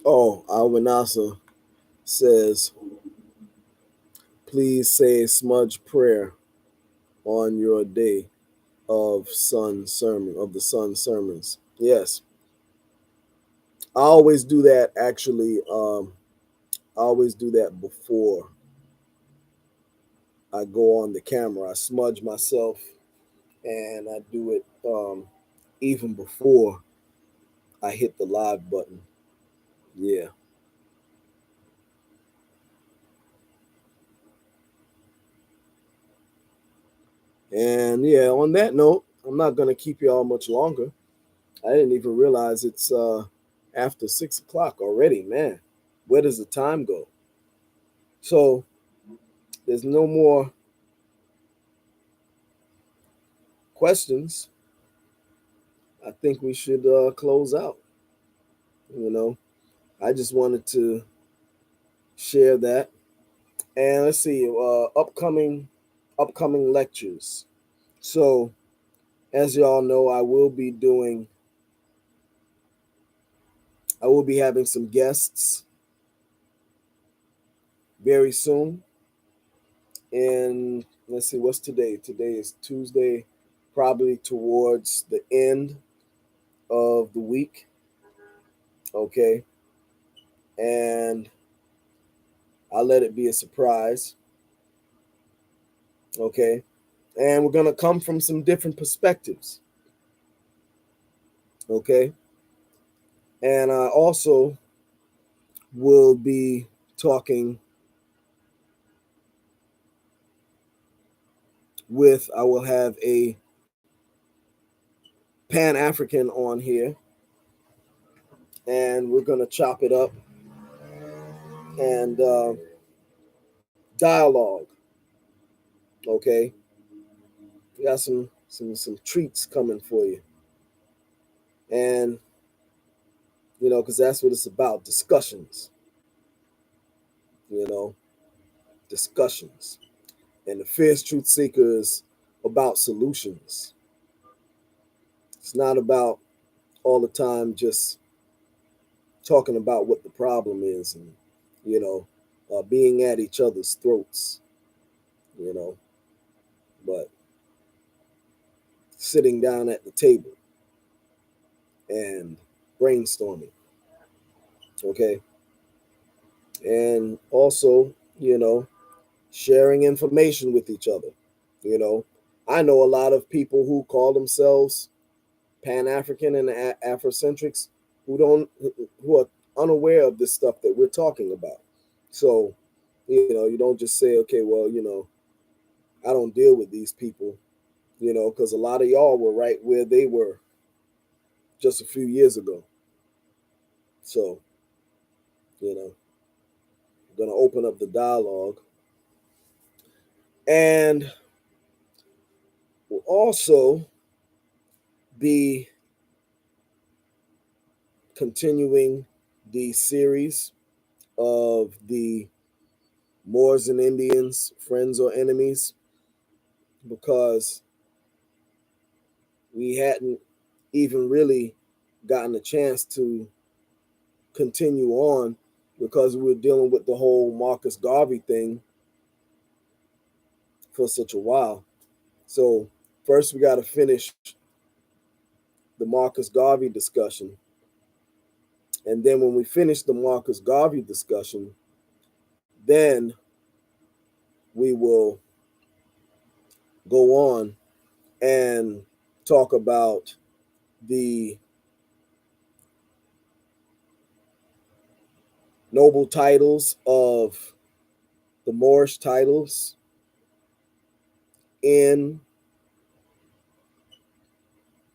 Oh, Alvanasa says, please say a smudge prayer on your day of the sun sermons. Yes, I always do that. Actually, I always do that before I go on the camera. I smudge myself, and I do it even before I hit the live button. Yeah. And yeah, on that note, I'm not gonna keep y'all much longer. I didn't even realize it's after 6 o'clock already, man. Where does the time go? So there's no more questions. I think we should close out. You know, I just wanted to share that. And let's see, upcoming lectures. So as y'all know, I will be having some guests very soon. And let's see, what's today? Today is Tuesday, probably towards the end of the week. Okay. And I'll let it be a surprise. Okay. And we're going to come from some different perspectives. Okay. And I also will be talking I will have a Pan African on here, and we're going to chop it up and dialogue. Okay. We got some treats coming for you. And, because that's what it's about, discussions, you know, discussions. And the Feerce Truth-Seeker is about solutions. It's not about all the time just talking about what the problem is and, being at each other's throats, you know, but sitting down at the table and brainstorming. Okay. And also, sharing information with each other. You know, I know a lot of people who call themselves Pan African and Afrocentrics who are unaware of this stuff that we're talking about. So, you don't just say, okay, well, I don't deal with these people, because a lot of y'all were right where they were just a few years ago. So, I'm going to open up the dialogue. And we'll also be continuing the series of the Moors and Indians, friends or enemies, because we hadn't even really gotten a chance to continue on because we were dealing with the whole Marcus Garvey thing for such a while. So first we got to finish the Marcus Garvey discussion. And then when we finish the Marcus Garvey discussion, then we will go on and talk about the noble titles of the Moorish titles in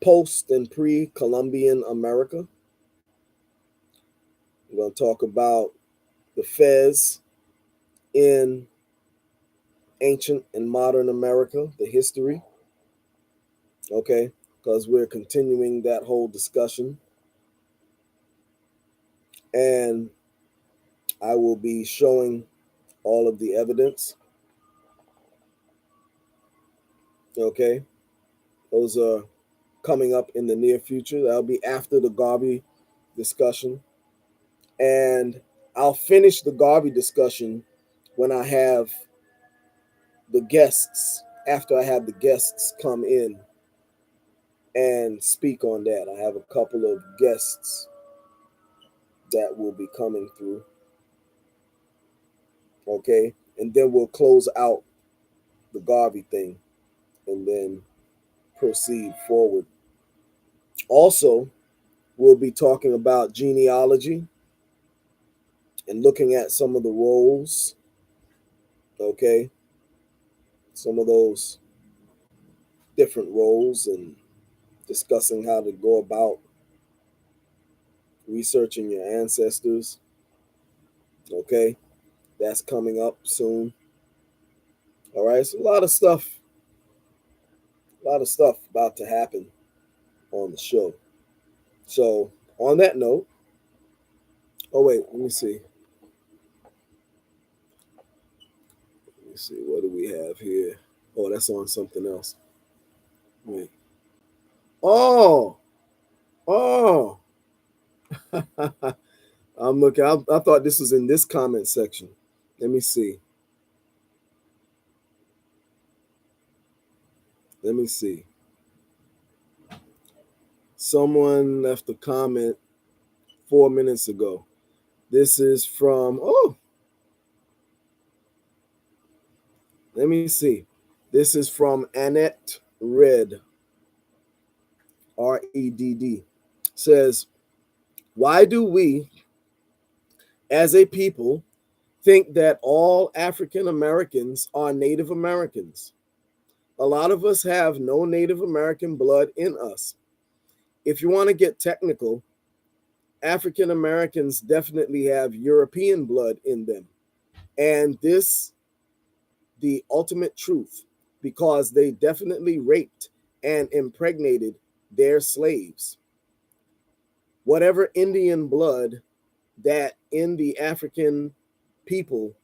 post and pre-Columbian America. We're going to talk about the Fez in ancient and modern America, the history, okay, because we're continuing that whole discussion. And I will be showing all of the evidence, okay. Those are coming up in the near future. That'll be after the Garvey discussion. And I'll finish the Garvey discussion when I have the guests, after I have the guests come in and speak on that. I have a couple of guests that will be coming through. Okay. And then we'll close out the Garvey thing and then proceed forward. Also, we'll be talking about genealogy and looking at some of the roles. Okay. Some of those different roles and discussing how to go about researching your ancestors. Okay. That's coming up soon. All right. So a lot of stuff about to happen on the show. So on that note, oh wait, let me see. Let me see. What do we have here? Oh, that's on something else. Wait. Oh, oh. I'm looking. I thought this was in this comment section. Let me see. Let me see. Someone left a comment 4 minutes ago. This is from, oh, let me see. This is from Annette Red, Redd. Says, why do we, as a people, think that all African Americans are Native Americans? A lot of us have no Native American blood in us. If you want to get technical, African Americans definitely have European blood in them. And this, the ultimate truth, because they definitely raped and impregnated their slaves. Whatever Indian blood that in the African people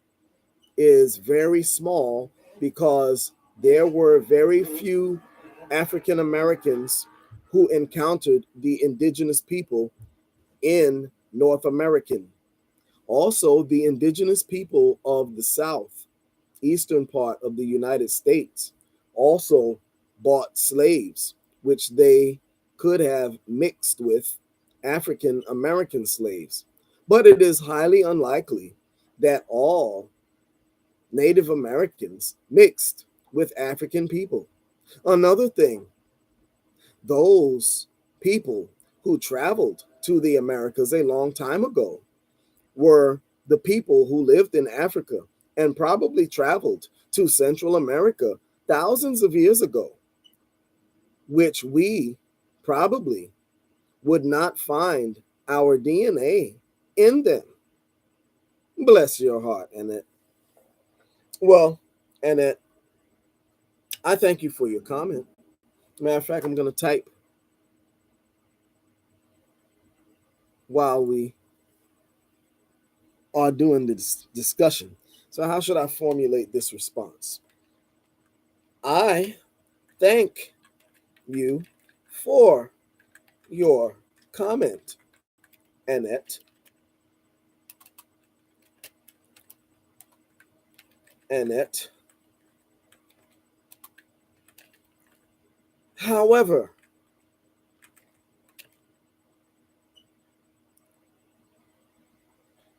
is very small, because there were very few African Americans who encountered the indigenous people in North American. Also, the indigenous people of the South, eastern part of the United States, also bought slaves, which they could have mixed with African American slaves. But it is highly unlikely that all Native Americans mixed with African people. Another thing, those people who traveled to the Americas a long time ago were the people who lived in Africa and probably traveled to Central America thousands of years ago, which we probably would not find our DNA in them. Bless your heart, Annette. Well, Annette, I thank you for your comment. Matter of fact, I'm going to type while we are doing this discussion. So, how should I formulate this response? I thank you for your comment, Annette. Annette. However,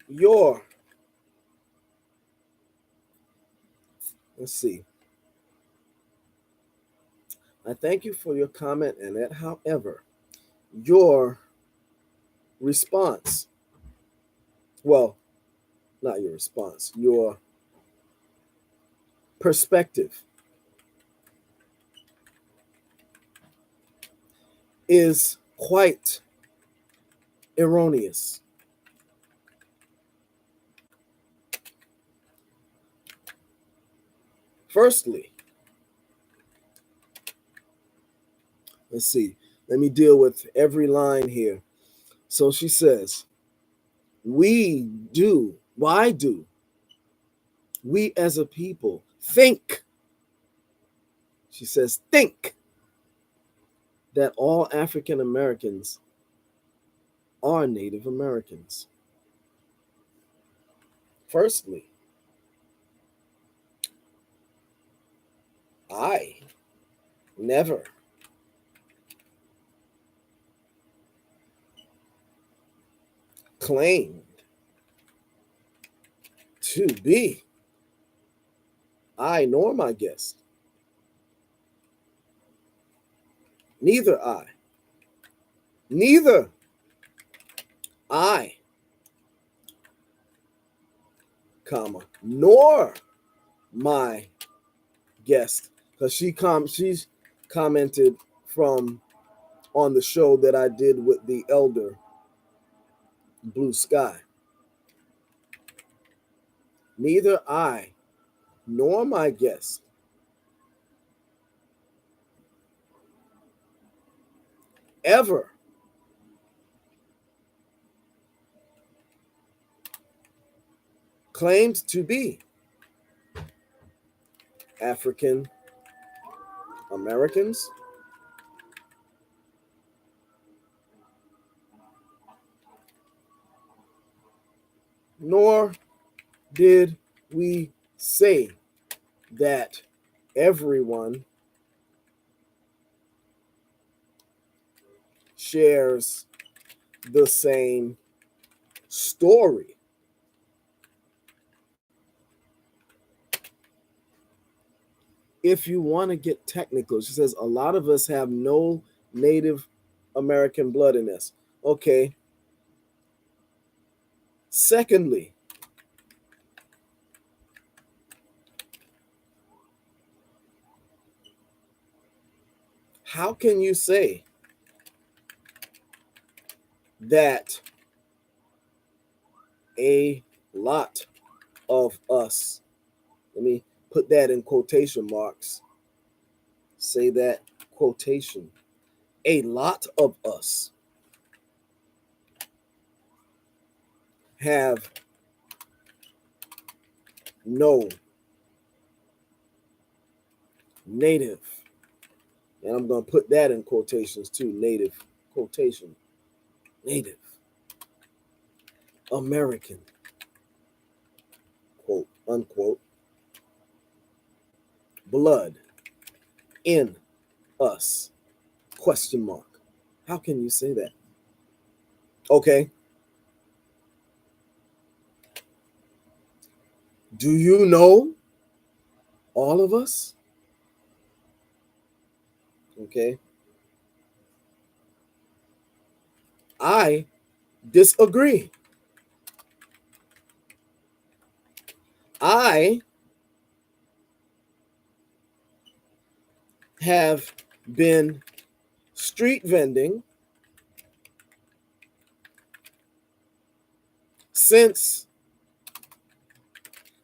your, let's see. I thank you for your comment, Annette. However, your response, well, not your response, your perspective is quite erroneous. Firstly, let's see, let me deal with every line here. So she says, why do we as a people think, she says, think that all African Americans are Native Americans? Firstly, I never claimed to be, I nor my guest, neither I, comma, nor my guest, because she's commented from on the show that I did with the elder Blue Sky. Neither I nor my guest ever claimed to be African Americans, nor did we say that everyone shares the same story. If you want to get technical, she says a lot of us have no Native American blood in us. Okay. Secondly, how can you say that a lot of us, let me put that in quotation marks, say that quotation, a lot of us have no Native, and I'm going to put that in quotations too, Native, quotation, Native American, quote, unquote, blood in us, question mark. How can you say that? Okay. Do you know all of us? Okay. I disagree. I have been street vending since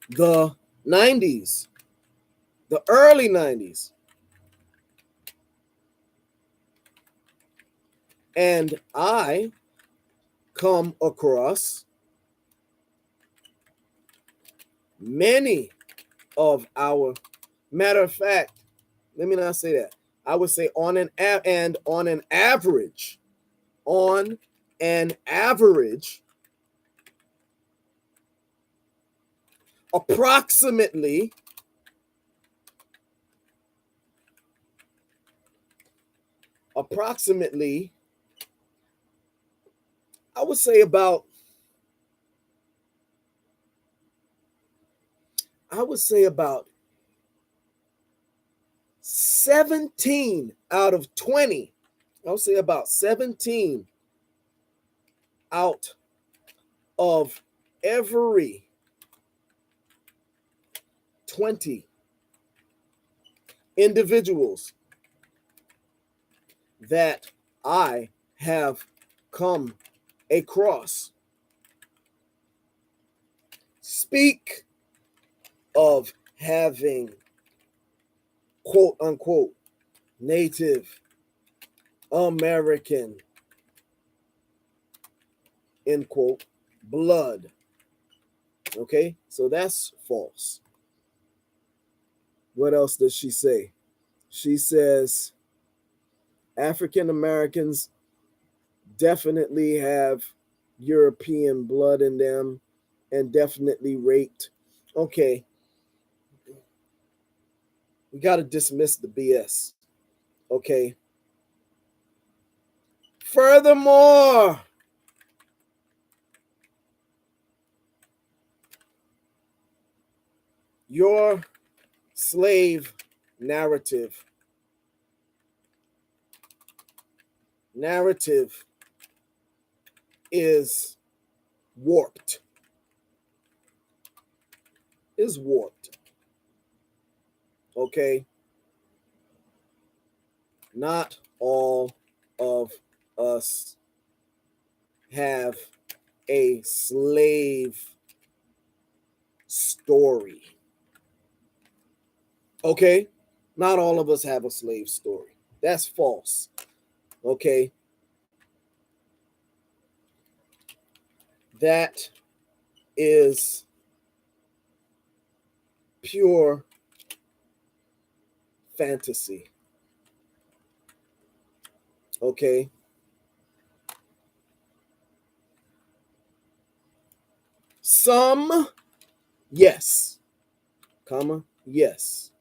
the 90s, the early 90s. And I come across many of our, matter of fact, let me not say that. I would say on an average, approximately I would say about I would say about 17 out of 20. I would say about 17 out of every 20 individuals that I have come across speak of having quote unquote Native American end quote blood. Okay, so that's false. What else does she say? She says African Americans definitely have European blood in them and definitely raped. Okay, we got to dismiss the BS. Okay. Furthermore, your slave narrative is warped. Is warped. Okay. Not all of us have a slave story. Okay? Not all of us have a slave story. That's false. Okay? That is pure fantasy. Okay? Some, yes, comma, yes.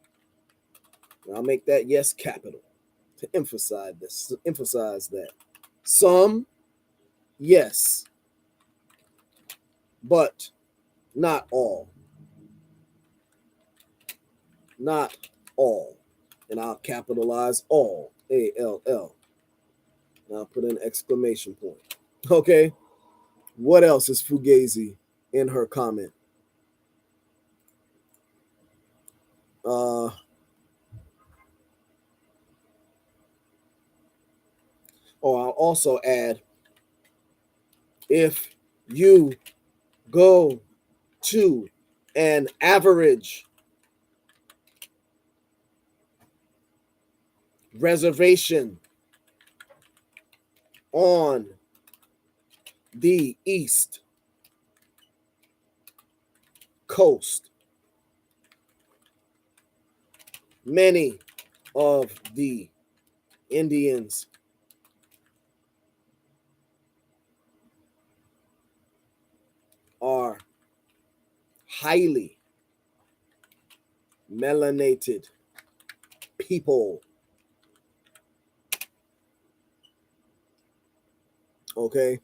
And I'll make that yes capital to emphasize that. Some, yes, but not all. Not all. And I'll capitalize all, A-L-L. And I'll put an exclamation point. Okay? What else is Fugazi in her comment? I'll also add, if you go to an average reservation on the East Coast, many of the Indians are highly melanated people. Okay?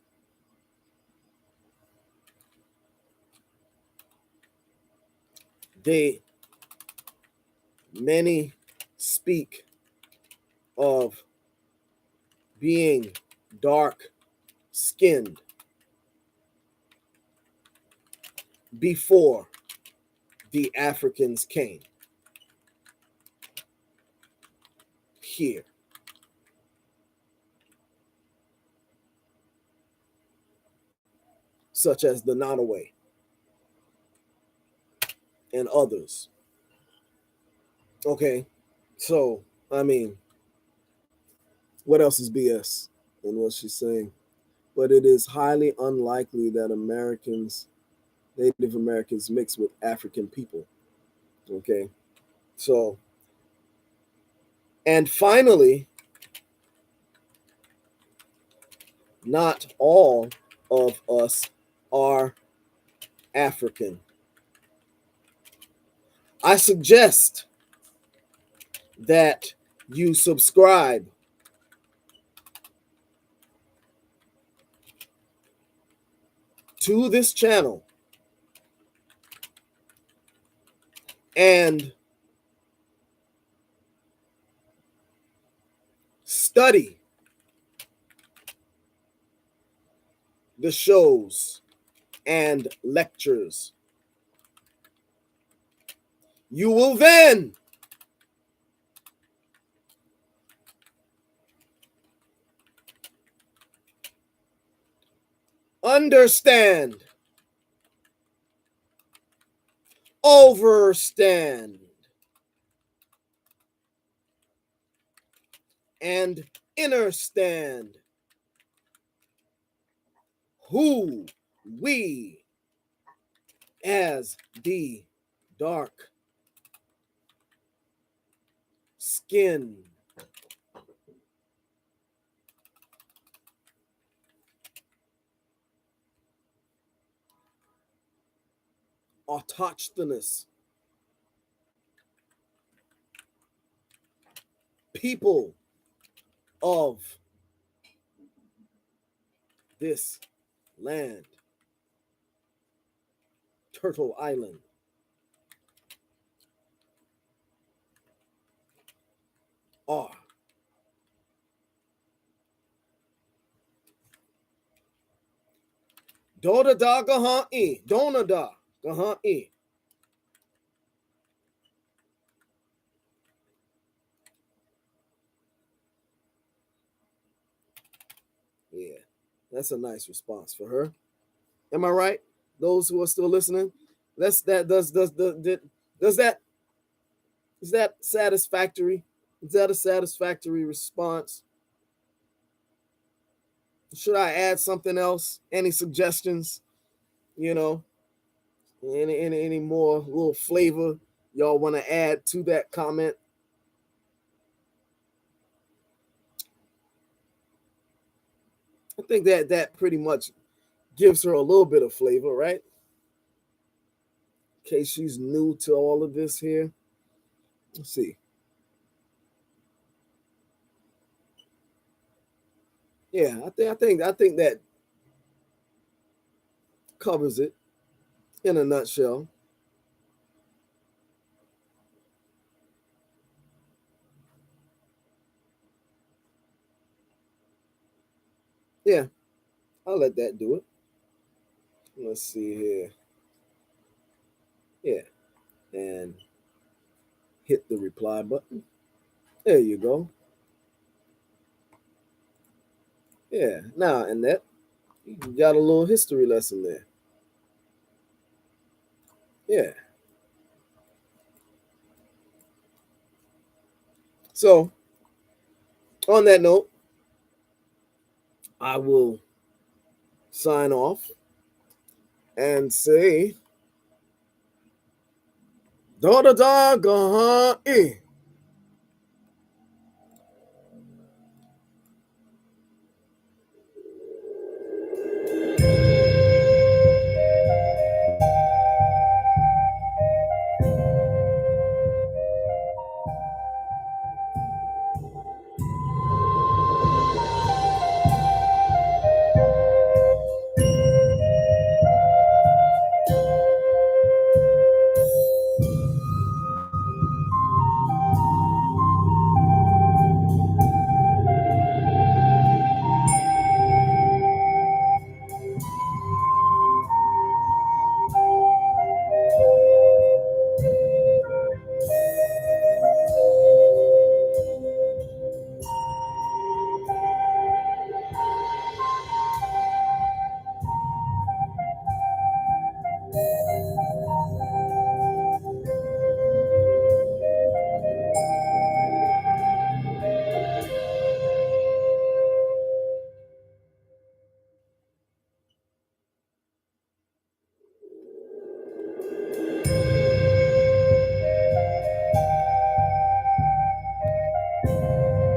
Many speak of being dark skinned before the Africans came here. Such as the Nottoway and others. Okay, so, I mean, what else is BS in what she's saying? But it is highly unlikely that Native Americans mix with African people. Okay, so, and finally, not all of us are African. I suggest that you subscribe to this channel and study the shows and lectures. You will then understand, overstand, and understand who we as the dark skin autochthonous people of this land, Turtle Island, are. Doda da gahan e, dona da gahan e. Yeah, that's a nice response for her. Am I right? Those who are still listening, does that is that satisfactory? Is that a satisfactory response? Should I add something else? Any suggestions? You know, any more little flavor y'all want to add to that comment? I think that pretty much gives her a little bit of flavor, right? In case she's new to all of this here. Let's see. Yeah, I think that covers it in a nutshell. Yeah, I'll let that do it. Let's see here. Yeah, and hit the reply button. There you go. Yeah, now and that you got a little history lesson there. Yeah. So on that note, I will sign off and say, da da da ga